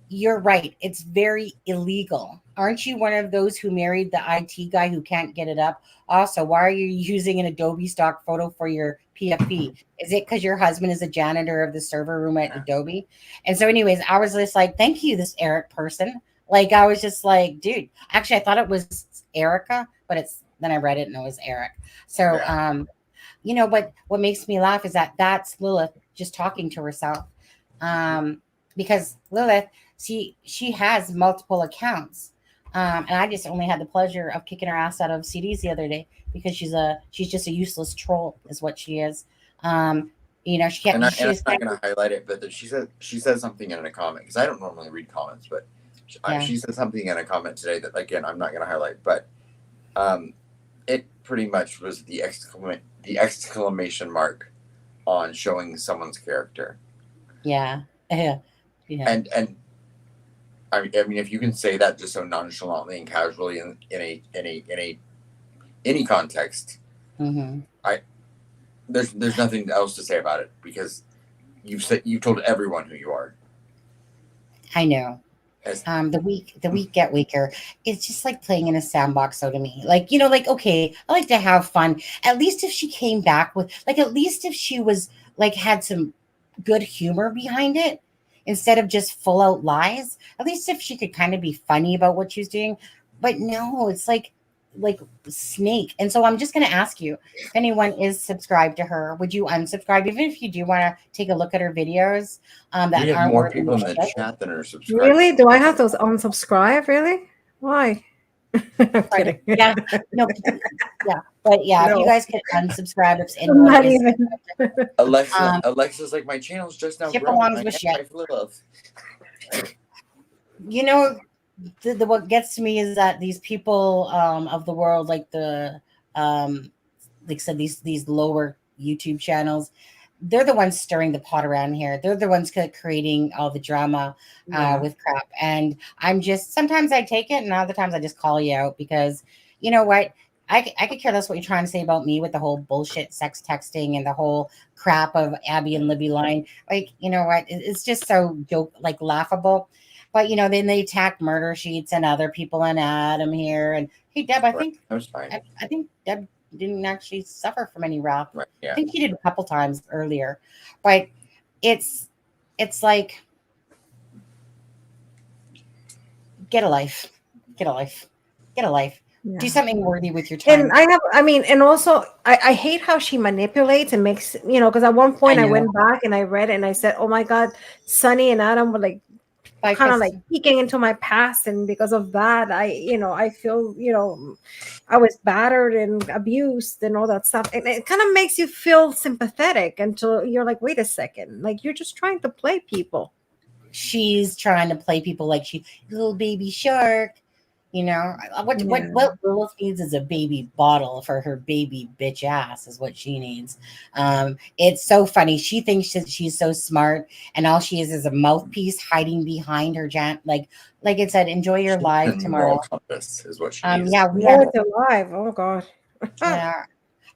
you're right. It's very illegal. Aren't you one of those who married the IT guy who can't get it up? Also, why are you using an Adobe stock photo for your PFP? Is it because your husband is a janitor of the server room at Adobe? And so anyways, I was just like, thank you, this Eric person. Like, I was just like, dude, actually, I thought it was Erica, but then I read it and it was Eric. So, what makes me laugh is that's Lilith just talking to herself, because Lilith, she has multiple accounts, and I just only had the pleasure of kicking her ass out of CDs the other day because she's just a useless troll, is what she is. She can't. And I'm not going to highlight it, but she said something in a comment, because I don't normally read comments, but she said something in a comment today that, again, I'm not going to highlight, but it pretty much was the exclamation mark on showing someone's character. Yeah. And I mean, if you can say that just so nonchalantly and casually in any context, there's nothing else to say about it, because you've told everyone who you are. I know. The weak get weaker. It's just like playing in a sandbox. So to me, okay, I like to have fun. At least if she came back with, at least if she was had some good humor behind it instead of just full out lies. At least if she could kind of be funny about what she was doing. But no, it's like snake. And so I'm just going to ask you, if anyone is subscribed to her, would you unsubscribe, even if you do want to take a look at her videos? We have more people in the chat than are subscribed. Really? Do I have to unsubscribe? Really? Why? I'm kidding. Yeah. No. Yeah. But yeah, if you guys can unsubscribe, if anyone not is even. Alexa's like, my channel's just now shit growing. belongs with shit. What gets to me is that these people of the world, like said, these lower YouTube channels, they're the ones stirring the pot around here. They're the ones creating all the drama with crap. And I'm just, sometimes I take it and other times I just call you out because you know what? I could care less what you're trying to say about me with the whole bullshit sex texting and the whole crap of Abby and Libby line. Like, you know what? It's just so like laughable. But, you know, then they attack Murder Sheets and other people and Adam here. And hey, Deb, I think Deb didn't actually suffer from any wrath. Right, yeah. I think he did a couple times earlier. But it's like, get a life. Get a life. Get a life. Yeah. Do something worthy with your time. And and also I hate how she manipulates and makes, you know, because at one point I went back and I read it and I said, oh my God, Sunny and Adam were like kind of like peeking into my past. And because of that, I feel, you know, I was battered and abused and all that stuff. And it kind of makes you feel sympathetic until you're like, wait a second, like you're just trying to play people. She's trying to play people like she's little baby shark. You know, what Lilith needs is a baby bottle for her baby bitch ass is what she needs. It's so funny. She thinks she's so smart, and all she is a mouthpiece hiding behind her. Like it said, enjoy your live tomorrow. Compass is what she needs. Yeah, we are alive. Oh God. Yeah,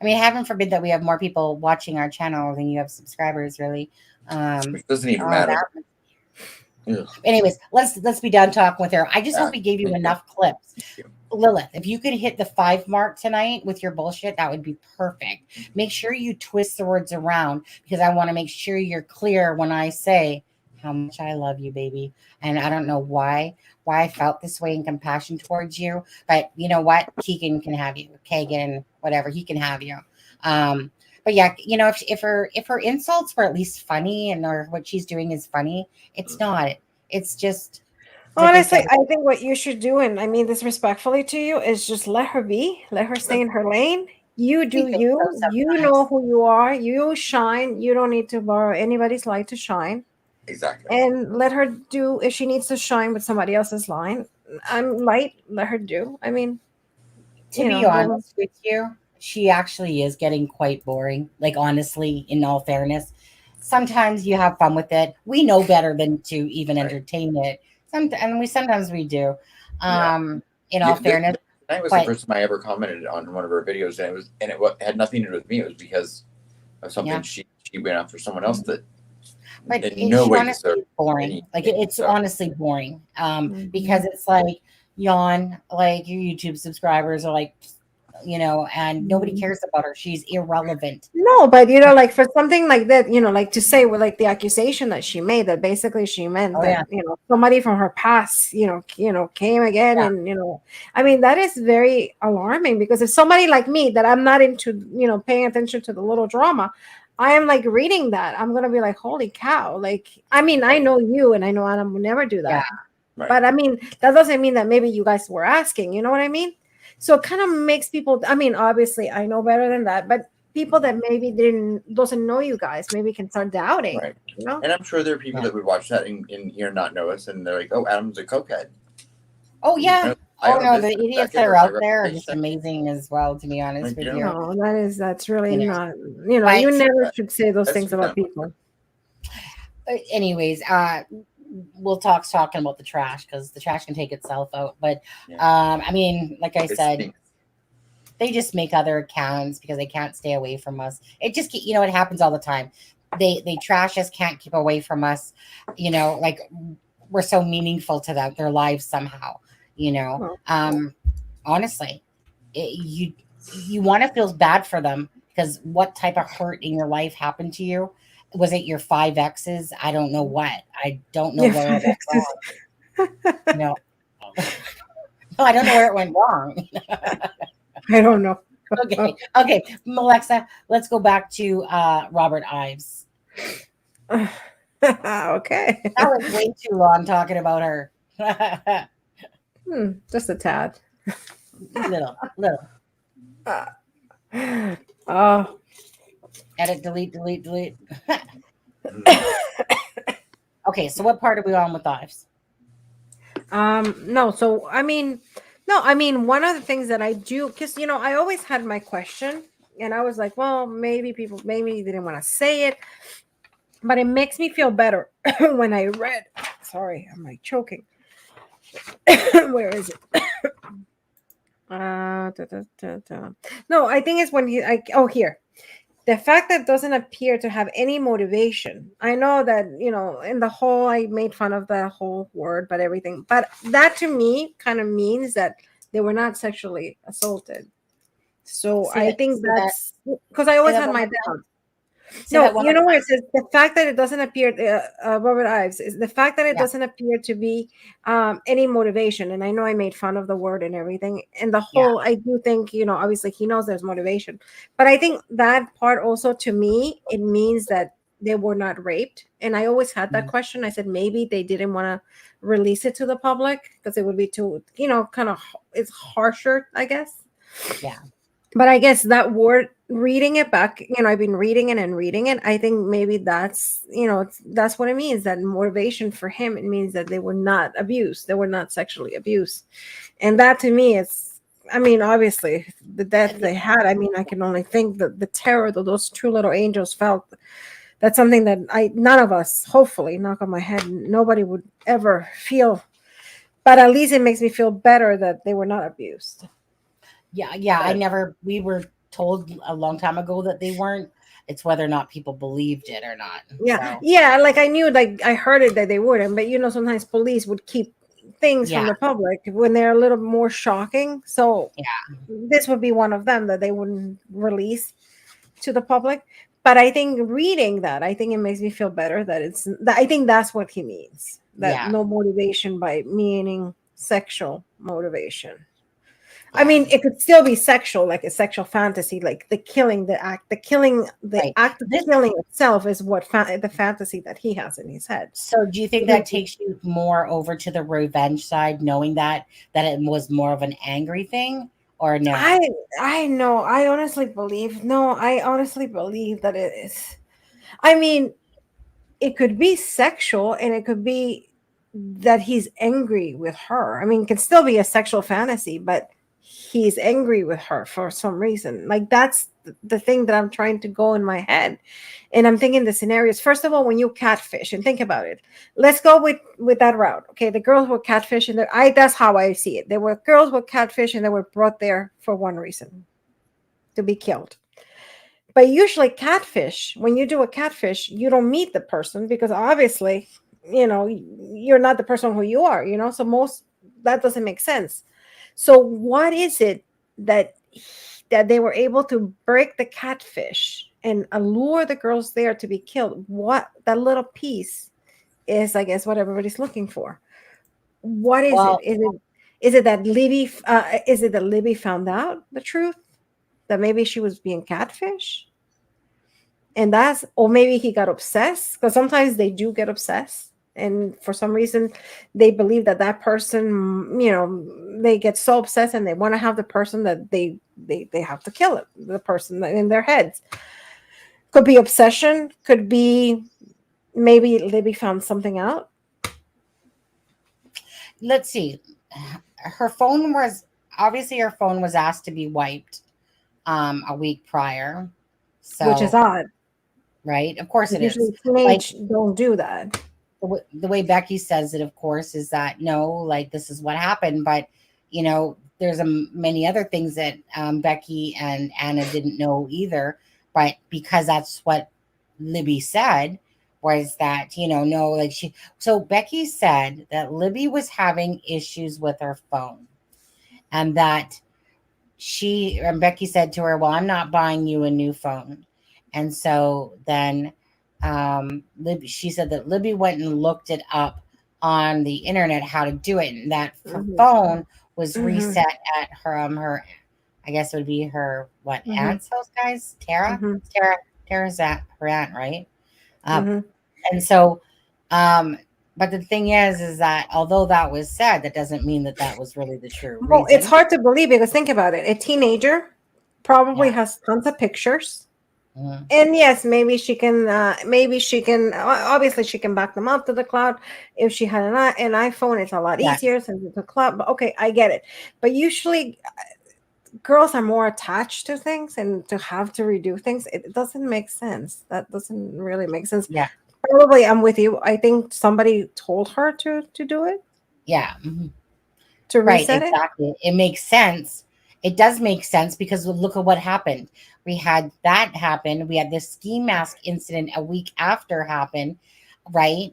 I mean, heaven forbid that we have more people watching our channel than you have subscribers. Really, which doesn't even matter. Anyways, let's be done talking with her. I just hope we gave you enough clips. Lilith, if you could hit the 5 mark tonight with your bullshit, that would be perfect. Make sure you twist the words around because I want to make sure you're clear when I say how much I love you, baby. And I don't know why I felt this way in compassion towards you, but you know what? Kegan can have you. Kegan, whatever, he can have you. But yeah, you know, if her insults were at least funny or what she's doing is funny, it's not. It's just honestly, I think what you should do, and I mean this respectfully to you, is just let her be, let her stay in her lane. You do you, you know who you are, you shine. You don't need to borrow anybody's light to shine. Exactly. And let her do if she needs to shine with somebody else's line. I'm light, let her do. I mean, to be honest with you, she actually is getting quite boring. Like, honestly, in all fairness, sometimes you have fun with it. We know better than to even entertain it. Sometimes we do. In all fairness, that was the first time I ever commented on one of her videos, and it had nothing to do with me. It was because of something she went after someone else that. But it's honestly boring. Like it's honestly boring. Because it's like yawn. Like your YouTube subscribers are like, you know, and nobody cares about her. She's irrelevant. No, but you know, like for something like that, you know, like to say with like the accusation that she made, that basically she meant you know, somebody from her past, you know, came again, and you know, I mean, that is very alarming because if somebody like me that I'm not into, you know, paying attention to the little drama, I am like reading that, I'm gonna be like, holy cow! Like, I mean, I know you and I know Adam would never do that, but I mean, that doesn't mean that maybe you guys were asking. You know what I mean? So it kind of makes people, I mean, obviously I know better than that, but people that maybe doesn't know you guys maybe can start doubting. Right. You know? And I'm sure there are people that would watch that and here not know us, and they're like, oh, Adam's a cokehead. Oh, yeah. The idiots that are out there are just amazing as well, to be honest with you. No, that's really not, you know, you never should say those things about people. But anyways, we'll talking about the trash because the trash can take itself out. But I mean, like I said, they just make other accounts because they can't stay away from us. It just, you know, it happens all the time. They trash us, can't keep away from us. You know, like we're so meaningful to their lives somehow. You know, honestly, you want to feel bad for them because what type of hurt in your life happened to you? Was it your 5 exes? I don't know what. I don't know where it went wrong. No, I don't know where it went wrong. I don't know. Okay, Alexa, let's go back to Robert Ives. Okay. That was way too long talking about her. Just a tad. Little. Edit, delete. Okay, so what part are we on with Ives? No, so I mean, one of the things that I do, because you know, I always had my question, And I was like, well, maybe they didn't want to say it, but it makes me feel better when I read. Sorry, I'm like choking. Where is it? No, I think it's when here. The fact that it doesn't appear to have any motivation. I know that, in the whole, I made fun of the whole word, but everything. But that to me kind of means that they were not sexually assaulted. So I think that's because I always had my doubt. No, you know where it says the fact that it doesn't appear, Robert Ives, is the fact that it doesn't appear to be any motivation. And I know I made fun of the word and everything. And the whole, I do think, obviously he knows there's motivation. But I think that part also, to me, it means that they were not raped. And I always had that question. I said maybe they didn't want to release it to the public because it would be too, kind of, it's harsher, I guess. Yeah. But I guess that word, reading it back, I've been reading it and reading it. I think maybe that's, that's what it means. That motivation for him, it means that they were not abused. They were not sexually abused. And that to me, obviously the death they had, I can only think that the terror that those two little angels felt, that's something that none of us, hopefully, knock on my head, nobody would ever feel. But at least it makes me feel better that they were not abused. Yeah. We were told a long time ago that they weren't. It's whether or not people believed it or not. Yeah, like I knew, like I heard it that they wouldn't, but sometimes police would keep things from the public when they're a little more shocking. So this would be one of them that they wouldn't release to the public. But I think reading that, I think it makes me feel better that I think that's what he means. That no motivation by meaning sexual motivation. It could still be sexual, like a sexual fantasy, like the act of killing itself is what the fantasy that he has in his head. So do you think that takes you more over to the revenge side, knowing that it was more of an angry thing, or no? I know. I honestly believe that it is. It could be sexual, and it could be that he's angry with her. It can still be a sexual fantasy, but he's angry with her for some reason. Like that's the thing that I'm trying to go in my head. And I'm thinking the scenarios. First of all, when you catfish, and think about it, let's go with that route. Okay. The girls were catfish, and that's how I see it. There were girls were catfish, and they were brought there for one reason: to be killed. But usually catfish, when you do a catfish, you don't meet the person because obviously, you're not the person who you are, so that doesn't make sense. So what is it that they were able to break the catfish and allure the girls there to be killed? What that little piece is, I guess, what everybody's looking for. What is it? Is it that Libby? Is it that Libby found out the truth that maybe she was being catfish? And or maybe he got obsessed, because sometimes they do get obsessed. And for some reason, they believe that person, they get so obsessed and they want to have the person that they have to kill it, the person in their heads. Could be obsession. Could be maybe Libby found something out. Let's see. Her phone was asked to be wiped a week prior. So, which is odd. Right? Of course it is. Teenage don't do that. The way Becky says it, of course, is that no, like this is what happened, but there's many other things that Becky and Anna didn't know either, but because that's what Libby said, was that no, like so Becky said that Libby was having issues with her phone, and that Becky said to her, well, I'm not buying you a new phone. And so then she said that Libby went and looked it up on the internet how to do it, and that her phone was reset at her I guess it would be her aunt's house, guys. Tara's her aunt, right? And so but the thing is that although that was said, that doesn't mean that was really the true reason. It's hard to believe, because think about it. A teenager probably has tons of pictures. And yes, maybe she can obviously she can back them up to the cloud. If she had an iPhone, it's a lot easier since it's a cloud. But okay, I get it. But usually girls are more attached to things, and to have to redo things, it doesn't make sense. That doesn't really make sense. Yeah. Probably, I'm with you. I think somebody told her to do it, Yeah. Mhm. to Right, reset it. exactly. It makes sense. It does make sense because look at what happened. We had that happen. We had this ski mask incident a week after happened, right?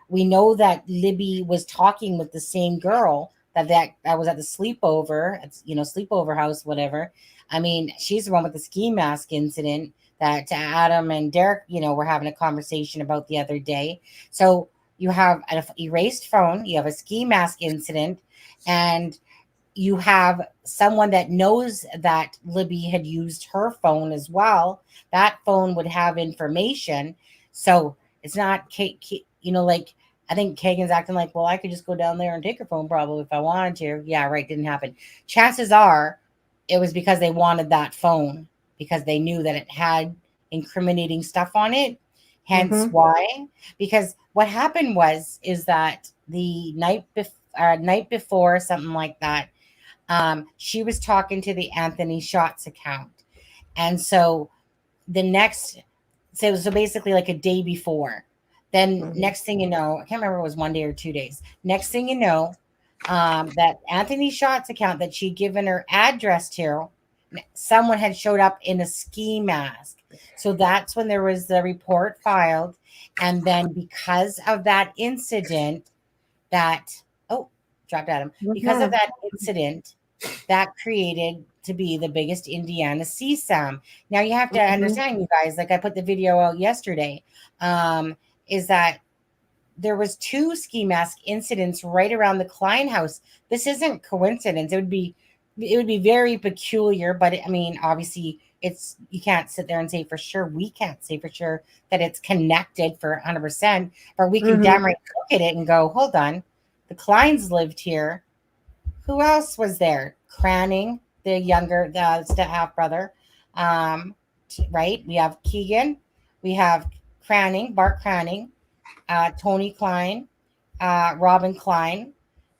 We know that Libby was talking with the same girl that was at the sleepover, sleepover house, whatever. I mean, she's the one with the ski mask incident that Adam and Derek, were having a conversation about the other day. So you have an erased phone, you have a ski mask incident, and you have someone that knows that Libby had used her phone as well. That phone would have information. So it's not, like, I think Kegan's acting like, well, I could just go down there and take her phone probably if I wanted to. Yeah, right. Didn't happen. Chances are it was because they wanted that phone because they knew that it had incriminating stuff on it. Hence Mm-hmm. why. Because what happened is that the night before, something like that, she was talking to the Anthony Shots account. And so the next, so basically like a day before, then Mm-hmm. next thing you know, I can't remember if it was 1 day or 2 days. Next thing you know, that Anthony Shots account that she'd given her address to, someone had showed up in a ski mask. So that's when there was the report filed. And then because of that incident, oh, dropped Adam. Because of Mm-hmm. that incident, that created to be the biggest Indiana CSAM. Now you have to Mm-hmm. understand, you guys, like I put the video out yesterday, is that there was 2 ski mask incidents right around the Kline house. This isn't coincidence. It would be very peculiar, but I mean, obviously you can't sit there and say for sure. We can't say for sure that it's connected for 100%, but we can Mm-hmm. damn right look at it and go, hold on, the Kleins lived here. Who else was there? Cranning, the half brother. Right? We have Kegan, we have Bart Cranning, Tony Kline, Robin Kline,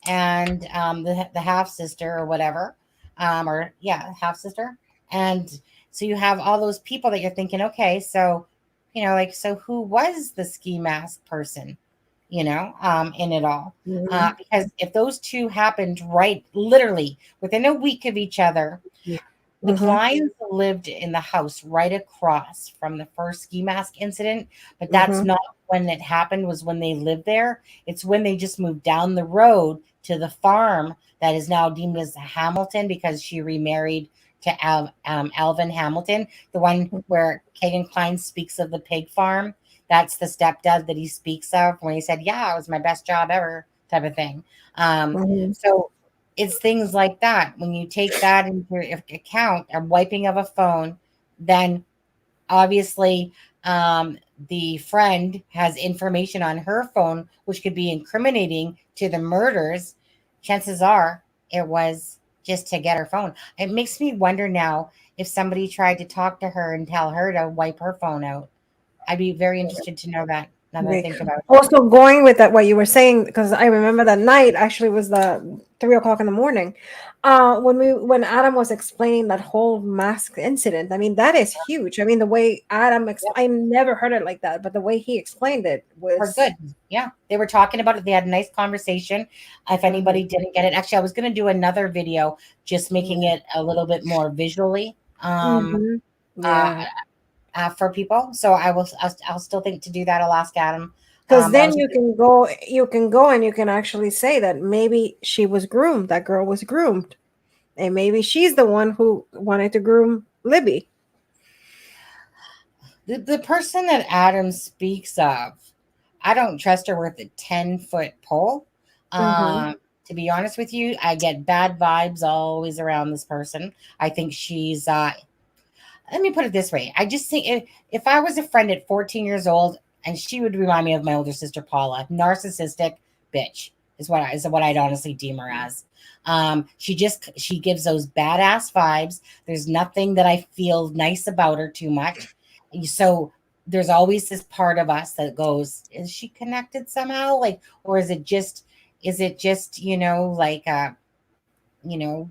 and the half sister or whatever, half sister. And so you have all those people that you're thinking, okay, so so who was the ski mask person? In it all. Mm-hmm. Because if those two happened right, literally within a week of each other, the Mm-hmm. Kleins lived in the house right across from the first ski mask incident, but that's Mm-hmm. not when it happened, was when they lived there. It's when they just moved down the road to the farm that is now deemed as Hamilton because she remarried to Alvin Hamilton, the one where Kegan Kline speaks of the pig farm. That's the stepdad that he speaks of when he said, yeah, it was my best job ever, type of thing. Mm-hmm. So it's things like that. When you take that into account, a wiping of a phone, then obviously the friend has information on her phone, which could be incriminating to the murders. Chances are it was just to get her phone. It makes me wonder now if somebody tried to talk to her and tell her to wipe her phone out. I'd be very interested to know that now that I Okay. think about it. Also, going with that, what you were saying, because I remember that night actually was the 3 o'clock in the morning, when Adam was explaining that whole mask incident. I mean, that is huge. I mean, the way Yep. I never heard it like that, but the way he explained it We're was. good. Yeah. They were talking about it. They had a nice conversation. If anybody didn't get it, actually, I was going to do another video just making it a little bit more visually Mm-hmm. uh, Yeah. for people. So I'll still think to do that. I'll ask Adam. Because then Also, you can go and you can actually say that maybe she was groomed. That girl was groomed, and maybe she's the one who wanted to groom Libby. the person that Adam speaks of, I don't trust her with a 10-foot pole. Mm-hmm. To be honest with you, I get bad vibes always around this person. I think she's let me put it this way. I just think if I was a friend at 14 years old, and she would remind me of my older sister Paula, narcissistic bitch is what I'd honestly deem her as. She gives those badass vibes. There's nothing that I feel nice about her too much. So there's always this part of us that goes, is she connected somehow? Like, or is it just, like you know,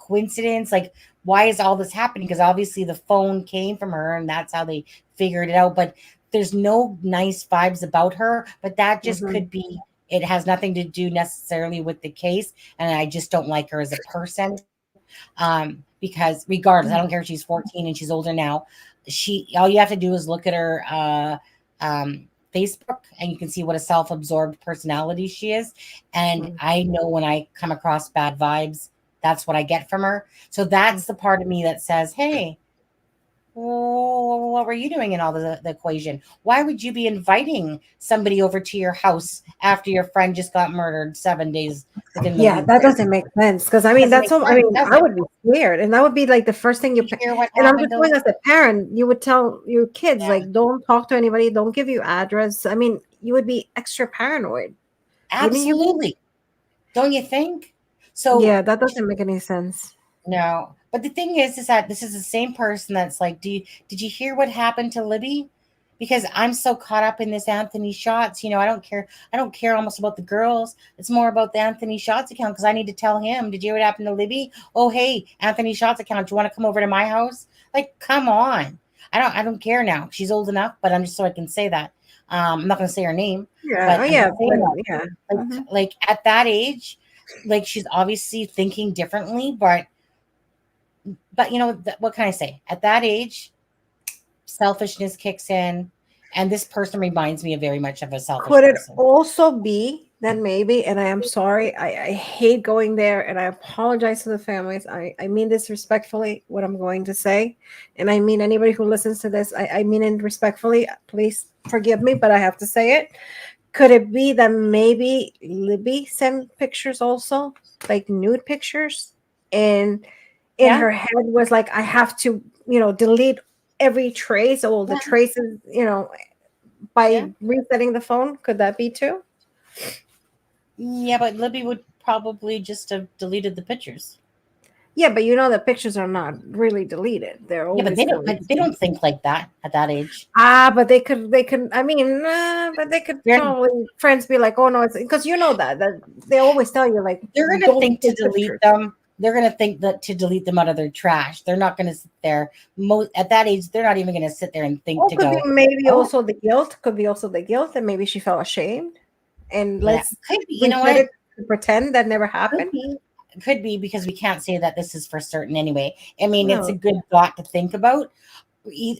coincidence? Like, why is all this happening? Because obviously the phone came from her and that's how they figured it out. But there's no nice vibes about her. But that just could be, it has nothing to do necessarily with the case. And I just don't like her as a person. Because regardless, I don't care if she's 14 and she's older now. All you have to do is look at her Facebook and you can see what a self-absorbed personality she is. And I know when I come across bad vibes, that's what I get from her. So that's the part of me that says, hey, what were you doing in all the equation? Why would you be inviting somebody over to your house after your friend just got murdered 7 days within the week? That doesn't make sense. Because I mean, that's all. I mean, I would be scared, and that would be like the first thing you. And I'm just going as a parent, you would tell your kids like, don't talk to anybody, don't give you address. I mean, you would be extra paranoid. Absolutely, don't you think? So yeah, that doesn't make any sense. No. But the thing is that this is the same person that's like, did you hear what happened to Libby? Because I'm so caught up in this Anthony Shots. I don't care almost about the girls. It's more about the Anthony Shots account because I need to tell him, did you hear what happened to Libby? Oh, hey, Anthony Shots account. Do you want to come over to my house? Like, come on. I don't care now. She's old enough, but I'm just so I can say that. I'm not going to say her name. Yeah. Like at that age, like she's obviously thinking differently, but what can I say? At that age, selfishness kicks in, and this person reminds me of very much of a selfish person. Could it also be that maybe, and I am sorry, I hate going there, and I apologize to the families. I mean this respectfully, what I'm going to say, and I mean anybody who listens to this, I mean it respectfully. Please forgive me, but I have to say it. Could it be that maybe Libby sent pictures also, like nude pictures, and in her head was like, I have to, delete every trace, all the traces, by resetting the phone? Could that be too? Yeah, but Libby would probably just have deleted the pictures. Yeah, but the pictures are not really deleted. They're always they don't think like that at that age. But they could. I mean, but they could probably friends be like, oh no, it's because that they always tell you like they're gonna think to delete them. They're gonna think that to delete them out of their trash. They're not gonna sit there. At that age, they're not even gonna sit there and think to go. Maybe also the guilt. Could be also the guilt, and maybe she felt ashamed. And let's pretend that never happened. Could be because we can't say that this is for certain anyway. I mean, it's a good thought to think about.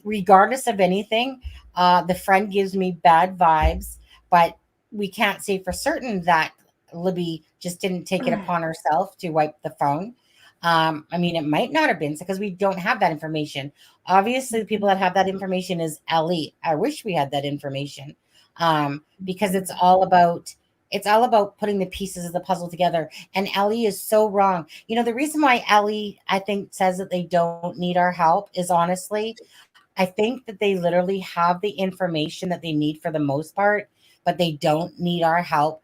Regardless of anything, the friend gives me bad vibes, but we can't say for certain that Libby just didn't take it upon herself to wipe the phone. I mean, it might not have been because we don't have that information. Obviously, the people that have that information is Ellie. I wish we had that information because it's all about putting the pieces of the puzzle together. And Ellie is so wrong. The reason why Ellie, I think, says that they don't need our help is honestly, I think that they literally have the information that they need for the most part, but they don't need our help.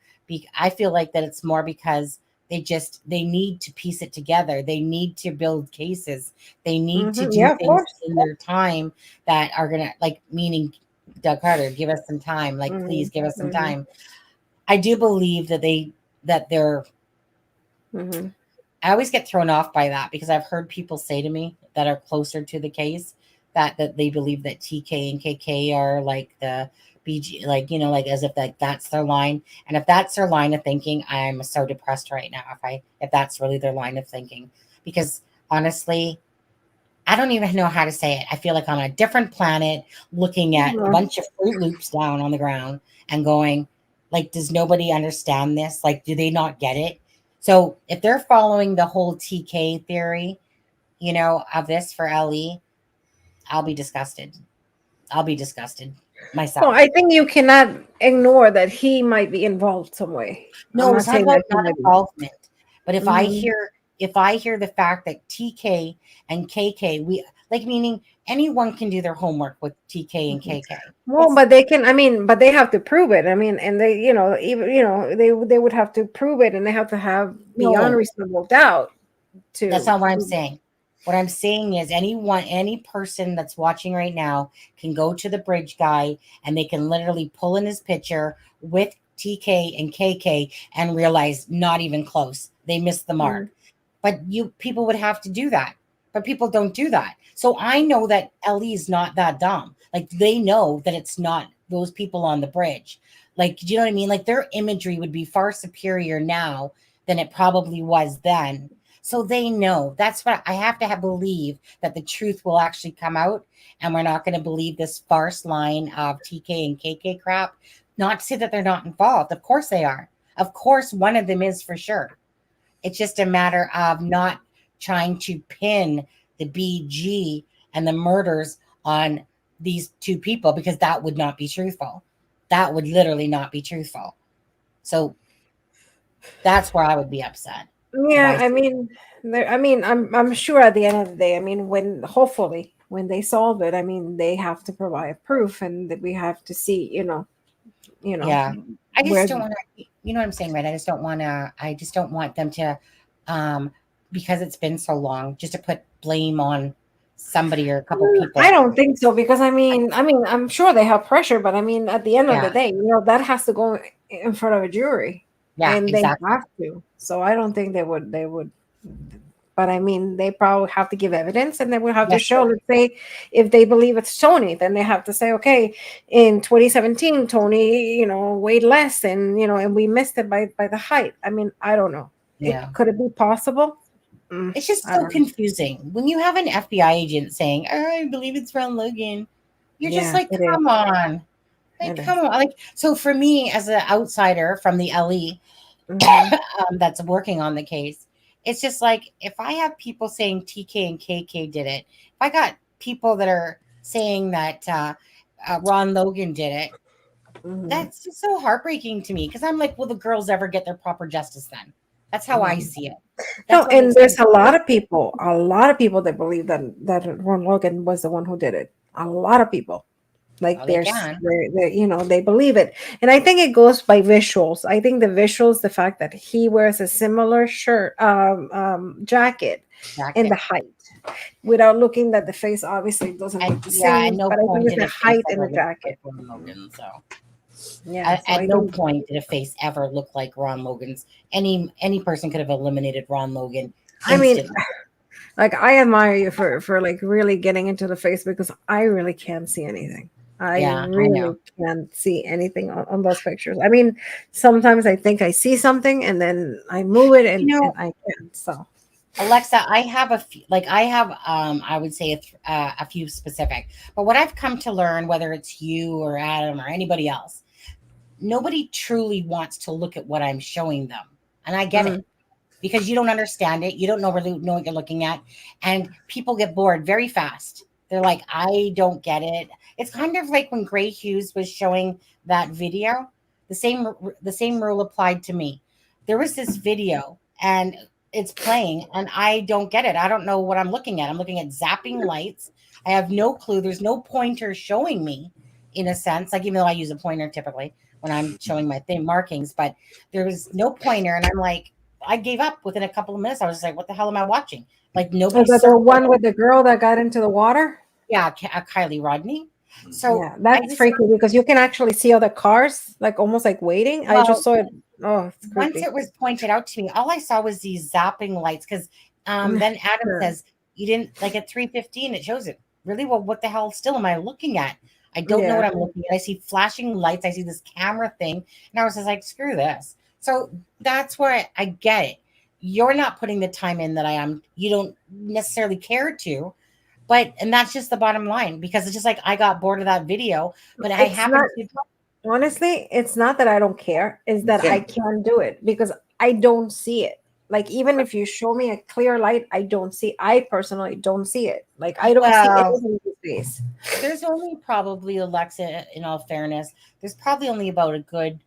I feel like that it's more because they need to piece it together. They need to build cases. They need to do things in their time that are going to, like, meaning Doug Carter, give us some time. Like, please give us some time. I do believe that they're. I always get thrown off by that because I've heard people say to me that are closer to the case that they believe that TK and KK are like the BG, like as if that's their line. And if that's their line of thinking, I'm so depressed right now. If that's really their line of thinking, because honestly, I don't even know how to say it. I feel like I'm on a different planet looking at a bunch of Fruit Loops down on the ground and going, like, does nobody understand this? Like, do they not get it? So if they're following the whole TK theory, of this for Ellie, I'll be disgusted. Myself. Well, I think you cannot ignore that he might be involved some way. No, it's not about not involvement. But if I hear the fact that TK and KK, meaning anyone can do their homework with TK and KK. Well, but they can. But they have to prove it. I mean, and they, they would have to prove it, and they have to have beyond reasonable doubt. That's not what I'm saying. What I'm saying is any person that's watching right now can go to the bridge guy and they can literally pull in his picture with TK and KK and realize not even close. They missed the mark. But people would have to do that. But people don't do that. So I know that LE is not that dumb. Like they know that it's not those people on the bridge. Like, do you know what I mean? Like their imagery would be far superior now than it probably was then. So they know. That's what I have to believe, that the truth will actually come out, and we're not going to believe this farce line of TK and KK crap. Not to say that they're not involved. Of course they are. Of course one of them is for sure. It's just a matter of not trying to pin the BG and the murders on these two people, because that would not be truthful. That would literally not be truthful. So that's where I would be upset. Yeah, I mean, I'm sure at the end of the day, I mean, hopefully when they solve it, I mean, they have to provide proof, and that we have to see, Yeah, I just don't want to. You know what I'm saying, right? I just don't want them to, because it's been so long, just to put blame on somebody or a couple people. I don't think so, because I mean, I'm sure they have pressure, but I mean, at the end of the day, that has to go in front of a jury. Yeah, and exactly. they have to. So I don't think they would. But I mean, they probably have to give evidence, and they will have to show. Let's say if they believe it's Tony, then they have to say, okay, in 2017, Tony, weighed less, and and we missed it by the height. I mean, I don't know. Yeah, could it be possible? It's just so confusing when you have an FBI agent saying, "Oh, I believe it's Ron Logan." You're just like, come on. Like, come on. Like, so for me as an outsider from the LE that's working on the case, it's just like, if I have people saying TK and KK did it, if I got people that are saying that Ron Logan did it, that's just so heartbreaking to me, because I'm like, will the girls ever get their proper justice then? That's how I see it. No, and there's a lot of people that believe that Ron Logan was the one who did it. A lot of people. Like they believe it, and I think it goes by visuals. I think the visuals, the fact that he wears a similar shirt, jacket, and the height, without looking at the face, obviously it doesn't look the same. No, but I think it's the height and the jacket. Logan, so yeah, at no point did a face ever look like Ron Logan's. Any person could have eliminated Ron Logan instantly. I mean, like, I admire you for like really getting into the face, because I really can't see anything. I really can't see anything on those pictures. I mean, sometimes I think I see something, and then I move it, and I can't. So, Alexza, I have I would say a few specific, but what I've come to learn, whether it's you or Adam or anybody else, nobody truly wants to look at what I'm showing them, and I get it, because you don't understand it, you don't really know what you're looking at, and people get bored very fast. They're like, I don't get it. It's kind of like when Gray Hughes was showing that video. The same rule applied to me. There was this video, and it's playing, and I don't get it. I don't know what I'm looking at. I'm looking at zapping lights. I have no clue. There's no pointer showing me, in a sense. Like, even though I use a pointer typically when I'm showing my markings, but there was no pointer, and I'm like, I gave up within a couple of minutes. I was like, what the hell am I watching? Like, nobody. Was that the one with the girl that got into the water? Yeah, Kylie Rodney. So yeah, that's freaky, because you can actually see other cars, like almost like waiting. I just saw it. Oh, it's creepy. Once it was pointed out to me, all I saw was these zapping lights. Because then Adam says, you didn't, like, at 3:15, it shows it. Really? Well, what the hell still am I looking at? I don't know what I'm looking at. I see flashing lights. I see this camera thing. And I was just like, screw this. So that's where I get it. You're not putting the time in that I am. You don't necessarily care to. And that's just the bottom line, because it's just like, I got bored of that video, but I happen to. Honestly, it's not that I don't care. It's that I can't do it, because I don't see it. Like, even if you show me a clear light, I personally don't see it. Like, I don't see anything in his face. There's only probably, Alexza, in all fairness, there's probably only about a good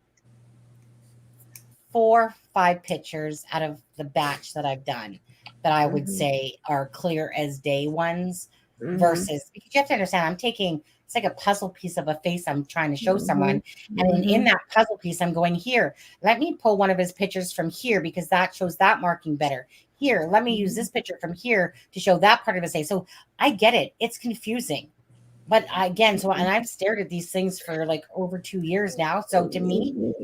4-5 pictures out of the batch that I've done that I would say are clear as day ones, versus, because you have to understand, it's like a puzzle piece of a face I'm trying to show someone. And in that puzzle piece, I'm going, here, let me pull one of his pictures from here, because that shows that marking better. Here, let me use this picture from here to show that part of his face. So I get it. It's confusing. But again, and I've stared at these things for like over 2 years now. So to me,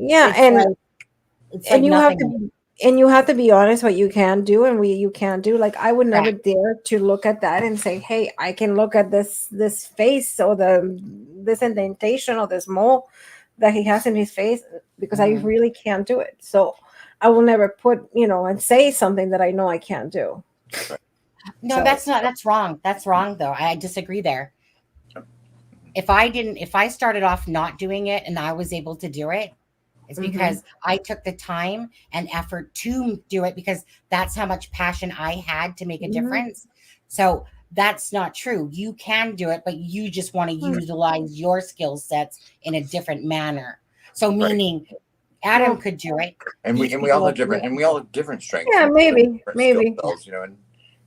and you have to and you have to be honest what you can do and you can't do. Like I would never Correct. dare to look at that and say, hey, I can look at this face or this indentation or this mole that he has in his face, because I Mhm. really can't do it. So I will never put, and say something that I know I can't do. No, So that's wrong. That's wrong though. I disagree there. If I started off not doing it and I was able to do it, it's because I took the time and effort to do it, because that's how much passion I had to make a difference. So that's not true. You can do it, but you just want to utilize your skill sets in a different manner. So Right. meaning Adam Well, could do it. And He's we all have people- different strengths. yeah, and maybe, different maybe. skill sets, and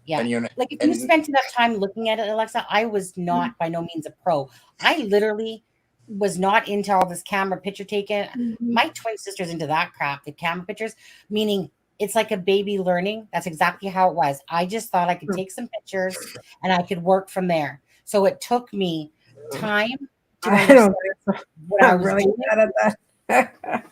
Yeah. and Like if you spent enough time looking at it, Alexza, I was not by no means a pro. I literally was not into all this camera picture taking. My twin sister's into that crap, the camera pictures, meaning it's like a baby learning. That's exactly how it was. I just thought I could take some pictures and I could work from there. So it took me time to I understand don't what I I'm was really doing. bad at that.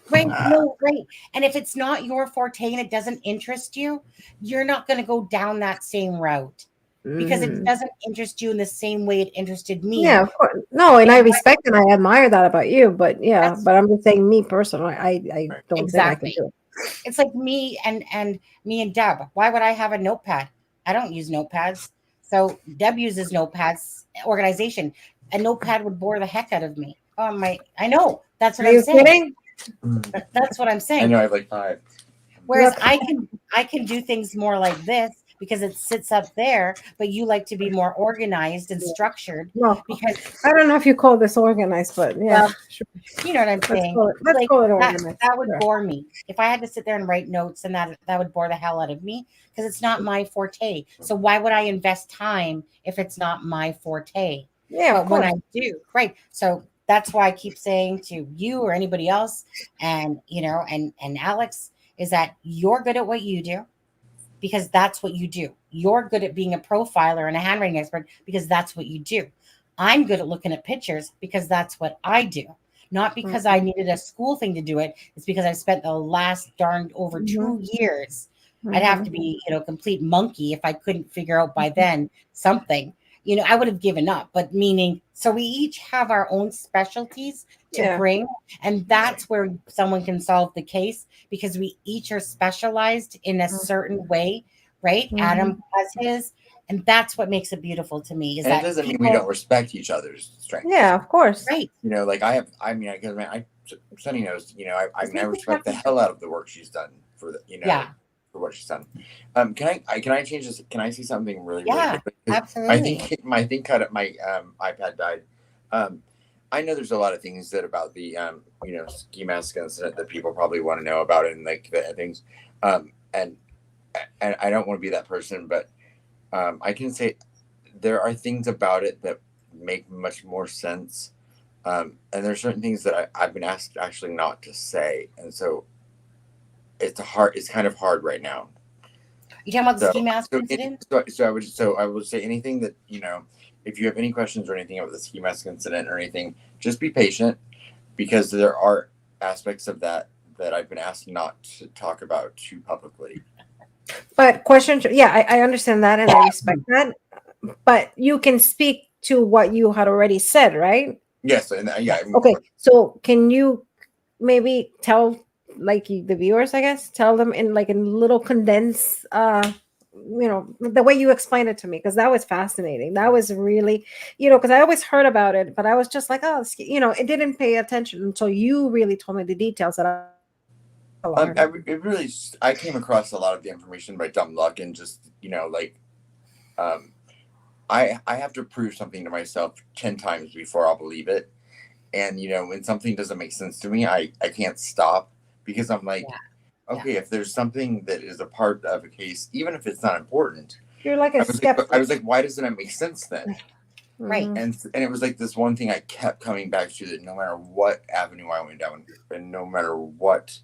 Right, no, right. And if it's not your forte and it doesn't interest you, you're not going to go down that same route, because it doesn't interest you in the same way it interested me. Yeah, of course. No, and I And respect and I admire that about you, but yeah, That's- but I'm just saying me personally, I don't Exactly. think I can do it. It's like me and Deb. Why would I have a notepad? I don't use notepads. So Deb uses notepads, organization. A notepad would bore the heck out of me. Oh my, I know. That's what Are I'm you saying. kidding? That's what I'm I saying. know I have like 5. Whereas Yep. I can do things more like this because it sits up there, but you like to be more organized and structured, No, because I don't know if you call this organized, but yeah, well, sure. you know what I'm saying. Let's Like call it that organized. that would Sure. bore me. If I had to sit there and write notes, and that would bore the hell out of me, because it's not my forte. So why would I invest time if it's not my forte? Yeah, But of when course. I do, right. So that's why I keep saying to you or anybody else, and and Alex, is that you're good at what you do, because that's what you do. You're good at being a profiler and a handwriting expert because that's what you do. I'm good at looking at pictures because that's what I do. Not because I needed a school thing to do it. It's because I've spent the last darn over 2 years. I'd have to be, complete monkey if I couldn't figure out by then something. I would have given up. But meaning, so we each have our own specialties to Yeah. bring, and that's where someone can solve the case, because we each are specialized in a certain way, right? Adam has his, and that's what makes it beautiful to me. Is And it that doesn't mean people, we don't respect each other's strengths. Yeah, of course. right? Like Sunny knows, I Because we respect the respect hell out of the work she's done for the, Yeah. for what she's done. Can I change this? Can I see something really Yeah, quick? 'Cause absolutely. I think cut up my iPad died. I know there's a lot of things that about the ski mask incident that people probably want to know about, and like the things, and I don't want to be that person, but I can say there are things about it that make much more sense, and there's certain things that I've been asked actually not to say, and so it's kind of hard right now. You talking about the ski mask incident? So I would say anything that, if you have any questions or anything about the ski mask incident or anything, just be patient, because there are aspects of that I've been asked not to talk about too publicly. But I understand that and I respect that. But you can speak to what you had already said, right? Yes, and yeah. Okay, so can you maybe tell the viewers, I guess, tell them in little condensed the way you explained it to me, because that was fascinating. That was really, because I always heard about it, but I was just like, oh, it didn't pay attention until you really told me the details that I came across a lot of the information by dumb luck, and just I have to prove something to myself 10 times before I'll believe it. And when something doesn't make sense to me, I can't stop, because I'm like, okay, if there's something that is a part of a case, even if it's not important, you're like a skeptic. I was like, why doesn't it make sense then? Right. And it was like this one thing I kept coming back to, that no matter what avenue I went down, and no matter what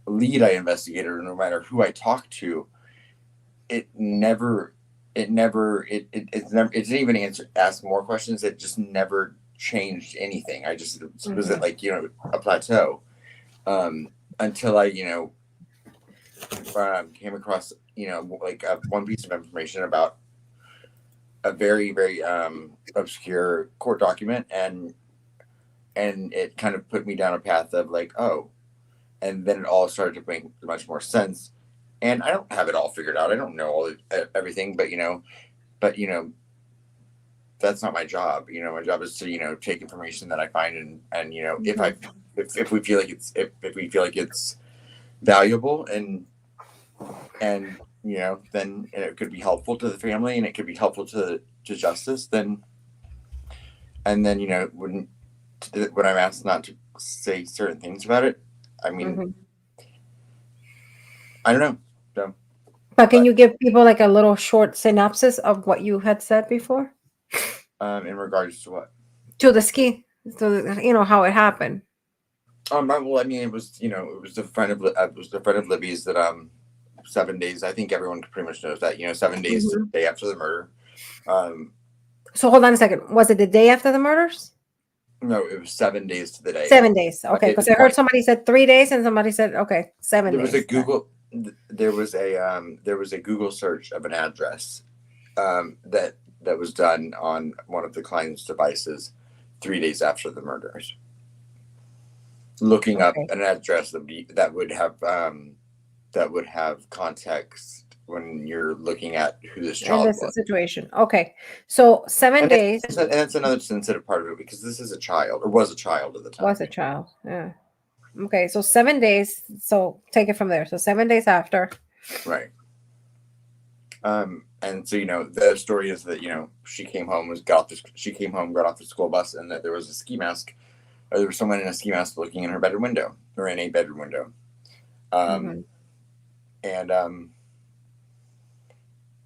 lead I investigated, or no matter who I talked to, it didn't even ask more questions. It just never changed anything. I just was at a plateau, until I came across, like one piece of information about a very, very obscure court document, and it kind of put me down a path of like, oh, and then it all started to make much more sense. And I don't have it all figured out. I don't know everything, but that's not my job. My job is to take information that I find, and if we feel like it's valuable, and then it could be helpful to the family, and it could be helpful to justice, then when I'm asked not to say certain things about it, I mean, I don't know. So, But can you give people like a little short synopsis of what you had said before? in regards to what? To the ski, so how it happened. Well, I mean, it was a friend of Libby's that 7 days. I think everyone pretty much knows that 7 days to the day after the murder. So hold on a second. Was it the day after the murders? No, it was 7 days to the day. 7 days. Okay, because I heard somebody said 3 days, and somebody said 7 days. There was a Google search of an address that was done on one of the Kline's devices 3 days after the murders. Looking up an address that would have context when you're looking at who this child was. Situation. Okay, so 7 days. And that's another sensitive part of it, because this is a child, or was a child at the time. Was a child, yeah. Okay, so 7 days. So take it from there. So 7 days after. Right. And so the story is that she came home, got off the school bus, and that there was a ski mask, or there was someone in a ski mask looking in her bedroom window, or in a bedroom window. And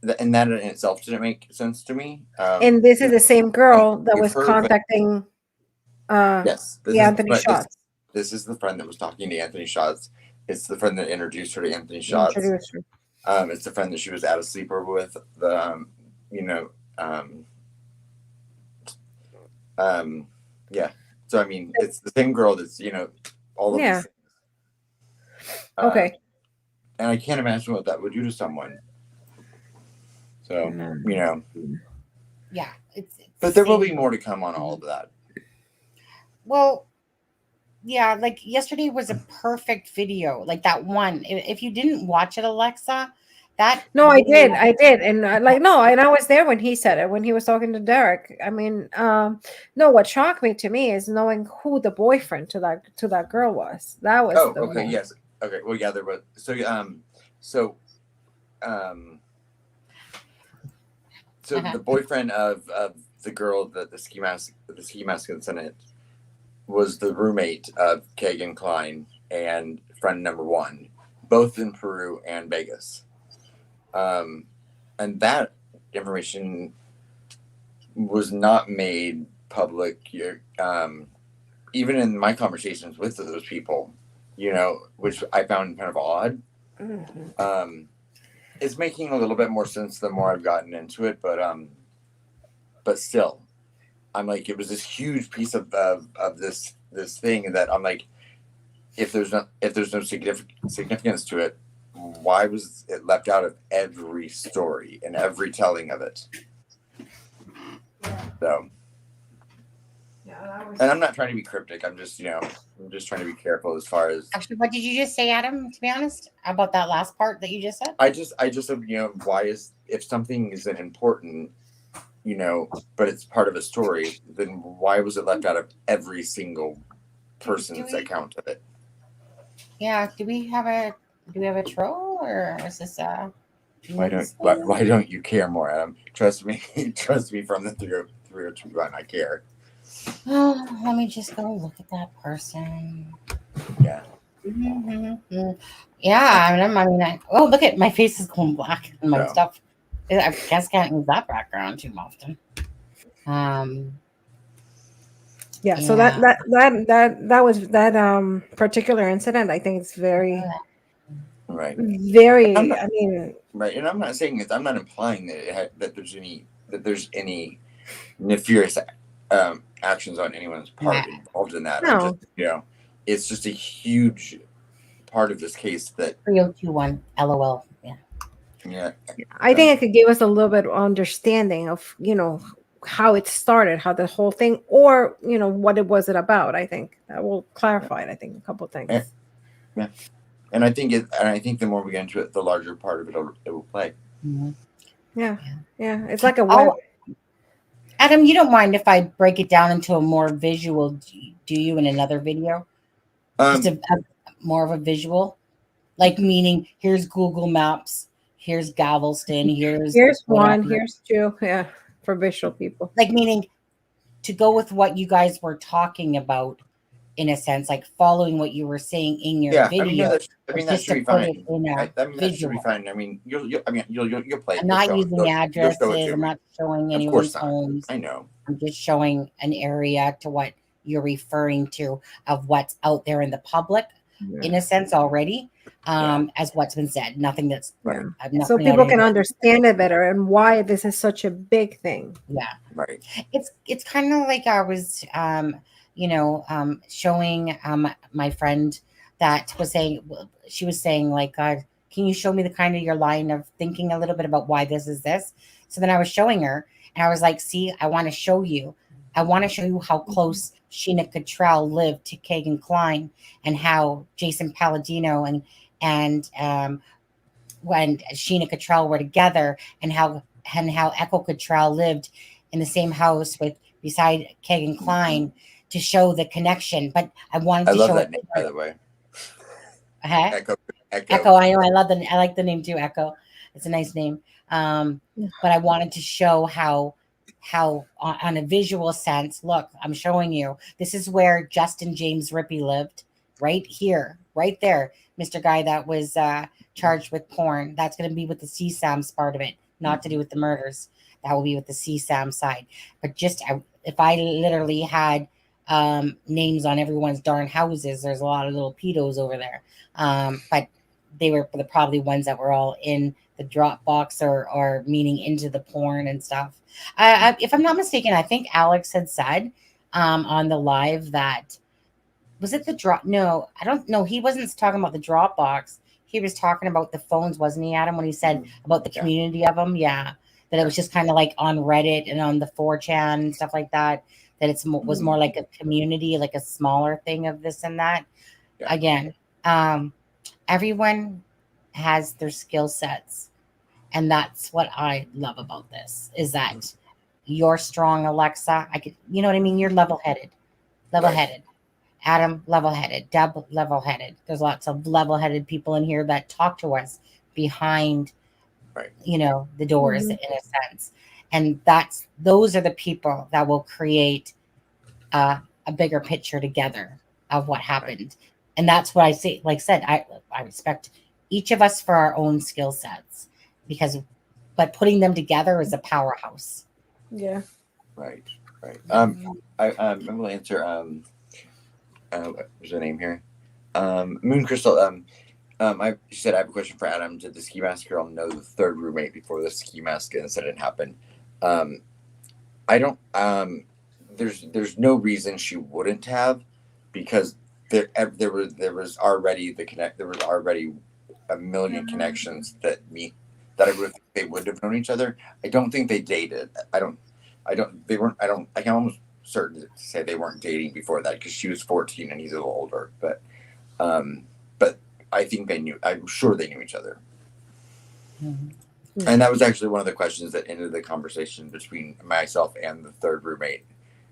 that in itself didn't make sense to me. And this is the same girl that was contacting yes, Anthony Schatz. This is the friend that was talking to Anthony Schatz. It's the friend that introduced her to Anthony Schatz. It's the friend that she was at a sleepover with. Yeah. So I mean, it's the same girl that's all of these things. Okay. And I can't imagine what that would do to someone. So yeah, but there will be more to come on all of that. Well, yeah, like yesterday was a perfect video, like that one. If you didn't watch it, Alexza, No, I did, and and I was there when he said it, when he was talking to Derek. I mean, no, what shocked me to me is knowing who the boyfriend to that girl was. That was okay, yes, okay, well, yeah, there was so the boyfriend of the girl that the ski mask incident was the roommate of Kegan Kline and friend number one, both in Peru and Vegas. And that information was not made public, even in my conversations with those people, which I found kind of odd. It's making a little bit more sense the more I've gotten into it, but still, I'm like, it was this huge piece of this thing that I'm like, if there's no significance to it, why was it left out of every story and every telling of it? So, and I'm not trying to be cryptic. I'm just trying to be careful as far as. Actually, what did you just say, Adam? To be honest, about that last part that you just said. I just why is, if something isn't important, but it's part of a story, then why was it left out of every single person's account of it? Yeah. Do we have a troll, or is this why don't you care more, Adam? Trust me from the 302 I care. Oh, let me just go look at that person. Yeah. Yeah. I mean, look at my face is going black and my stuff. I guess can't use that background too often. Yeah. So that was that particular incident. I think it's very. Right. Very. Right, and I'm not saying I'm not implying that there's any nefarious actions on anyone's part involved in that. No. It's just a huge part of this case that 3021 LOL. Yeah. yeah. I think it could give us a little bit of understanding of, how it started, how the whole thing, or, what it was about. I think that will clarify it. I think a couple of things. Yeah. And I think the more we get into it, the larger part of it will play. Mm-hmm. Yeah. It's like a web. Adam, you don't mind if I break it down into a more visual? Do you in another video? Just a more of a visual, like meaning here's Google Maps, here's Galveston, here's one, here's two. Yeah, for visual people. Like meaning to go with what you guys were talking about, in a sense, like following what you were saying in your video. That should be fine. That should be fine. I mean, you'll play. I'm not using addresses. I'm not showing anyone's homes. I know. I'm just showing an area to what you're referring to of what's out there in the public, in a sense already, as what's been said. Nothing that's right. So people can understand it better and why this is such a big thing. Yeah, right. It's kind of like I was, showing my friend that was saying, she was saying like, God, can you show me the kind of your line of thinking a little bit about why this is this? So then I was showing her, and I was like, see, I want to show you how close Sheena Cottrell lived to Kegan Kline, and how Jason Palladino and when Sheena Cottrell were together, and how Echo Cottrell lived in the same house beside Kegan Kline, to show the connection. But I wanted to show that name, by the way. Echo. I know. I like the name too. Echo. It's a nice name. But I wanted to show how on a visual sense, look, I'm showing you, this is where Justin James Rippey lived, right here, right there. Mr. Guy that was charged with porn. That's going to be with the CSAM's part of it, not to do with the murders. That will be with the CSAM side. But just if I literally had names on everyone's darn houses, there's a lot of little pedos over there. But they were probably ones that were all in the Dropbox or meaning into the porn and stuff. If I'm not mistaken, I think Alex had said on the live that, was it the drop? No, I don't know. He wasn't talking about the Dropbox. He was talking about the phones, wasn't he, Adam, when he said about the community of them? Yeah. That it was just kind of like on Reddit and on the 4chan and stuff like that. That it was more like a community, like a smaller thing of this and that. Yeah. Again, everyone has their skill sets. And that's what I love about this, is that you're strong, Alexza. You know what I mean? You're level-headed. Level-headed. Right. Adam, level-headed. Deb, level-headed. There's lots of level-headed people in here that talk to us behind, the doors, in a sense. And those are the people that will create a bigger picture together of what happened. Right. And that's what I say. Like I said, I respect each of us for our own skill sets. But putting them together is a powerhouse. Yeah. Right. I'm going to answer. What's the name here? Moon Crystal. She said, I have a question for Adam. Did the ski mask girl know the third roommate before the ski mask incident happened? I don't. There's no reason she wouldn't have, because there was already a million connections that they would have known each other. I don't think they dated. I can almost certain to say they weren't dating before that, because she was 14 and he's a little older. But I think they knew. I'm sure they knew each other. Mm-hmm. And that was actually one of the questions that ended the conversation between myself and the third roommate.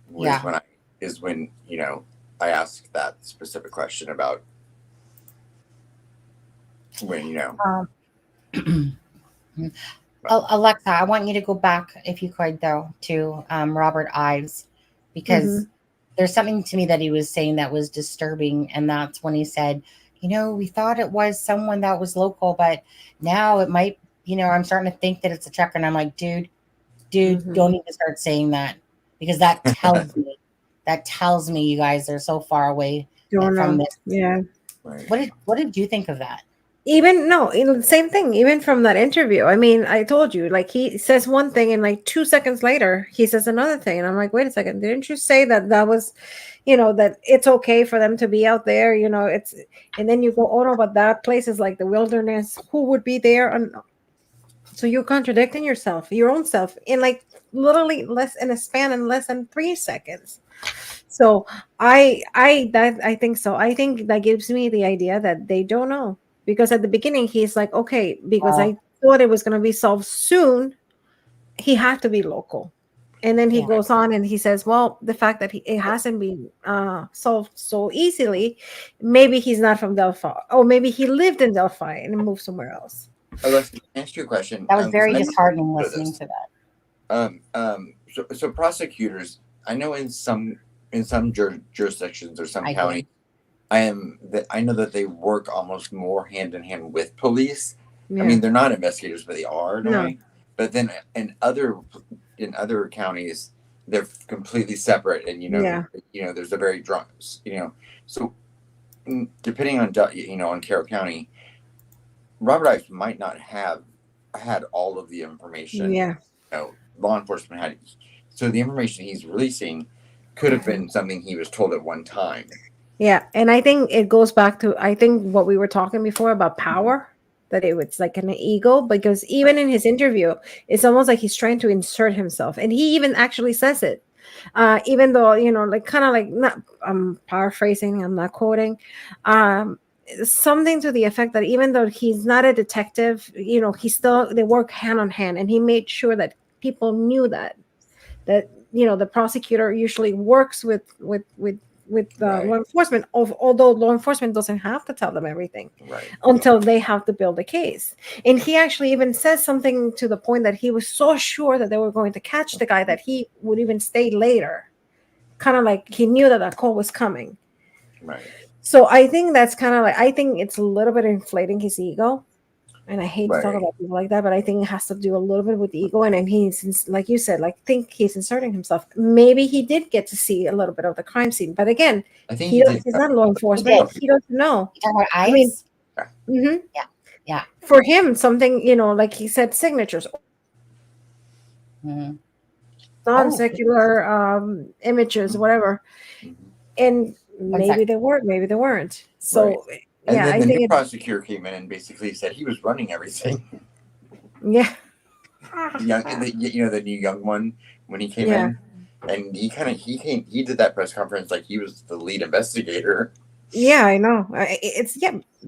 When I asked that specific question about when Alexza, I want you to go back, if you could, though, to Robert Ives, because there's something to me that he was saying that was disturbing, and that's when he said, we thought it was someone that was local, but now it might, I'm starting to think that it's a trucker. And I'm like, dude, don't even start saying that, because that tells me you guys are so far away from this. Yeah. What did you think of that? Same thing. Even from that interview, I mean, I told you, like, he says one thing, and like 2 seconds later, he says another thing, and I'm like, wait a second, didn't you say that was, that it's okay for them to be out there? It's, and then you go, oh no, but that place is like the wilderness. Who would be there? And so you're contradicting yourself, your own self, in like literally in a span in less than 3 seconds. So I think so. I think that gives me the idea that they don't know. Because at the beginning, he's like, okay, because I thought it was going to be solved soon, he had to be local. And then he goes on and he says, well, the fact that it hasn't been solved so easily, maybe he's not from Delphi. Or maybe he lived in Delphi and moved somewhere else. Alexza, can I ask you a question? That was very disheartening listening to that. So prosecutors, I know in some jurisdictions or some counties, I know that they work almost more hand in hand with police. Yeah. I mean, they're not investigators, but they are. No. But then in other counties, they're completely separate, and there's a very strong, So depending on on Carroll County, Robert Ives might not have had all of the information. Yeah. Law enforcement had. So the information he's releasing could have been something he was told at one time. Yeah, and I think it goes back to, I think, what we were talking before about power, that it was like an ego, because even in his interview, it's almost like he's trying to insert himself. And he even actually says it, even though, like kind of like, not, I'm paraphrasing, I'm not quoting, something to the effect that even though he's not a detective, they work hand on hand. And he made sure that people knew that the prosecutor usually works with law enforcement, although law enforcement doesn't have to tell them everything until they have to build a case. And he actually even says something to the point that he was so sure that they were going to catch the guy that he would even stay later, kind of like he knew that call was coming. Right. So I think that's kind of like, I think it's a little bit inflating his ego. And I hate to talk about people like that, but I think it has to do a little bit with the ego. And he's, like you said, think he's inserting himself. Maybe he did get to see a little bit of the crime scene. But again, I think he's not law enforcement. He doesn't know. I mean, yeah. For him, something, like he said, signatures. Mm-hmm. Non-secular images, whatever. And maybe they were, maybe they weren't. So... And then the new prosecutor came in and basically said he was running everything. Yeah. The new young one, when he came in, and he did that press conference like he was the lead investigator. Yeah, I know.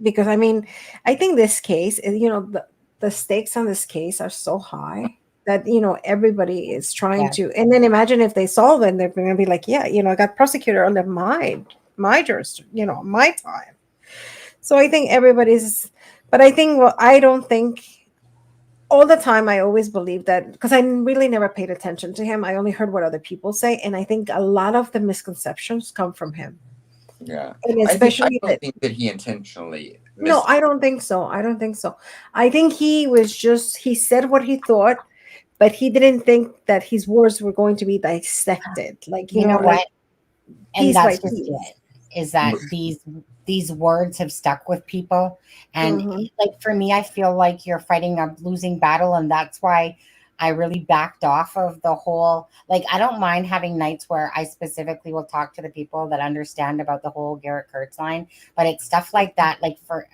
Because I mean, I think this case, the stakes on this case are so high that everybody is trying to. And then imagine if they solve it, they're going to be like, I got prosecutor under my jurisdiction, my time. So I think I don't think all the time. I always believe that, because I really never paid attention to him. I only heard what other people say. And I think a lot of the misconceptions come from him. Yeah. And especially I don't think that he intentionally. No, I don't think so. I think he said what he thought, but he didn't think that his words were going to be dissected. Like, you know what? And that's just it. Is that these words have stuck with people, and like for me, I feel like you're fighting a losing battle, and that's why I really backed off of the whole. Like, I don't mind having nights where I specifically will talk to the people that understand about the whole Garrett Kurtz line, but it's stuff like that. Like for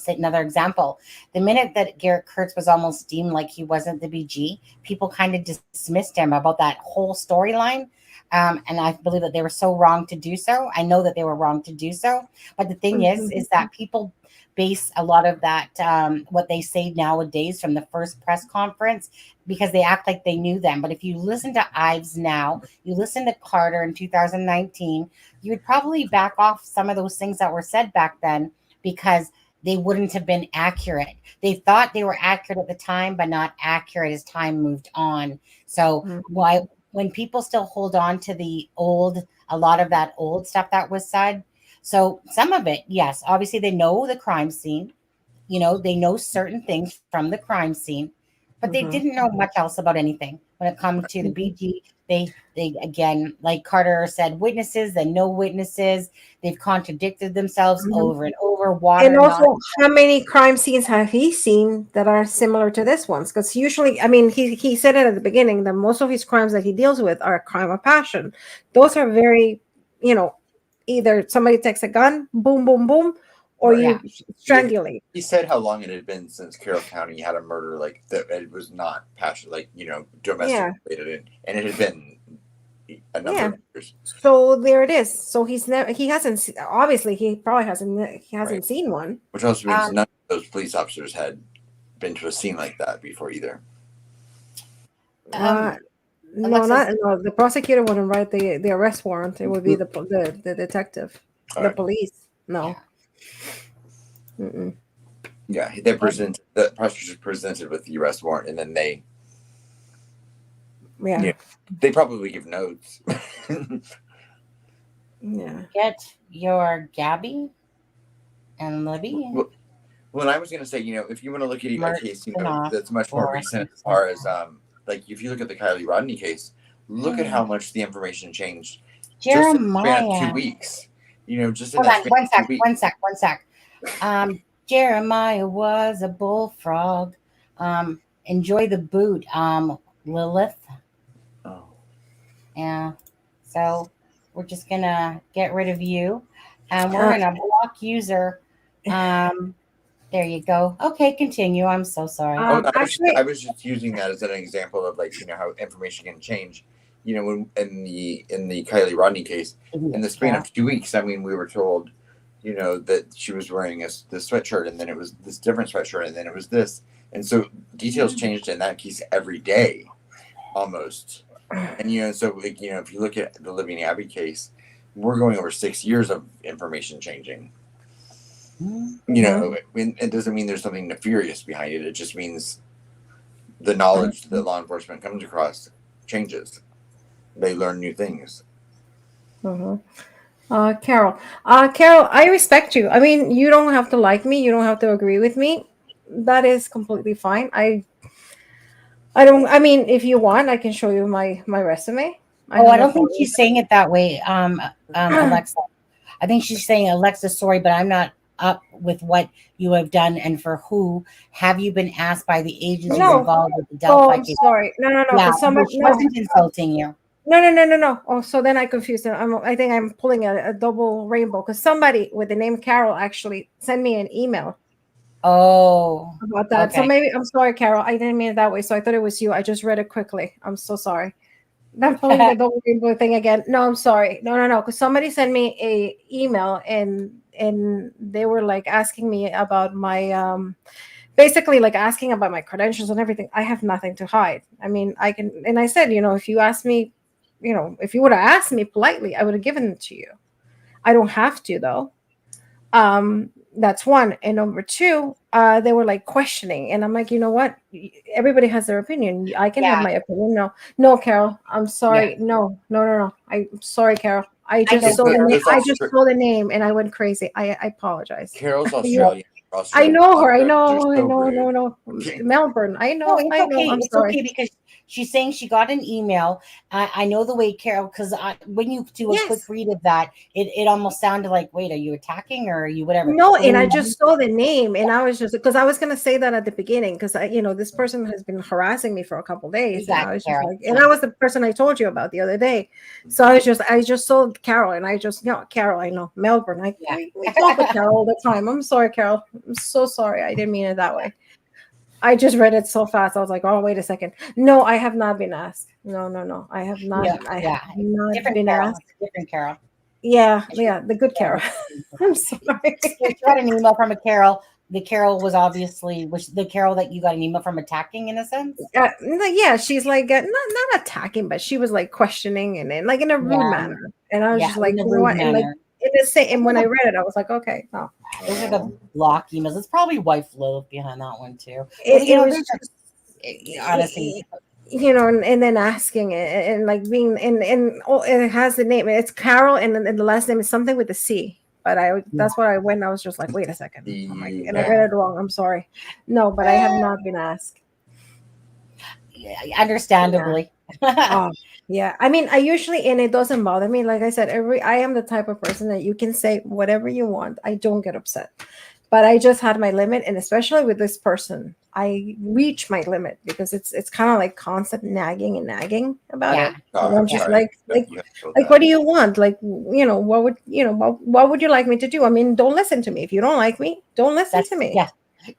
another example, the minute that Garrett Kurtz was almost deemed like he wasn't the BG, people kind of dismissed him about that whole storyline. And I believe that they were so wrong to do so. I know that they were wrong to do so. But the thing is that people base a lot of that, what they say nowadays from the first press conference, because they act like they knew them. But if you listen to Ives now, you listen to Carter in 2019, you would probably back off some of those things that were said back then, because they wouldn't have been accurate. They thought they were accurate at the time, but not accurate as time moved on. So when people still hold on to a lot of that old stuff that was said. So some of it, yes, obviously they know the crime scene, they know certain things from the crime scene, but they didn't know much else about anything. When it comes to the BG, they again, like Carter said, witnesses and no witnesses, they've contradicted themselves over and over where water. And also, how many crime scenes have he seen that are similar to this one's? Because usually, I mean, he said it at the beginning that most of his crimes that he deals with are a crime of passion. Those are very, either somebody takes a gun, boom, boom, boom, or you strangulate. He said how long it had been since Carroll County had a murder like that. It was not passion, like domestic related, and it had been a number of years. So there it is. So he hasn't obviously he probably hasn't seen one. Which also means none of those police officers had been to a scene like that before either. No, the prosecutor wouldn't write the arrest warrant. It would be the detective, the police. No. Yeah. Yeah, the prosecutor presented with the arrest warrant, and then they. Yeah. They probably give notes. Yeah. Get your Gabby and Libby. Well, I was going to say, if you want to look at a case that's much more recent as far as, like, if you look at the Kylie Rodney case, look at how much the information changed. Jeremiah. Just in the span of 2 weeks. Just in One sec. Jeremiah was a bullfrog. Enjoy the boot. Lilith. Oh. Yeah. So we're just gonna get rid of you, and we're gonna block user. There you go. Okay, continue. I'm so sorry. I was just using that as an example of how information can change. When in the Kylie Rodney case, in the span of 2 weeks, I mean, we were told, that she was wearing this sweatshirt, and then it was this different sweatshirt, and then it was this, and so details changed in that case every day, almost. And so if you look at the Libby and Abby case, we're going over 6 years of information changing. It doesn't mean there's something nefarious behind it. It just means the knowledge that law enforcement comes across changes. They learn new things. Carol, I respect you. I mean, you don't have to like me. You don't have to agree with me. That is completely fine. I mean, if you want, I can show you my resume. I don't think she's saying it that way, Alexza. I think she's saying, Alexza, sorry, but I'm not up with what you have done, and for who have you been asked by the agencies involved with the Delphi case? Sorry. No. Yeah, she wasn't insulting you. No. Oh, so then I confused them. I think I'm pulling a double rainbow because somebody with the name Carol actually sent me an email. Oh, about that. Okay. So maybe I'm sorry, Carol. I didn't mean it that way. So I thought it was you. I just read it quickly. I'm so sorry. I'm pulling the double rainbow thing again. No, I'm sorry. No. Because somebody sent me a email and they were like asking me about my basically like asking about my credentials and everything. I have nothing to hide. I mean, I can, and I said, if you asked me, if you would have asked me politely, I would have given it to you. I don't have to though. That's one. And number two, they were like questioning. And I'm like, you know what? Everybody has their opinion. I can have my opinion. No, Carol, I'm sorry. Yeah. No. I'm sorry, Carol. I just saw the name and I went crazy. I apologize. Carol's Australian. I know her. I know. Melbourne. I know. No, it's okay. It's okay because she's saying she got an email. I know the way Carol, because when you do a quick read of that, it almost sounded like, wait, are you attacking or are you whatever? No, and I just saw the name and I was just, because I was going to say that at the beginning because this person has been harassing me for a couple of days. Exactly, and I was just like, and that was the person I told you about the other day. So I just saw Carol and I just, Carol, I know, Melbourne. We talk with Carol all the time. I'm sorry, Carol. I'm so sorry. I didn't mean it that way. I just read it so fast. I was like, oh, wait a second. No, I have not been asked. No. I have not. I have not been asked. Different Carol. Yeah, the good Carol. I'm sorry. You got an email from a Carol. The Carol was obviously the Carol that you got an email from attacking in a sense. Yeah, she's like not attacking, but she was like questioning and like in a rude manner. And I was just like, what? And like and when I read it, I was like, okay, no. Those are the block emails. It's probably wife Lilith behind that one too. Honestly, and then asking and like being and it has the name. It's Carol, and then the last name is something with a C. But that's what I went. I was just like, wait a second, and I read it wrong. I'm sorry. No, but I have not been asked. Understandably. Yeah, I mean, I usually, and it doesn't bother me. Like I said, I am the type of person that you can say whatever you want. I don't get upset, but I just had my limit, and especially with this person, I reach my limit because it's kind of like constant nagging and nagging about Yeah. it. And I'm just Right. like, what do you want? Like, what would what would you like me to do? I mean, don't listen to me. If you don't like me, don't listen That's to me. yeah.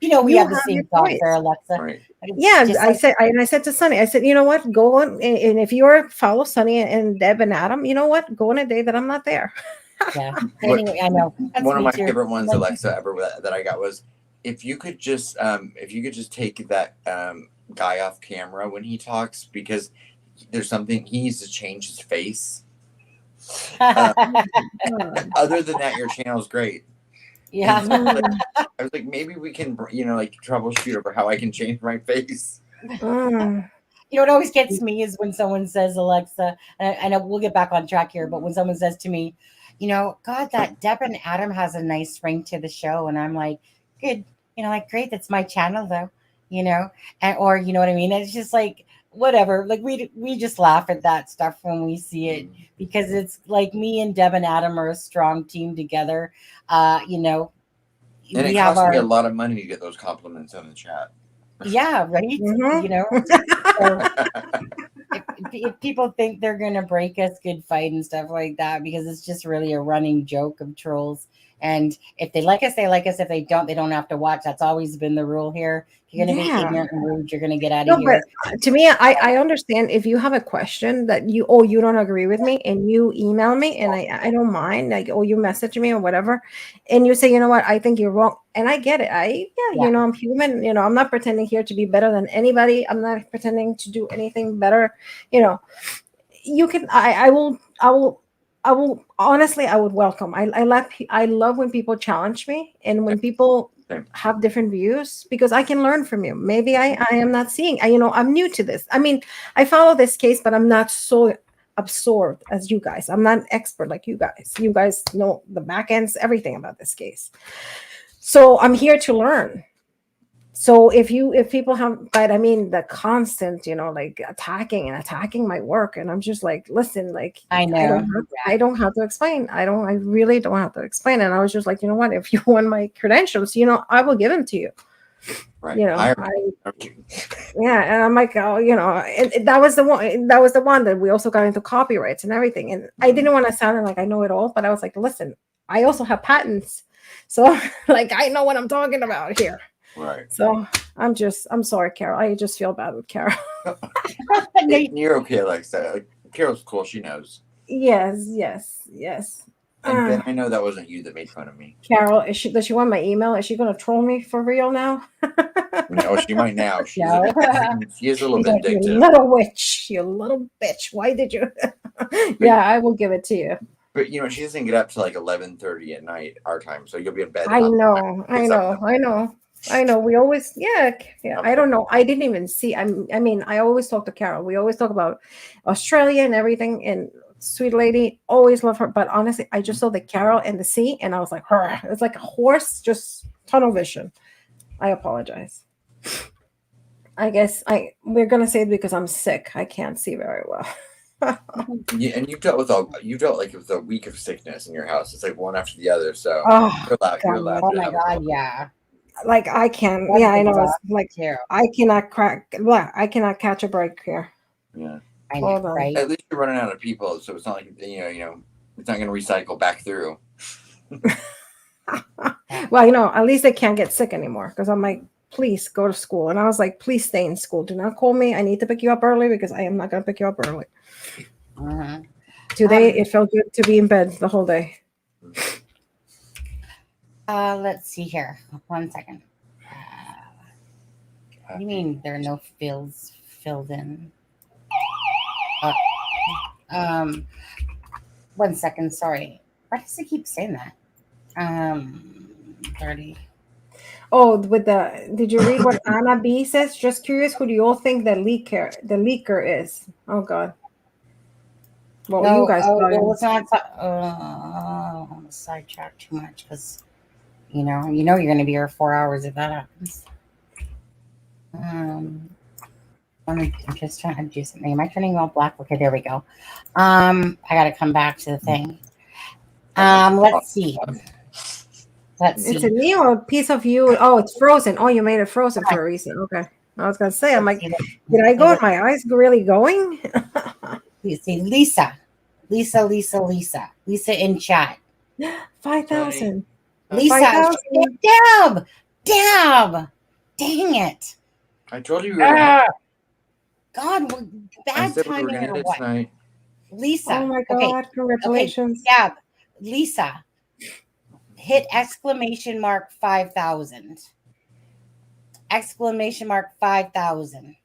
We You have the have your same thought choice. there, Alexa. Right. Yeah, Just I said, and I said to Sunny, I said, you know what, go on, and if you're follow Sunny and Deb and Adam, you know what, go on a day that I'm not there. yeah. What- Anyway, I know. That's One of me my too. favorite ones, Alexa, ever that I got was if you could just take that guy off camera when he talks, because there's something he needs to change his face. Other than that, your channel's great. Yeah. And so I was like, maybe we can, like troubleshoot over how I can change my face. Mm. You know what always gets me is when someone says, Alexa, and we'll get back on track here, but when someone says to me, God, that Deb and Adam has a nice ring to the show. And I'm like, good, like, great. That's my channel though, or, you know what I mean? And it's just like, whatever. Like we just laugh at that stuff when we see it, because it's like me and Deb and Adam are a strong team together. And we it have cost me our, a lot of money to get those compliments in the chat. yeah, right. Mhm. So if people think they're going to break us, good fight and stuff like that, because it's just really a running joke of trolls. And if they like us, they like us. If they don't have to watch. That's always been the rule here. If you're going to be Yeah. ignorant and rude, you're going to get out No, of here. but to me, I understand if you have a question that you don't agree with me and you email me and I don't mind, like, you message me or whatever, and you say, you know what, I think you're wrong, and I get it. Yeah. I'm human. I'm not pretending here to be better than anybody. I'm not pretending to do anything better. You can. I will honestly. I would welcome. I love when people challenge me and when people have different views, because I can learn from you. Maybe I am not seeing. I'm new to this. I mean, I follow this case, but I'm not so absorbed as you guys. I'm not an expert like you guys. You guys know the back ends, everything about this case. So I'm here to learn. So if people have, but I mean the constant, like attacking my work, and I'm just like, listen, like, I know. I don't have to explain. I really don't have to explain. And I was just like, you know what, if you want my credentials, I will give them to you. Right. Yeah, and I'm like, oh, and that was the one that we also got into copyrights and everything. And I didn't want to sound like I know it all, but I was like, listen, I also have patents, so like I know what I'm talking about here. Right. So I'm sorry, Carol. I just feel bad with Carol. You're okay, Alexa. Carol's cool. She knows. Yes. And Ben, I know that wasn't you that made fun of me. Carol, does she want my email? Is she going to troll me for real now? No, she might now. She is a little Like, vindictive. you little witch, you little bitch. Why did you? Yeah, I will give it to you. But she doesn't get up till like 11:30 at night our time, so you'll be in bed. I know. We always, yeah. I don't know. I didn't even see. I mean, I always talk to Carol. We always talk about Australia and everything. And sweet lady, always love her. But honestly, I just saw the Carol and the sea, and I was like, her. It's like a horse, just tunnel vision. I apologize. I guess we're gonna say it because I'm sick. I can't see very well. Yeah, and you've dealt like with a week of sickness in your house. It's like one after the other. So you're allowed. Oh my God, yeah. Like I can, yeah, I know. It's like I cannot catch a break here. Yeah, I know, right? At least you're running out of people, so it's not like it's not going to recycle back through. Well, at least they can't get sick anymore, because I'm like, please go to school, and I was like, please stay in school. Do not call me. I need to pick you up early, because I am not going to pick you up early. Today it felt good to be in bed the whole day. Let's see here. 1 second. What do you mean there are no fields filled in? 1 second. Sorry. Why does it keep saying that? 30. Oh, did you read what Anna B says? Just curious, who do you all think the leaker is? Oh God. Well, No, you guys. let's not sidetrack too much, because you're going to be here 4 hours if that happens. I'm just trying to do something. Am I turning all black? Okay, there we go. I got to come back to the thing. Let's see. It's a me or a piece of you? Oh, it's frozen. Oh, you made it frozen for a reason. Okay. I was gonna say, I'm like, did I go? My eyes really going? Let's see, Lisa in chat. 5,000. Lisa, 5,000. Deb, dang it! I told you we were God, bad timing or what? Tonight. Lisa. Oh my God! Okay. Congratulations. Okay. Deb, Lisa, hit exclamation mark 5,000. Exclamation mark 5,000.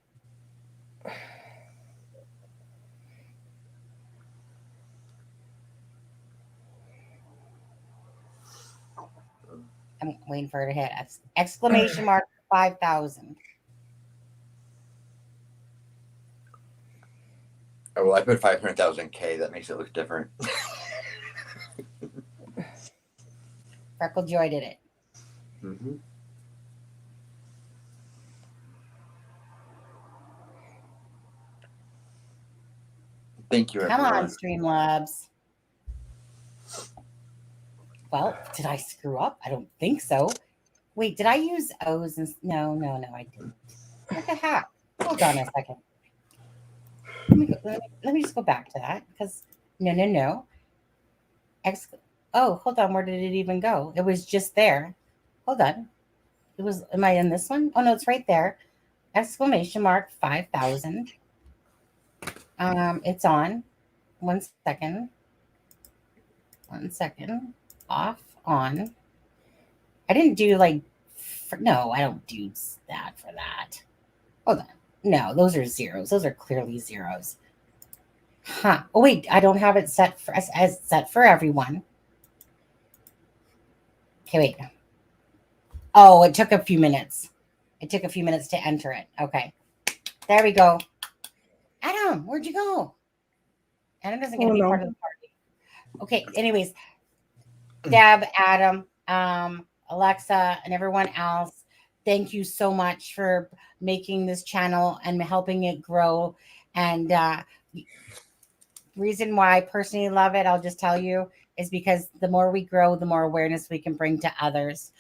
I'm waiting for her to hit exclamation mark 5,000. Oh, well, I put 500,000K. That makes it look different. Freckle Joy did it. Mm-hmm. Thank you, everyone. Come on, Streamlabs. Well, did I screw up? I don't think so. Wait, did I use O's? No, I didn't. What the heck? Hold on a second. Let me just go back to that because no. Oh, hold on. Where did it even go? It was just there. Hold on. It was. Am I in this one? Oh no, it's right there. Exclamation mark 5,000. It's on. 1 second. 1 second. Off, on. I didn't do no, I don't do that for that. Hold on. No, those are zeros. Those are clearly zeros. Huh. Oh, wait, I don't have it set for as set for everyone. Okay, wait. Oh, it took a few minutes. It took a few minutes to enter it. Okay. There we go. Adam, where'd you go? Adam doesn't get to be part of the party. Okay, anyways. Deb, Adam, Alexza, and everyone else, thank you so much for making this channel and helping it grow. And reason why I personally love it, I'll just tell you, is because the more we grow, the more awareness we can bring to others.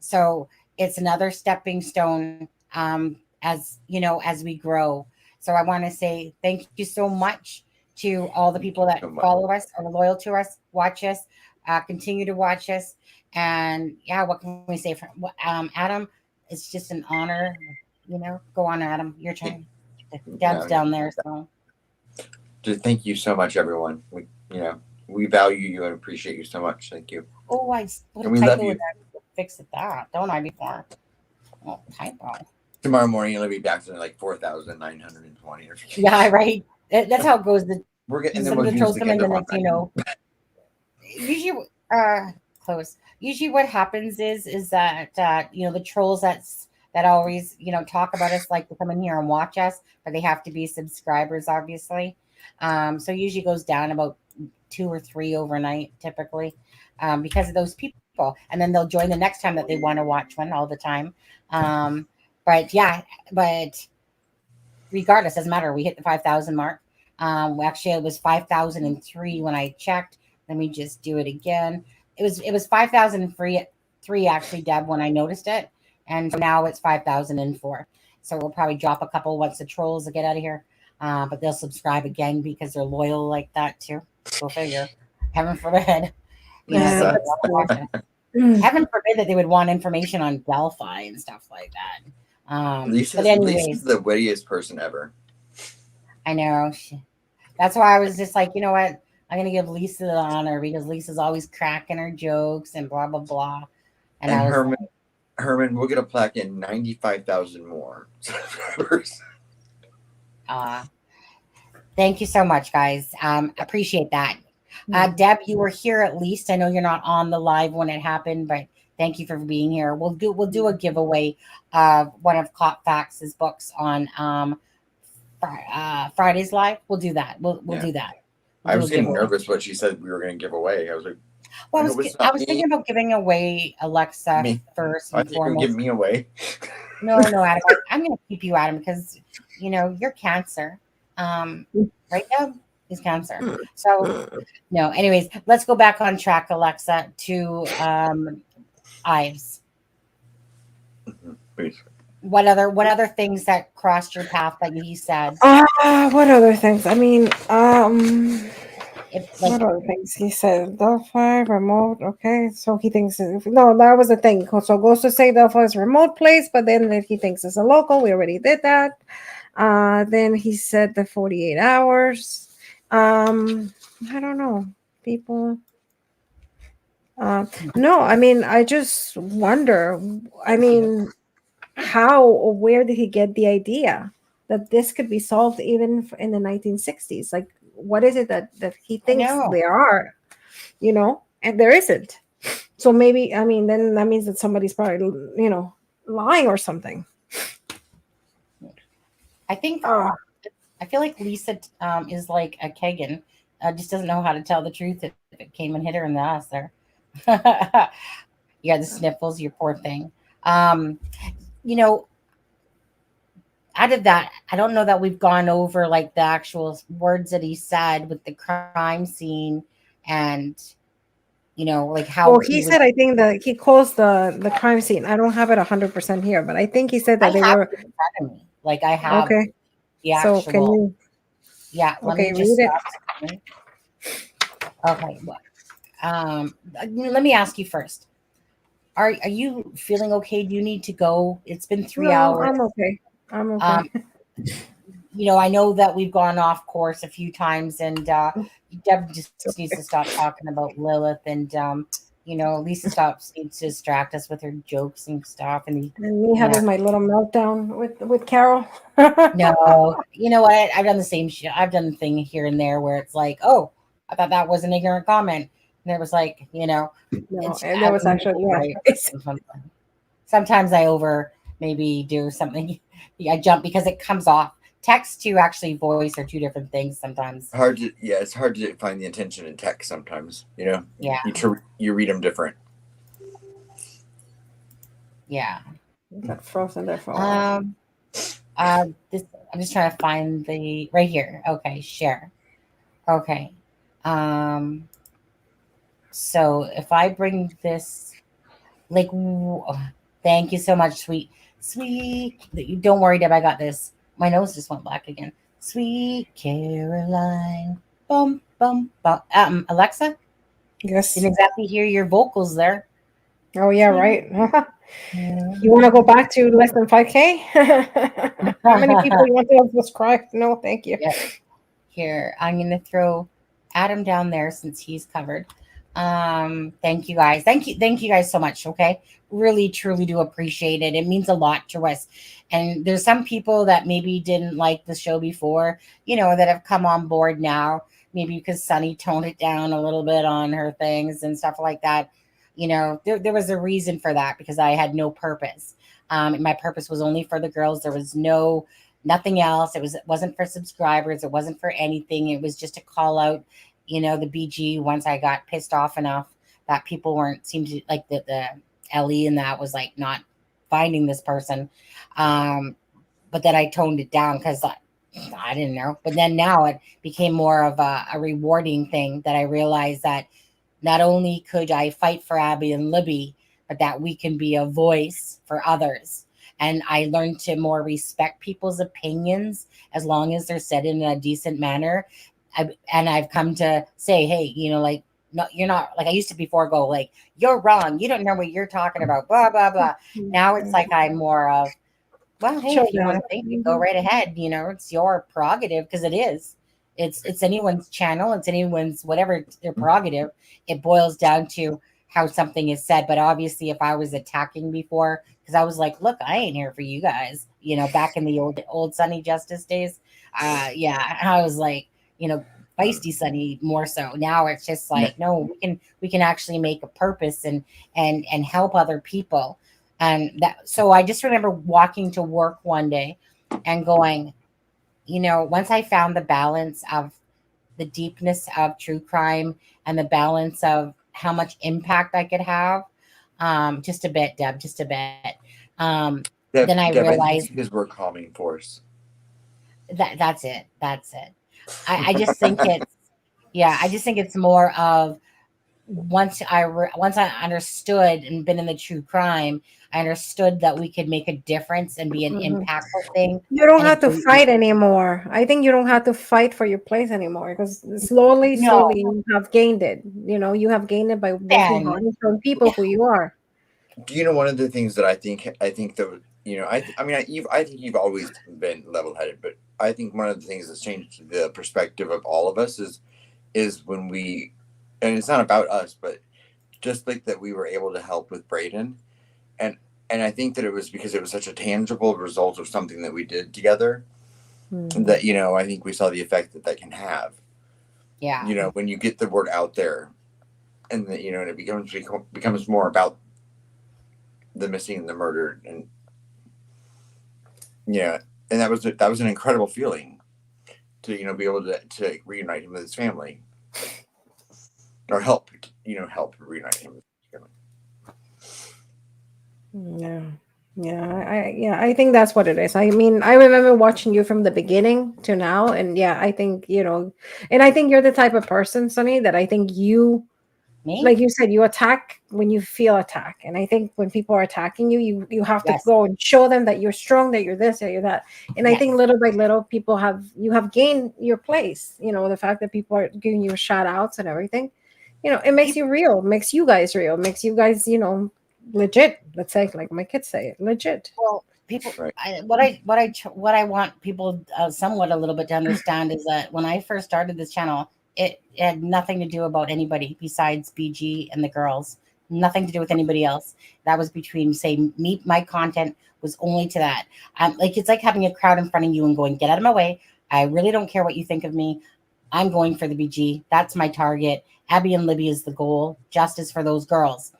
So it's another stepping stone as we grow. So I want to say thank you so much to all the people that follow us, are loyal to us, watch us, continue to watch us. And yeah, what can we say? Adam, it's just an honor. Go on, Adam. Your turn. Deb's down there. So just thank you so much, everyone. We value you and appreciate you so much. Thank you. Oh, I put a typo in that. Fix it that, don't I? Before. Oh, typo. Tomorrow morning, it'll be back to 4,920 or something. Yeah, right. That's how it goes. We're getting some of the trolls come in, and usually close. Usually, what happens is that the trolls that always talk about us like to come in here and watch us, but they have to be subscribers, obviously. So usually goes down about 2 or 3 overnight, typically, because of those people, and then they'll join the next time that they want to watch one all the time. But regardless, doesn't matter. We hit the 5,000 mark. Actually, it was 5,003 when I checked. Let me just do it again. It was 5,003 actually, Deb, when I noticed it, and now it's 5,004. So we'll probably drop a couple once the trolls get out of here. But they'll subscribe again because they're loyal like that too. Go figure. Heaven forbid. Heaven forbid that they would want information on Delphi and stuff like that. Lisa's the wittiest person ever. I know. That's why I was just like, you know what? I'm going to give Lisa the honor because Lisa's always cracking her jokes and blah, blah, blah. And Herman, we'll get a plaque in 95,000 more subscribers. Thank you so much, guys. Appreciate that. Deb, you were here at least. I know you're not on the live when it happened, but thank you for being here. We'll do a giveaway of one of Cop Fax's books on Friday's live. We'll do that. We'll do that. I was getting nervous what she said we were going to give away. I was like, well, I was thinking about giving away Alexza first and foremost. Give me away. No, Adam. I'm going to keep you, Adam, because you're Cancer. Right now, he's Cancer. So, no, anyways, let's go back on track, Alexza, to Ives. Please. What other things that crossed your path that he said? What other things? I mean, If, what other things he said? Delphi remote. Okay, so he thinks no, that was the thing. So goes to say Delphi is a remote place, but then he thinks it's a local. We already did that. Then he said the 48 hours. I don't know, people. No, I mean, I just wonder. I mean, how or where did he get the idea that this could be solved even in the 1960s? Like, what is it that he thinks there are, and there isn't? So maybe, I mean, then that means that somebody's probably, lying or something. I think I feel like Lisa is like a Kegan, just doesn't know how to tell the truth if it came and hit her in the ass there. Yeah, the sniffles, you poor thing. Out of that, I don't know that we've gone over like the actual words that he said with the crime scene and like how he said, I think that he calls the crime scene. I don't have it 100% here, but I think he said that I they have were it in front of me. Like I have okay. the So actual. can you? Yeah, let Okay, me just read it. Okay. Let me ask you first. Are you feeling okay? Do you need to go? It's been 3 hours. I'm okay. I'm okay. I know that we've gone off course a few times, and Deb just needs to stop talking about Lilith, and Lisa needs to distract us with her jokes and stuff, and me having my little meltdown with Carol. No, you know what? I've done the same shit. I've done the thing here and there where it's like, oh, I thought that was an ignorant comment, and it was like, no, and there was actually Sometimes I maybe do something. I jump because it comes off. Text to actually voice are two different things sometimes. It's hard to find the intention in text sometimes. Yeah. You read them different. Yeah. Got frozen there for I'm just trying to find the right here. Okay, share. Okay. So if I bring this, thank you so much, sweet. Don't worry, Deb. I got this. My nose just went black again. Sweet Caroline. Bum bum bum. Alexza. Yes. Didn't exactly hear your vocals there. Oh yeah, right. You want to go back to less than 5K? How many people you want to subscribe? No, thank you. Yeah. Here, I'm going to throw Adam down there since he's covered. Thank you guys. Thank you guys so much. Okay. Really, truly do appreciate it. It means a lot to us. And there's some people that maybe didn't like the show before, that have come on board now, maybe because Sunny toned it down a little bit on her things and stuff like that. There was a reason for that because I had no purpose. My purpose was only for the girls. There was nothing else. It wasn't for subscribers. It wasn't for anything. It was just to call out, the BG once I got pissed off enough that people seemed to like the Ellie and that was like not finding this person. But then I toned it down because I didn't know. But then now it became more of a rewarding thing that I realized that not only could I fight for Abby and Libby, but that we can be a voice for others. And I learned to more respect people's opinions as long as they're said in a decent manner. I've come to say, hey, no, you're not like I used to before go like, you're wrong. You don't know what you're talking about, blah, blah, blah. Now it's like I'm more of, well, hey, if you want to think it, go right ahead. It's your prerogative because it is. It's anyone's channel. It's anyone's whatever their prerogative. It boils down to how something is said. But obviously, if I was attacking before, because I was like, look, I ain't here for you guys. Back in the old Sunny Justice days. I was like, feisty Sunny more so. Now it's just like, no, we can actually make a purpose and help other people. And that, so I just remember walking to work one day and going, once I found the balance of the deepness of true crime and the balance of how much impact I could have, just a bit, Deb, just a bit. Then I realized because we're a calming force. That's it. That's it. I just think it's, yeah, I just think it's more of once I understood and been in the true crime, I understood that we could make a difference and be an Mhm. impactful thing You don't and a have to great fight anymore. I think you don't have to fight for your place anymore because no, slowly you have gained it. You have gained it by working hard Ben. and showing people who you are. One of the things that I think that I think you've always been level-headed, but I think one of the things that's changed the perspective of all of us is when we, and it's not about us, but just like that we were able to help with Braden, and I think that it was because it was such a tangible result of something that we did together that I think we saw the effect that can have. Yeah. When you get the word out there, and that and it becomes more about the missing and the murdered, and yeah, and that was an incredible feeling to be able to reunite him with his family, or help reunite him with his family. Yeah. I think that's what it is. I mean, I remember watching you from the beginning to now, and yeah, I think, and I think you're the type of person, Sonny, that I think Me? like you said, you attack when you feel attack. And I think when people are attacking you, you have to Yes. go and show them that you're strong, that you're this, that you're that. And I think Yes. little by little, you have gained your place. The fact that people are giving you shout outs and everything, it makes you real, makes you guys real, makes you guys, legit. Let's say, like my kids say, legit. Well, people, Right. what I want people somewhat a little bit to understand is that when I first started this channel, it had nothing to do about anybody besides BG and the girls. Nothing to do with anybody else. That was between, say, me. My content was only to that. Like it's like having a crowd in front of you and going, "Get out of my way. I really don't care what you think of me. I'm going for the BG. That's my target. Abby and Libby is the goal. Justice for those girls."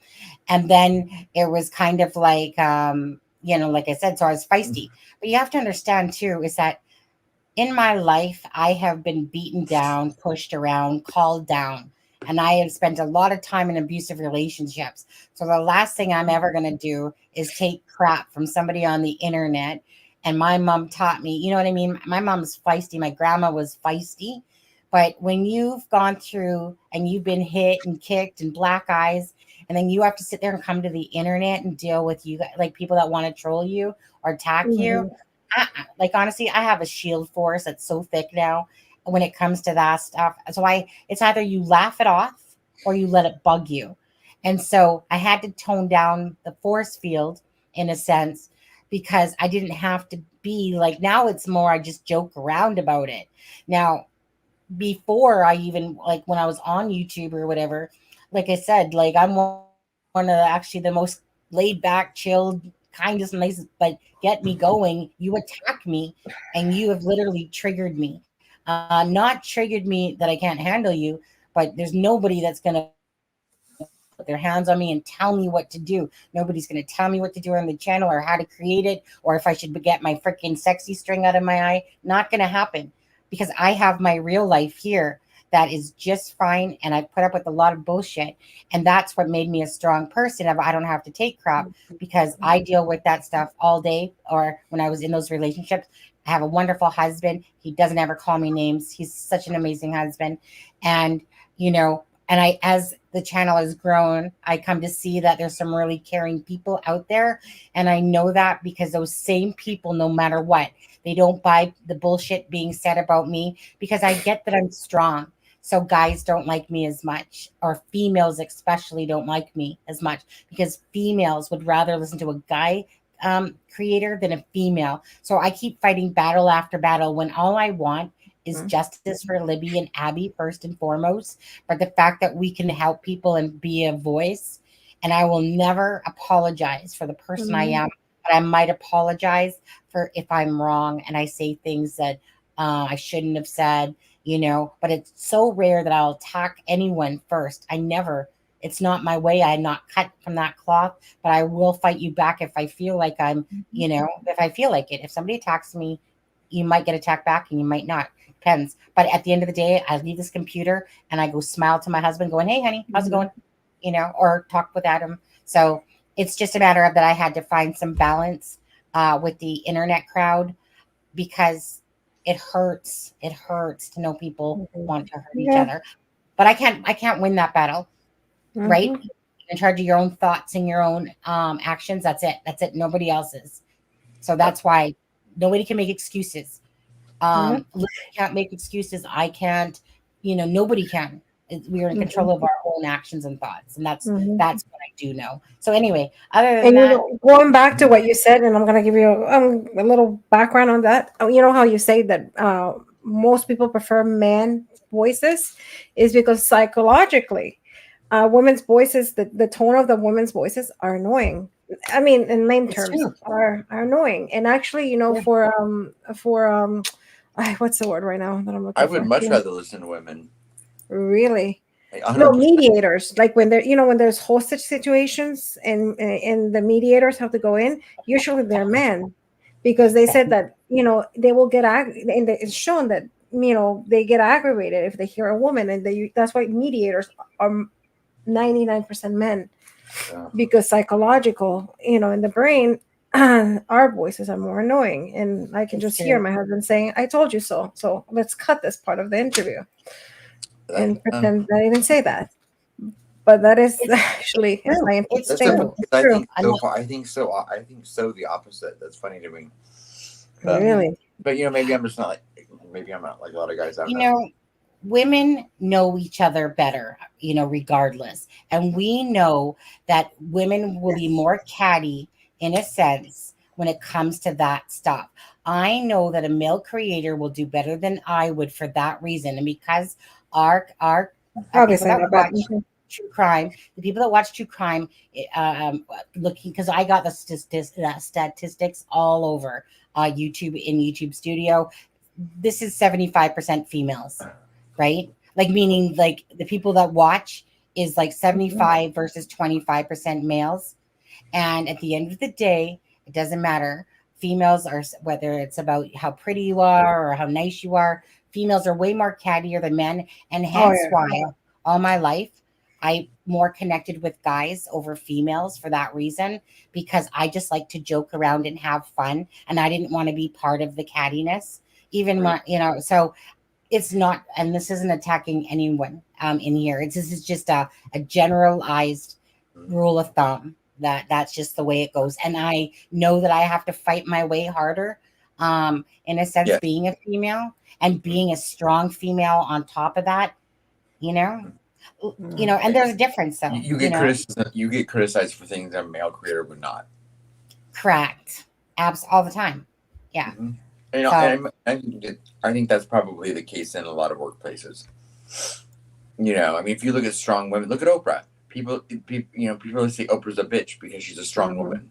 And then it was kind of like like I said, so I was feisty. But you have to understand too is that in my life I have been beaten down, pushed around, called down, and I have spent a lot of time in abusive relationships. So the last thing I'm ever going to do is take crap from somebody on the internet. And my mom taught me, you know what I mean? My mom's feisty, my grandma was feisty. But when you've gone through and you've been hit and kicked and black eyes, and then you have to sit there and come to the internet and deal with you like people that want to troll you or attack you. Mhm. Like honestly, I have a shield force that's so thick now when it comes to that stuff. So it's either you laugh it off or you let it bug you. And so I had to tone down the force field in a sense because I didn't have to be like now it's more I just joke around about it. Now before I even like when I was on YouTube or whatever, like I said, like I'm one of actually the most laid back, chilled, kindest, nicest, but get me going. You attack me and you have literally triggered me. Not triggered me that I can't handle you, but there's nobody that's gonna put their hands on me and tell me what to do. Nobody's going to tell me what to do on the channel or how to create it or if I should get my freaking sexy string out of my eye. Not going to happen because I have my real life here that is just fine. And I put up with a lot of bullshit. And that's what made me a strong person. I don't have to take crap because I deal with that stuff all day. Or when I was in those relationships, I have a wonderful husband. He doesn't ever call me names. He's such an amazing husband. And, and as the channel has grown, I come to see that there's some really caring people out there. And I know that because those same people, no matter what, they don't buy the bullshit being said about me because I get that I'm strong. So guys don't like me as much, or females especially don't like me as much because females would rather listen to a guy creator than a female. So I keep fighting battle after battle when all I want is justice for Libby and Abby first and foremost. But the fact that we can help people and be a voice, and I will never apologize for the person I am, but I might apologize for if I'm wrong and I say things that I shouldn't have said, but it's so rare that I'll attack anyone first. It's not my way. I'm not cut from that cloth, but I will fight you back if I feel like if I feel like it. If somebody attacks me, you might get attacked back and you might not. Depends. But at the end of the day, I leave this computer and I go smile to my husband going, "Hey, honey, how's it going?" Or talk with Adam. So it's just a matter of that I had to find some balance with the internet crowd because it hurts. It hurts to know people want to hurt each Yeah. other. But I can't win that battle, right? Mhm. You're in charge of your own thoughts and your own actions. That's it. That's it. Nobody else's. So that's why nobody can make excuses. Yeah. Libby can't make excuses. I can't. Nobody can. We are in Mhm. control of our own actions and thoughts, and that's Mhm. what I do know. So anyway, other than And that, going back to what you said, and I'm going to give you a little background on that. You know how you say that most people prefer man voices is because psychologically, women's voices, the tone of the women's voices are annoying. I mean, in lame it's terms, true. are annoying. And actually, Yeah. for what's the word right now that I'm looking I for? would much rather listen to women. Really. Like, No, 100%. mediators, like when when there's hostage situations and the mediators have to go in, usually they're men, because they said that they will get and it's shown that they get aggravated if they hear a woman, and that's why mediators are 99% men, Yeah. because psychological, in the brain, our voices are more annoying, and I can It's just true. hear my husband saying, "I told you so." So let's cut this part of the interview and pretend that I didn't say that. But that is It's actually a true. scientific It's That's so funny, statement. true. It's 'cause I true. think so far. I think so. The opposite. That's funny to me. But, Really. but maybe I'm just not like. Maybe I'm not like a lot of guys. I don't You know. know, women know each other better, regardless. And we know that women will be more catty in a sense when it comes to that stuff. I know that a male creator will do better than I would for that reason. And because our people Obviously that not, but watch true crime, the people that watch true crime, looking, because I got the statistics all over YouTube in YouTube Studio. This is 75% females, right? Like, meaning like the people that watch is like 75 versus 25% males. And at the end of the day, it doesn't matter. Females are, whether it's about how pretty you are or how nice you are, females are way more cattier than men. And oh hence yeah. why all my life I more connected with guys over females for that reason, because I just like to joke around and have fun. And I didn't want to be part of the cattiness, even Right. when, so it's not, and this isn't attacking anyone in here. This is just a generalized rule of thumb that's just the way it goes. And I know that I have to fight my way harder, in a sense, Yes. being a female and being a strong female on top of that, you know, and there's a difference though, You get criticism. You get criticized for things that a male creator would not. correct. Abs all the time. Yeah. Mm-hmm. So, And I think that's probably the case in a lot of workplaces. I mean, if you look at strong women, look at Oprah. People say Oprah's a bitch because she's a strong woman.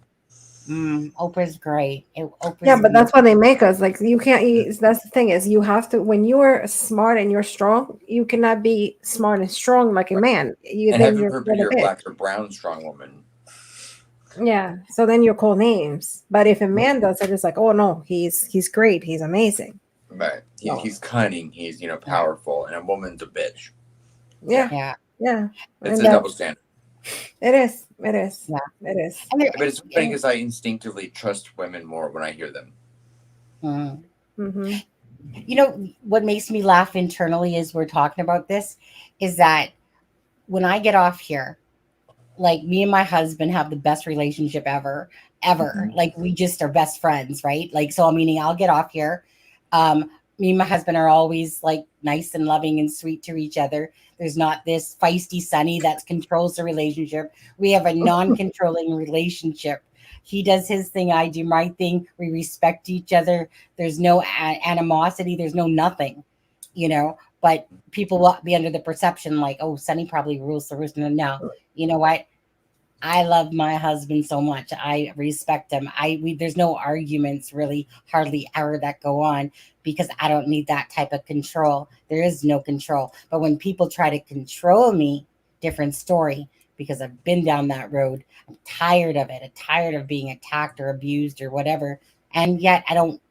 Oprah's great. Oprah's Yeah, but that's beautiful. why they make us like you can't. That's the thing is you have to when you are smart and you're strong, you cannot be smart and strong like a man. And Then heaven you're forbid a you're a bitch. black or brown strong woman. Yeah. So then you're called names. But if a man does it, it's like, oh no, he's great, he's amazing. Right. No. He's cunning. He's powerful, and a woman's a bitch. Yeah. Yeah. Yeah. It's And a double standard. it is. It is. Yeah. It is. And But it's funny because I instinctively trust women more when I hear them. Mm-hmm. What makes me laugh internally as we're talking about this is that when I get off here, like, me and my husband have the best relationship ever. Like, we just are best friends, right? Like, so meaning I'll get off here. Me and my husband are always like nice and loving and sweet to each other. There's not this feisty Sonny that controls the relationship. We have a non-controlling relationship. He does his thing, I do my thing. We respect each other. There's no animosity. There's no nothing, but people will be under the perception like, oh, Sonny probably rules the roost. No, you know what? I love my husband so much. I respect him. There's no arguments really, hardly ever, that go on, because I don't need that type of control. There is no control. But when people try to control me, different story, because I've been down that road. I'm tired of it. I'm tired of being attacked or abused or whatever. And yet I don't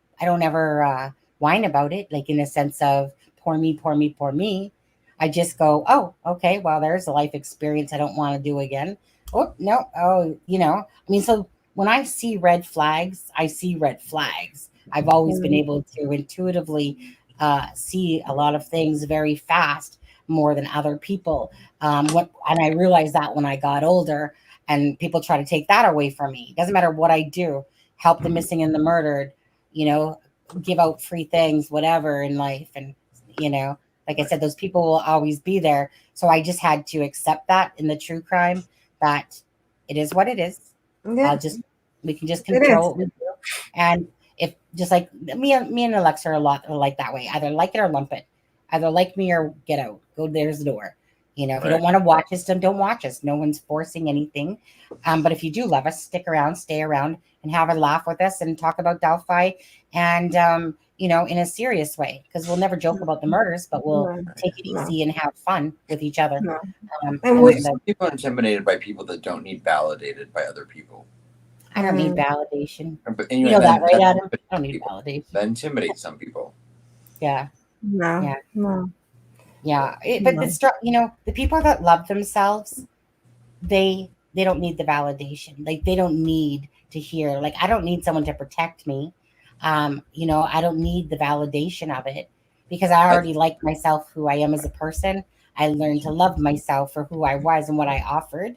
ever whine about it, like in a sense of poor me, poor me, poor me. I just go, oh, okay, well, there's a life experience I don't want to do again. Oh, no. Oh, I mean, so when I see red flags, I see red flags. I've always been able to intuitively see a lot of things very fast, more than other people. And I realized that when I got older, and people try to take that away from me. It doesn't matter what I do, help the missing and the murdered, give out free things, whatever in life. And, like I said, those people will always be there. So I just had to accept that in the true crime, that it is what it is. Yeah. We can just control what we do. And if just like me and Alexza are a lot are like that way, either like it or lump it, either like me or get out, go, there's the door. If you don't want to watch us, then don't watch us. No one's forcing anything. But if you do love us, stick around, stay around, and have a laugh with us and talk about Delphi and, in a serious way, because we'll never joke about the murders, but we'll take it easy and have fun with each other. Some people are intimidated by people that don't need validated by other people. I don't need validation. But you know that, right, Adam? I don't need validation. That intimidates some people. Yeah. No. Yeah. No. Yeah. But the people that love themselves, they don't need the validation. Like, they don't need to hear, like, I don't need someone to protect me. I don't need the validation of it, because I already like myself, who I am as a person. I learned to love myself for who I was and what I offered,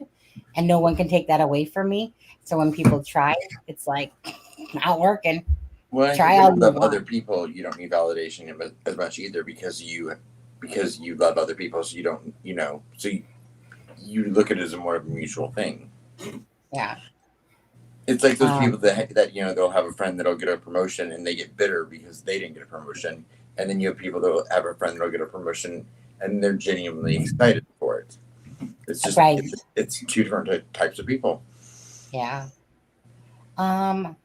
and no one can take that away from me. So when people try, it's like, not working. Well, try when all you you love want. other people, you don't need validation as much either, because you love other people, so you don't, so you look at it as more of a mutual thing. Yeah. It's like those people that they'll have a friend that'll get a promotion and they get bitter because they didn't get a promotion, and then you have people that'll have a friend that'll get a promotion and they're genuinely excited for it. It's just it's two different types of people. Yeah. No.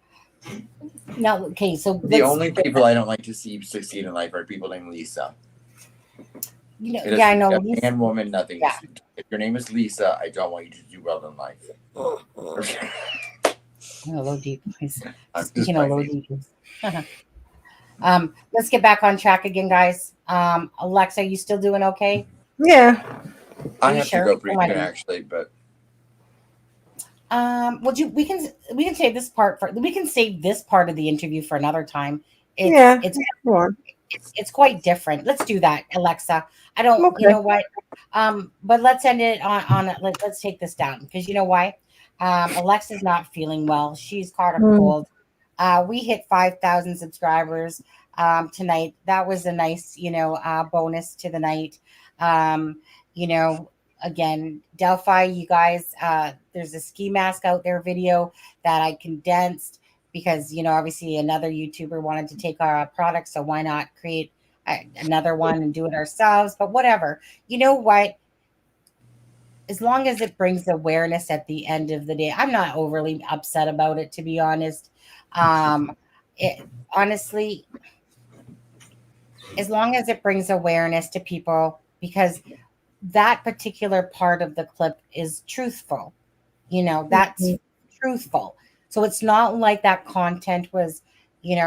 Okay. So the only people I don't like to see succeed in life are people named Lisa. I know. Lisa, man, woman, nothing. Yeah. If your name is Lisa, I don't want you to do well in life. Low deep. Speaking of low deep. Let's get back on track again, guys. Alexza, you still doing okay? Yeah. I have to go pretty soon, actually, but. We can save this part of the interview for another time. It's quite different. Let's do that, Alexza. I don't, you know what? But let's end it on let's take this down, because you know why? Alexza's not feeling well. She's caught a cold. We hit 5,000 subscribers tonight. That was a nice, bonus to the night. Again, Delphi, you guys, there's a ski mask out there video that I condensed, because, obviously another YouTuber wanted to take our product. So why not create another one and do it ourselves? But whatever, you know what? As long as it brings awareness at the end of the day, I'm not overly upset about it, to be honest. Honestly, as long as it brings awareness to people, because that particular part of the clip is truthful. That's truthful. So it's not like that content was,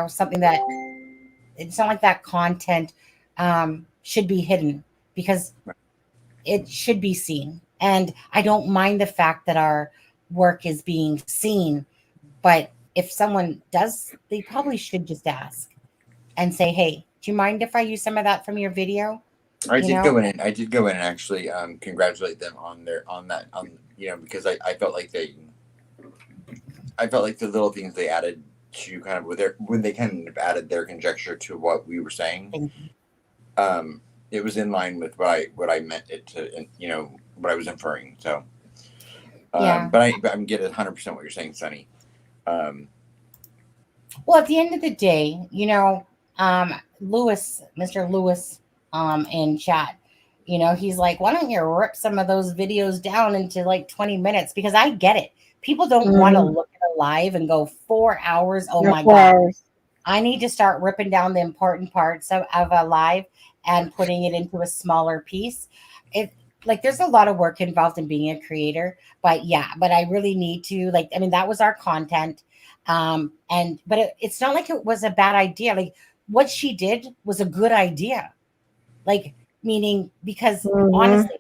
something that, it's not like that content should be hidden, because it should be seen. And I don't mind the fact that our work is being seen, but if someone does, they probably should just ask and say, hey, do you mind if I use some of that from your video? I did go in and actually congratulate them on that, because I felt like the little things they added to kind of when they kind of added their conjecture to what we were saying. It was in line with what I meant it to, what I was inferring. So, but I'm getting 100% what you're saying, Sunny. Well, at the end of the day, Mr. Lewis, in chat, he's like, why don't you rip some of those videos down into like 20 minutes? Because I get it. People don't want to look at a live and go 4 hours. Oh my God. I need to start ripping down the important parts of a live and putting it into a smaller piece. There's a lot of work involved in being a creator, but I really need to, that was our content. But it's not like it was a bad idea. Like, what she did was a good idea. Meaning, because honestly,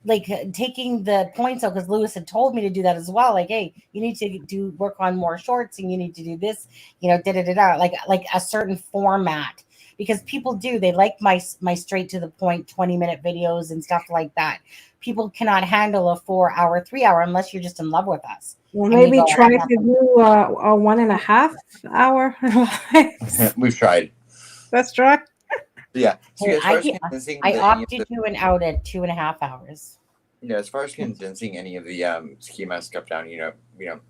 like taking the points out, because Lewis had told me to do that as well. Like, hey, you need to do work on more shorts, and you need to do this, like a certain format, because people they like my straight to the point 20-minute videos and stuff like that. People cannot handle a 4-hour, 3-hour unless you're just in love with us. Well, maybe try to do a 1.5 hour. We've tried. Let's try. Yeah. So as far as I opted you and out at 2.5 hours. Yeah, as far as condensing any of the schema stuff down,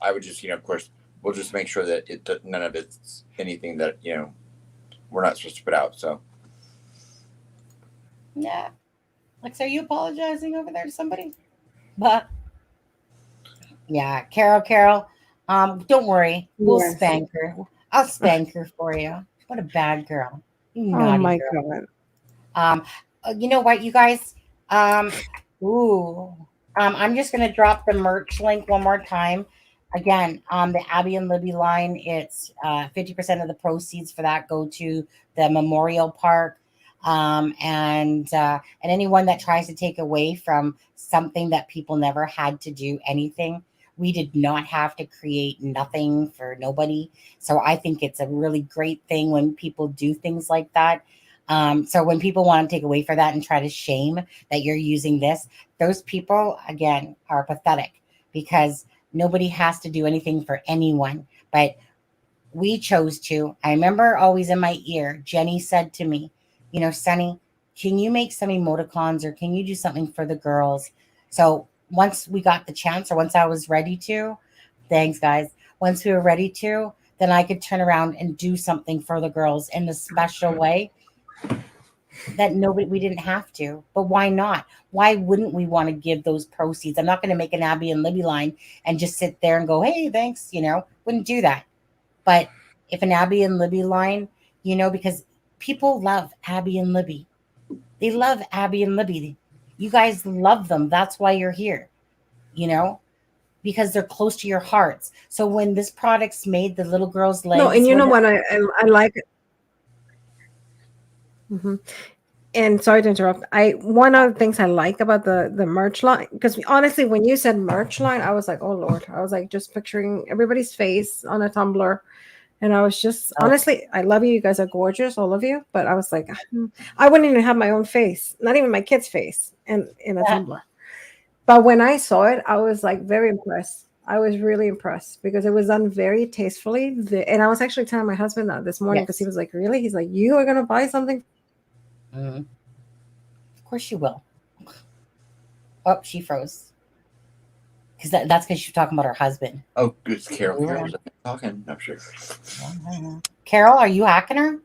I would just, of course, we'll just make sure that none of it's anything that we're not supposed to put out. So. Yeah. Alex, are you apologizing over there to somebody? But yeah, Carol. Don't worry, we'll spank her. I'll spank her for you. What a bad girl. You naughty my girl. God. You know what, you guys? I'm just gonna drop the merch link one more time. Again, the Abby and Libby line, it's 50% of the proceeds for that go to the Memorial Park. And anyone that tries to take away from something that people never had to do anything, we did not have to create nothing for nobody. So I think it's a really great thing when people do things like that. So when people want to take away for that and try to shame that you're using this, those people, again, are pathetic, because nobody has to do anything for anyone. But we chose to. I remember always in my ear, Jenny said to me, Sunny, can you make some emoticons, or can you do something for the girls? So once we got the chance, or once I was ready to, thanks guys, once we were ready to, then I could turn around and do something for the girls in a special way that we didn't have to. But why not? Why wouldn't we want to give those proceeds? I'm not going to make an Abby and Libby line and just sit there and go, hey, thanks, wouldn't do that. But if an Abby and Libby line, because people love Abby and Libby. They love Abby and Libby. You guys love them. That's why you're here, because they're close to your hearts. So when this product's made, the little girl's legs. No, and you know what I like it. Mm-hmm. And sorry to interrupt. One of the things I like about the merch line, because honestly, when you said merch line, I was like, oh Lord, I was like just picturing everybody's face on a tumbler. And I was just, honestly, I love you. You guys are gorgeous, all of you. But I was like, I wouldn't even have my own face, not even my kid's face in a tumbler. But when I saw it, I was like very impressed. I was really impressed because it was done very tastefully. And I was actually telling my husband that this morning, because he was like, really? He's like, you are going to buy something? Mm-hmm. Of course you will. Oh, she froze. Because that's because she's talking about her husband. Oh, it's Carol. Carol's talking. I'm sure. Carol, are you hacking her?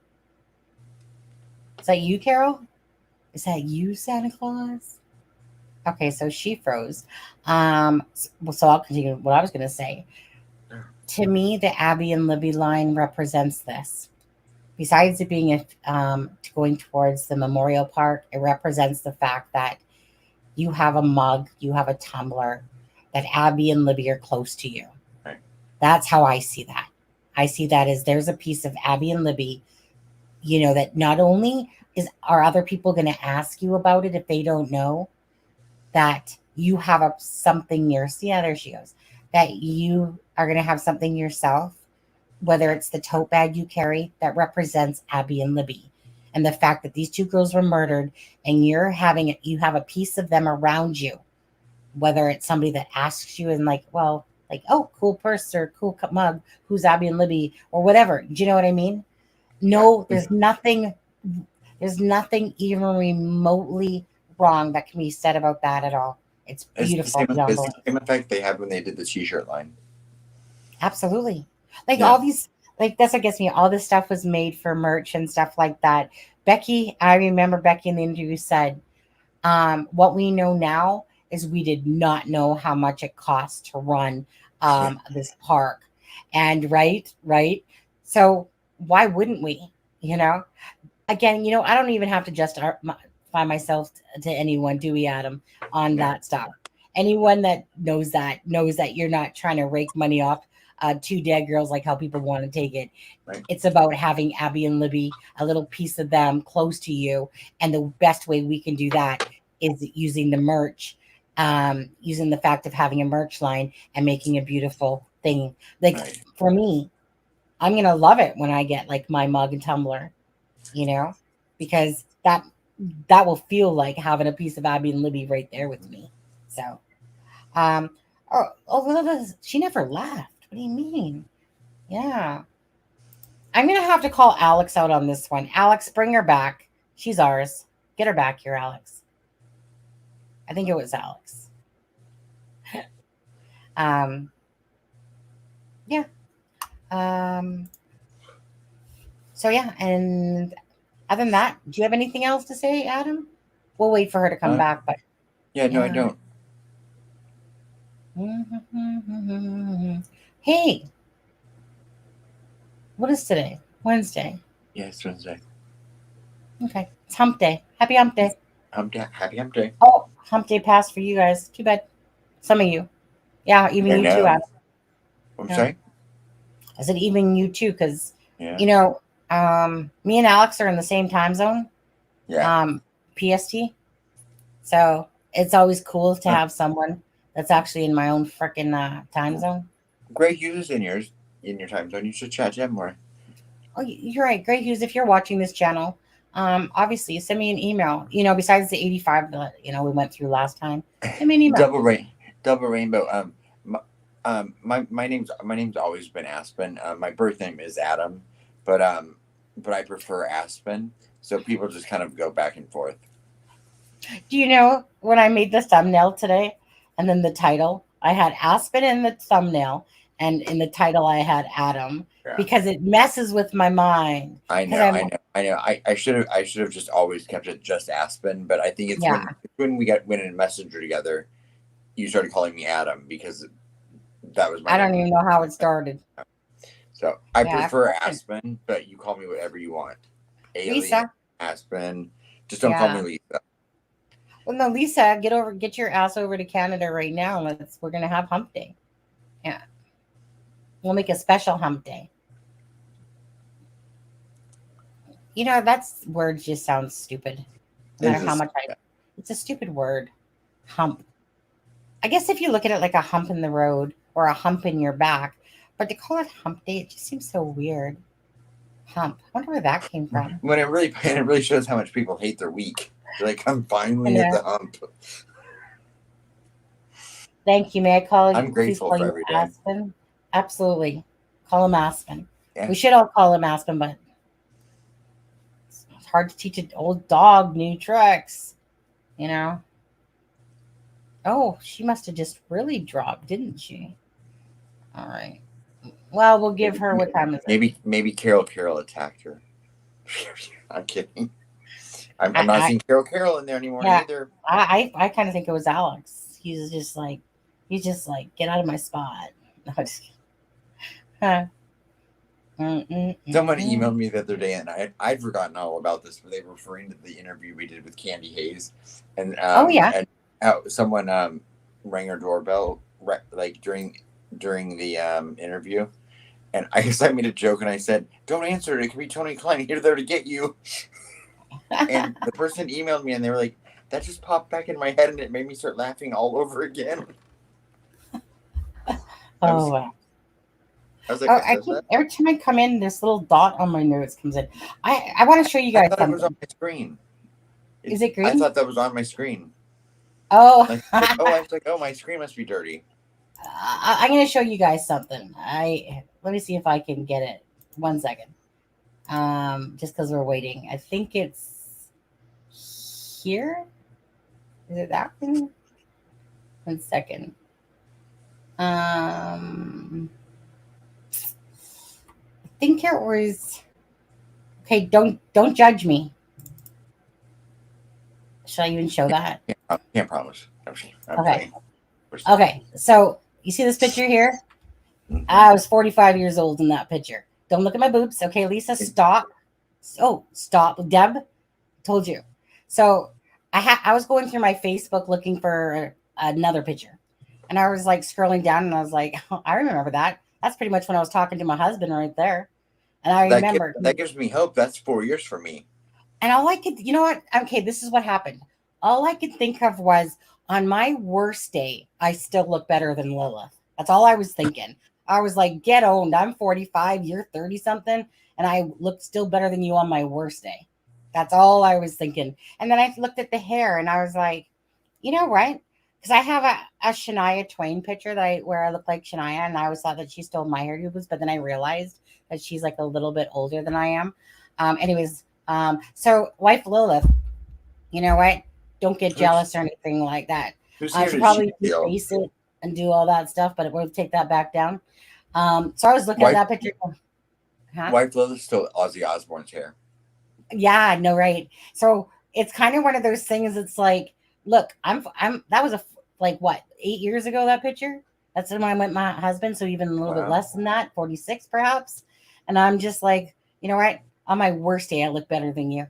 Is that you, Carol? Is that you, Santa Claus? Okay, so she froze. So I'll continue what I was going to say. To me, the Abby and Libby line represents this. Besides it being going towards the Memorial Park, it represents the fact that you have a mug, you have a tumbler, that Abby and Libby are close to you. Right. That's how I see that. I see that as there's a piece of Abby and Libby, that not only are other people going to ask you about it if they don't know, that you have something there she goes, that you are going to have something yourself, whether it's the tote bag you carry that represents Abby and Libby. And the fact that these two girls were murdered and you have a piece of them around you, whether it's somebody that asks you and oh, cool purse or cool mug, who's Abby and Libby or whatever. Do you know what I mean? No, there's nothing even remotely wrong that can be said about that at all. It's beautiful. It's the same effect they had when they did the t-shirt line. Absolutely. All these, that's what gets me. All this stuff was made for merch and stuff like that. I remember Becky in the interview said, what we know now is we did not know how much it cost to run this park. And right. So why wouldn't we, Again, I don't even have to justify myself to anyone, do we, Adam, on that stuff. Anyone that knows that you're not trying to rake money off two dead girls like how people want to take it. Right. It's about having Abby and Libby, a little piece of them close to you. And the best way we can do that is using the merch using the fact of having a merch line and making a beautiful thing. Like Right. for me, I'm gonna love it when I get like my mug and tumbler, because that will feel like having a piece of Abby and Libby right there with me. So, she never left. What do you mean? Yeah, I'm gonna have to call Alex out on this one. Alex, bring her back. She's ours. Get her back here, Alex. I think it was Alex. Yeah. So yeah, and other than that, do you have anything else to say, Adam? We'll wait for her to come back, but yeah, no, I don't. Hey, what is today? Wednesday. Yeah, it's Wednesday. Okay, it's Hump Day. Happy Hump Day. Happy Hump Day. Oh, Hump Day passed for you guys. Too bad. Some of you. Yeah, even you too, Adam. I'm sorry? I said even you too, because Yeah. me and Alex are in the same time zone. Yeah. PST. So it's always cool to have someone that's actually in my own freaking time zone. Greg Hughes is in your time zone. You should chat to him more. Oh, you're right. Greg Hughes, if you're watching this channel, obviously send me an email. Besides the 85 that we went through last time. Send me an email. Double rainbow. My name's always been Aspen. My birth name is Adam, but I prefer Aspen. So people just kind of go back and forth. Do you know when I made the thumbnail today, and then the title, I had Aspen in the thumbnail, and in the title I had Adam, because it messes with my mind. I know. I should have just always kept it just Aspen, but I think it's when we went in Messenger together, you started calling me Adam because that was my name. I don't even know how it started. So I prefer Aspen, but you call me whatever you want. Alien, Lisa. Aspen. Just don't call me Lisa. Well, no, Lisa, get your ass over to Canada right now. We're gonna have Hump Day. Yeah, we'll make a special Hump Day. That word just sounds stupid. No matter how much it's a stupid word. Hump. I guess if you look at it like a hump in the road or a hump in your back, but to call it Hump Day, it just seems so weird. Hump. I wonder where that came from. When it really shows how much people hate their week. They're like, I'm finally at the hump. Thank you. May I call? I'm grateful for every day. Aspen? Absolutely. Call him Aspen. Yeah. We should all call him Aspen, but it's hard to teach an old dog new tricks. Oh, she must have just really dropped, didn't she? All right. Well, we'll give her what time is it? Maybe Carol attacked her. I'm kidding. I'm not seeing Carol in there anymore either. I kind of think it was Alex. He's just like, get out of my spot. No, just Someone emailed me the other day, and I'd forgotten all about this, but they were referring to the interview we did with Candy Hayes, and and how someone rang her doorbell like during the interview, and I guess I made a joke and I said, "Don't answer it. It could be Tony Kline here there to get you." And the person emailed me, and they were like, "That just popped back in my head, and it made me start laughing all over again." Wow. I was like, every time I come in, this little dot on my nose comes in. I want to show you guys something. It was on my screen. Is it green? I thought that was on my screen. Oh. I was like, my screen must be dirty. I'm going to show you guys something. Let me see if I can get it. 1 second. Just because we're waiting. I think it's here. Is it that one? 1 second. I think it was. Okay, don't judge me. Should I even show that? Can't promise. Okay. Okay, so you see this picture here? Mm-hmm. I was 45 years old in that picture. Don't look at my boobs. Okay, Lisa, stop. Oh, stop. Deb, told you. So I was going through my Facebook looking for another picture. And I was like scrolling down and I was like, oh, I remember that. That's pretty much when I was talking to my husband right there. And I remember. That gives me hope. That's 4 years for me. And all I could, you know what? Okay, this is what happened. All I could think of was, on my worst day, I still look better than Lilith. That's all I was thinking. I was like, get owned. I'm 45, you're 30 something, and I look still better than you on my worst day. That's all I was thinking. And then I looked at the hair and I was like, you know what? Because I have a Shania Twain picture where I look like Shania, and I always thought that she stole my hair tubes, but then I realized that she's like a little bit older than I am. So wife Lilith, you know what? Don't get jealous or anything like that. I should probably face it and do all that stuff, but we'll take that back down. So I was looking at that picture. Wife Lilith stole Ozzy Osbourne's hair. Yeah, no, right. So it's kind of one of those things. It's like, look, that was like what, 8 years ago, that picture? That's when I met my husband. So even a little bit less than that, 46 perhaps. And I'm just like, you know what? On my worst day, I look better than you.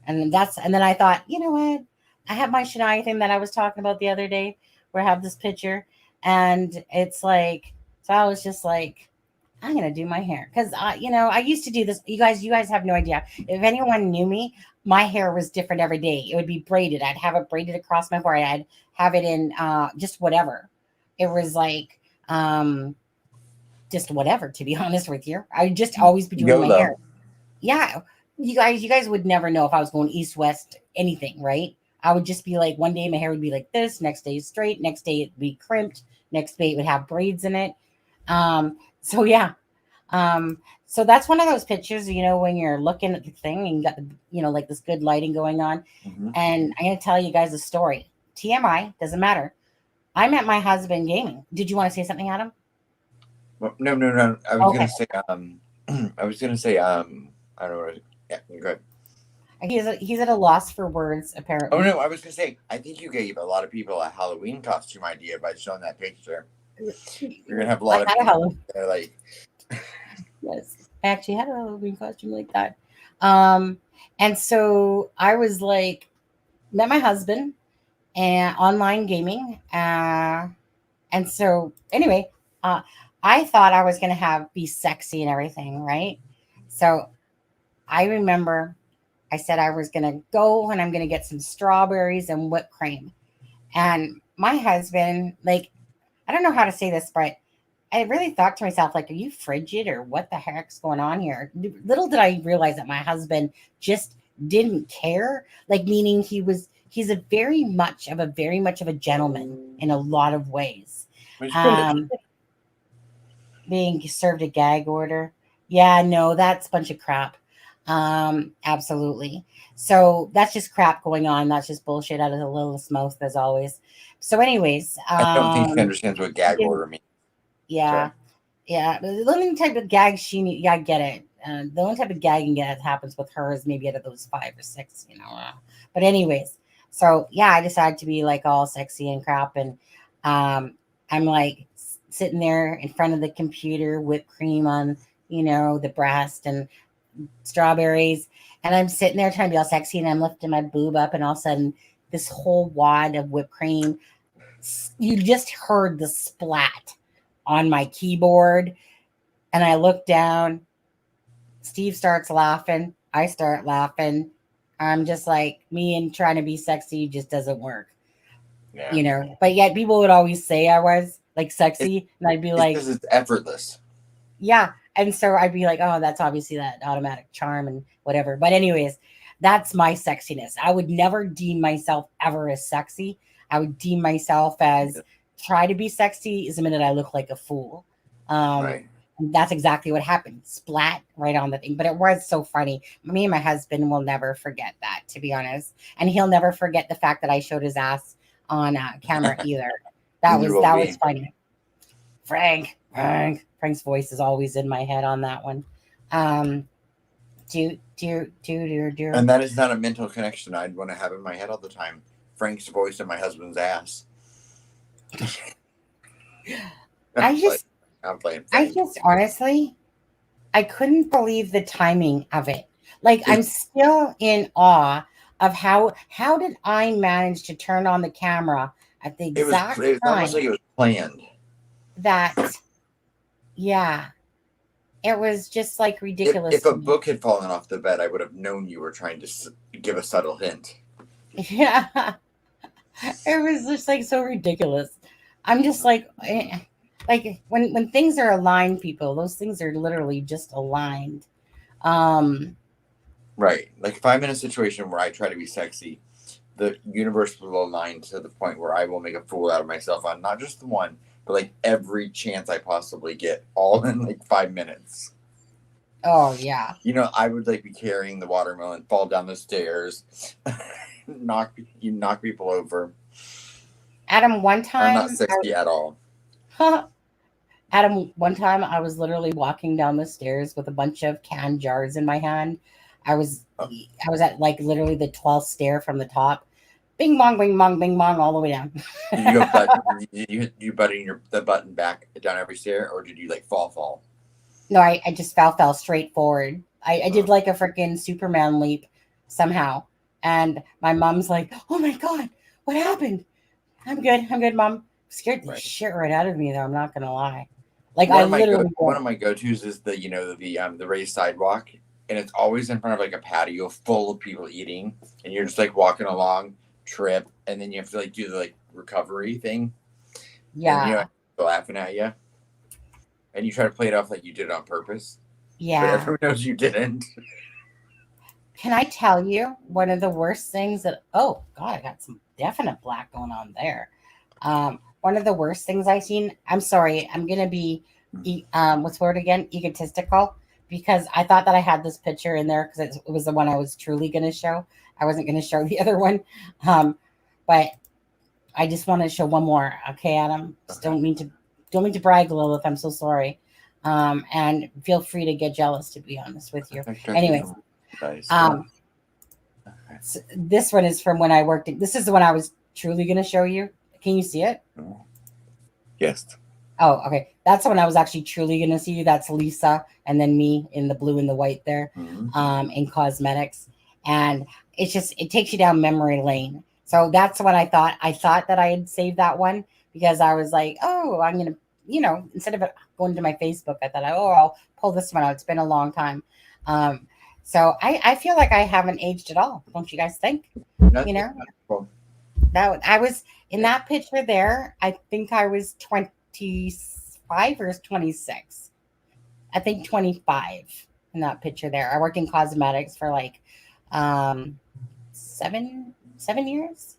And then I thought, you know what? I have my Shania thing that I was talking about the other day where I have this picture, and it's like, so I was just like, I'm going to do my hair. Cause I used to do this. You guys have no idea. If anyone knew me, my hair was different every day. It would be braided. I'd have it braided across my forehead. I'd have it in, just whatever. It was like, just whatever, to be honest with you. I would just always be doing my hair. Yeah. You guys would never know if I was going east, west, anything, right? I would just be like, one day my hair would be like this, next day straight, next day it'd be crimped, next day it would have braids in it. So yeah. So that's one of those pictures, when you're looking at the thing and you got the, like this good lighting going on. Mm-hmm. And I'm going to tell you guys a story. TMI, doesn't matter. I met my husband gaming. Did you want to say something, Adam? Well, no. I was going to say, I don't know. Yeah, go ahead. He's at a loss for words, apparently. Oh, no, I was going to say, I think you gave a lot of people a Halloween costume idea by showing that picture. You're going to have a lot of people that are like... Yes, I actually had a Halloween costume like that. And so I was like, met my husband and online gaming. And so anyway, I thought I was going to be sexy and everything, right? So I remember I said I was going to go and I'm going to get some strawberries and whipped cream. And my husband, like, I don't know how to say this, but I really thought to myself, like, are you frigid or what the heck's going on here? Little did I realize that my husband just didn't care. Like, meaning he's a very much of a gentleman in a lot of ways. Being served a gag order. Yeah, no, that's a bunch of crap. Absolutely. So that's just crap going on. That's just bullshit out of the littlest mouth, as always. So anyways, I don't think she understands what gag order means. Yeah. So. Yeah. The only type of gag I get it. The only type of gagging that happens with her is maybe out of those 5 or 6, But anyways, so yeah, I decided to be like all sexy and crap. And I'm like sitting there in front of the computer, whipped cream on, the breast and strawberries. And I'm sitting there trying to be all sexy, and I'm lifting my boob up, and all of a sudden this whole wad of whipped cream, you just heard the splat on my keyboard. And I look down, Steve starts laughing, I start laughing. I'm just like, me and trying to be sexy just doesn't work. Yeah. But yet people would always say I was like sexy, and I'd be like, because it's effortless. Yeah. And so I'd be like, oh, that's obviously that automatic charm and whatever. But anyways, that's my sexiness. I would never deem myself ever as sexy. I would deem myself as try to be sexy is the minute I look like a fool. Right. And that's exactly what happened. Splat right on the thing. But it was so funny. Me and my husband will never forget that, to be honest. And he'll never forget the fact that I showed his ass on camera either. That was funny. Frank's voice is always in my head on that one. Dear. And that is not a mental connection I'd want to have in my head all the time. Frank's voice and my husband's ass. I just honestly, I couldn't believe the timing of it. Like, I'm still in awe of how did I manage to turn on the camera at the exact time. It was almost like it was planned. Yeah. It was just like ridiculous. If a book had fallen off the bed, I would have known you were trying to give a subtle hint. Yeah. It was just like so ridiculous. I'm just like when things are aligned, people, those things are literally just aligned. Um, Right. Like if I'm in a situation where I try to be sexy, the universe will align to the point where I will make a fool out of myself on not just the one, but like every chance I possibly get, all in like 5 minutes. oh yeah. I would like be carrying the watermelon, fall down the stairs, knock people over. Adam, one I'm not time, sexy at all. Adam, one time I was literally walking down the stairs with a bunch of canned jars in my hand. I was at like literally the 12th stair from the top. Bing bong, all the way down. Did you go you button the button back down every stair, or did you like fall? No, I just fell straight forward. I did like a freaking Superman leap somehow. And my mom's like, oh my God, what happened? I'm good, Mom. Scared the shit right out of me, though. I'm not going to lie. Like, one of my go-tos is the raised sidewalk. And it's always in front of like a patio full of people eating. And you're just like walking along, trip. And then you have to like do the like recovery thing. Yeah. And they're laughing at you. And you try to play it off like you did it on purpose. Yeah. But everyone knows you didn't. Can I tell you one of the worst things that, oh God, I got some definite black going on there. One of the worst things I've seen, I'm sorry, I'm going to be, what's the word again? Egotistical, because I thought that I had this picture in there because it was the one I was truly going to show. I wasn't going to show the other one. But I just want to show one more. Okay, Adam, just don't mean to brag, Lilith. I'm so sorry. And feel free to get jealous, to be honest with you. Anyways, so this one is from when I worked. This is the one I was truly going to show you. Can you see it? Yes. Oh, okay. That's the one I was actually truly going to see you. That's Lisa, and then me in the blue and the white there, in cosmetics. And it takes you down memory lane. So that's what I thought. I thought that I had saved that one because I was like, oh, I'm going to, instead of going to my Facebook, I thought, I'll pull this one out. It's been a long time. So I feel like I haven't aged at all. Don't you guys think? Cool. That I was in that picture there. I think I was 25 or 26. I think 25 in that picture there. I worked in cosmetics for like 7 years. 7 years?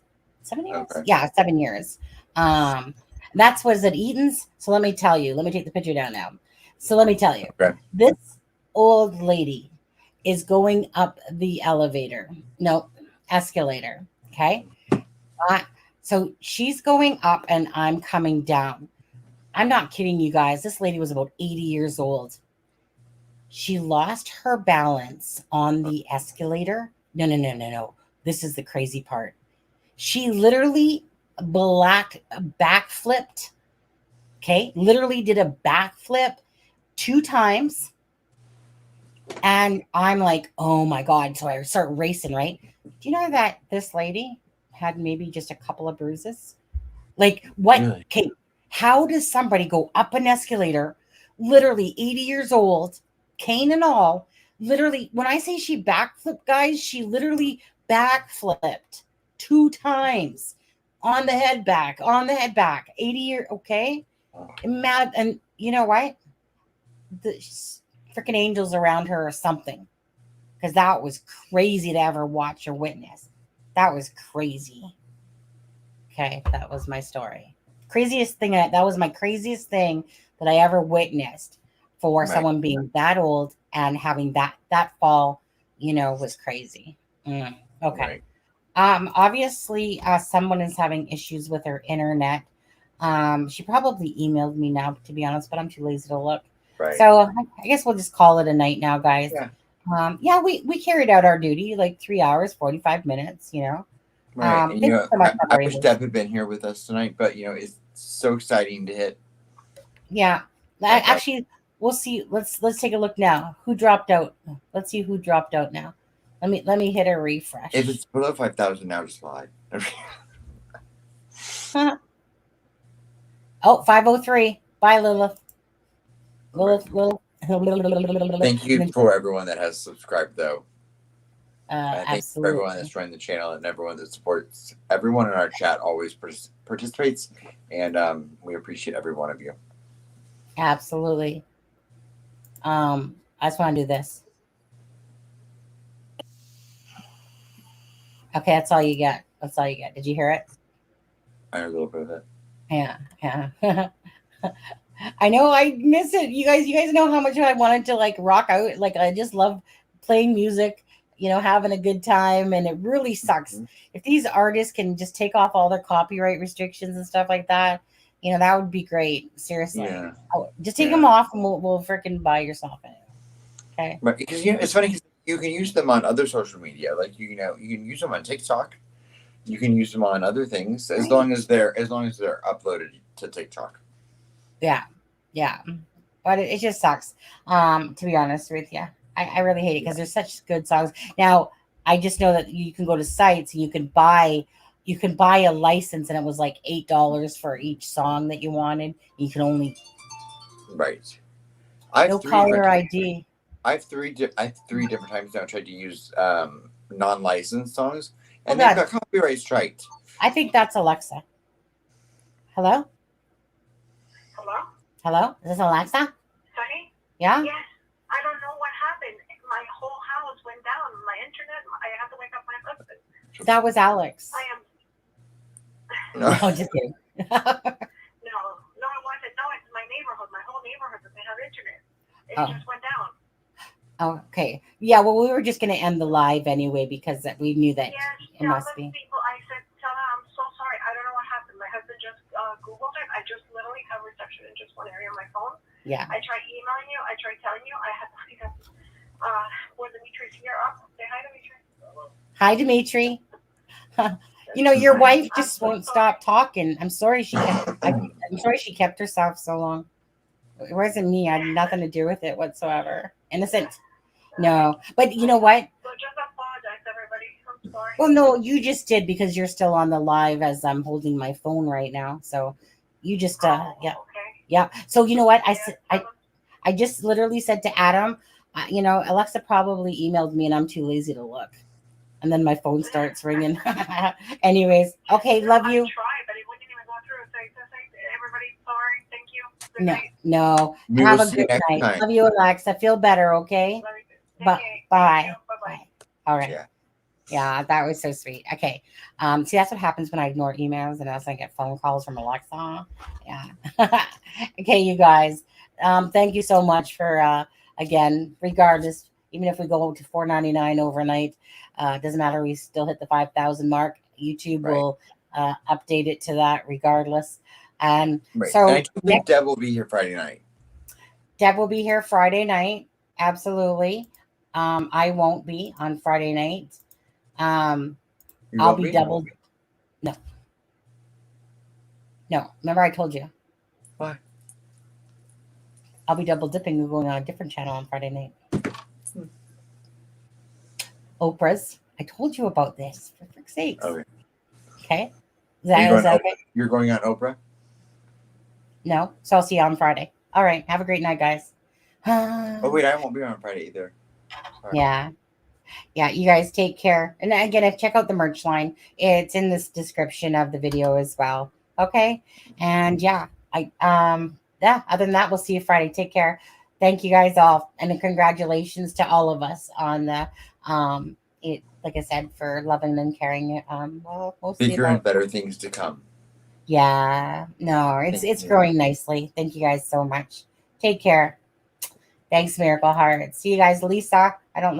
Okay. Yeah, 7 years. That's was at Eaton's. So let me tell you. Let me take the picture down now. So let me tell you. Okay. This old lady is going up the escalator. Okay. So she's going up and I'm coming down. I'm not kidding you guys. This lady was about 80 years old. She lost her balance on the escalator. No. This is the crazy part. She literally backflipped. Okay. Literally did a backflip 2 times. And I'm like, oh my God. So I start racing, right? Do you know that this lady had maybe just a couple of bruises? Like what? Really? Okay. How does somebody go up an escalator, literally 80 years old, cane and all, literally, when I say she backflipped, guys, she literally backflipped 2 times on the head back, 80 year. Okay. Mad. And you know what? The freaking angels around her or something. Because that was crazy to ever watch or witness. That was crazy. Okay. That was my story. Craziest thing. That was my craziest thing that I ever witnessed for someone being that old and having that fall, was crazy. Okay. Right. Obviously, someone is having issues with her internet. She probably emailed me now, to be honest, but I'm too lazy to look. Right. So I guess we'll just call it a night now, guys. Yeah. We carried out our duty, like 3 hours, 45 minutes, Right. I wish Deb had been here with us tonight, but it's so exciting to hit. Yeah. Actually, we'll see. Let's take a look now. Who dropped out? Let's see who dropped out now. Let me hit a refresh. If it's below 5,000 now, just slide. Oh, 503. Bye, Lilith. Thank you for everyone that has subscribed, though. Thank you for Absolutely. everyone that's joined the channel and everyone that supports. Everyone in our chat always participates, and we appreciate every one of you. Absolutely. I just want to do this. Okay, that's all you get. That's all you get. Did you hear it? I heard a little bit of it. Yeah. I know I miss it. You guys know how much I wanted to like rock out. Like I just love playing music, having a good time. And it really sucks. If these artists can just take off all their copyright restrictions and stuff like that, that would be great. Seriously. Yeah. Just take them off and we'll freaking buy yourself in. Okay. But because it's funny because you can use them on other social media. Like you can use them on TikTok. You can use them on other things as long as they're uploaded to TikTok. Yeah. But it just sucks. To be honest with you, I really hate it because there's such good songs. Now I just know that you can go to sites and you can buy a license, and it was like $8 for each song that you wanted. You can only no caller ID. I have three different times now tried to use non-licensed songs, and they've got copyright striked. I think that's Alexza. Hello? Hello? Is this Alexza? Sorry? Yeah? Yes. I don't know what happened. My whole house went down. My internet, I had to wake up my husband. That was Alex. I am... No, just kidding. No, it wasn't. No, it's my neighborhood. My whole neighborhood doesn't have internet. It just went down. Oh, okay. Yeah, well, we were just going to end the live anyway because we knew that it must be. People, I said, tell them I'm so sorry. I don't know what happened. My husband just Googled it. I just literally have reception in just one area on my phone. Yeah. I tried emailing you. I tried telling you. I had was Dimitri's here up. Say hi, Dimitri. Hi, Dimitri. Your wife just won't stop talking. I'm sorry she kept herself so long. It wasn't me. I had nothing to do with it whatsoever. Innocent. No. But you know what? So just apologize, everybody. I'm sorry. Well, no, you just did because you're still on the live as I'm holding my phone right now. So you just yeah. Okay. Yeah. So you know what? I just literally said to Adam, Alexza probably emailed me and I'm too lazy to look. And then my phone starts ringing. Anyways, okay, love you. I tried, but it wouldn't even go through. So everybody, sorry. Thank you. Good night. No. We Have will a see good you next night. time. Love you, Alexza. Feel better, okay? Bye. Bye. Bye. All right. Yeah, that was so sweet. Okay. See, that's what happens when I ignore emails and I get phone calls from Alexza. Yeah. Okay, you guys. Thank you so much for again, regardless, even if we go to $4.99 overnight, doesn't matter. We still hit the 5,000 mark. YouTube will update it to that regardless. And so and I think Deb will be here Friday night. Deb will be here Friday night. Absolutely. I won't be on Friday night. I'll be double. No. Remember I told you. Why? I'll be double dipping and going on a different channel on Friday night. Oprah's. I told you about this. For frick's sakes. Okay. Is that okay? You're going on Oprah? No. So I'll see you on Friday. All right. Have a great night, guys. Oh, wait. I won't be on Friday either. Sorry. Yeah. Yeah. You guys take care. And again, check out the merch line. It's in this description of the video as well. Okay. And other than that, we'll see you Friday. Take care. Thank you guys all. And congratulations to all of us on the, like I said, for loving and caring it. We'll bigger and better things to come. Yeah, no, it's growing nicely. Thank you guys so much. Take care. Thanks, Miracle Heart. See you guys, Lisa.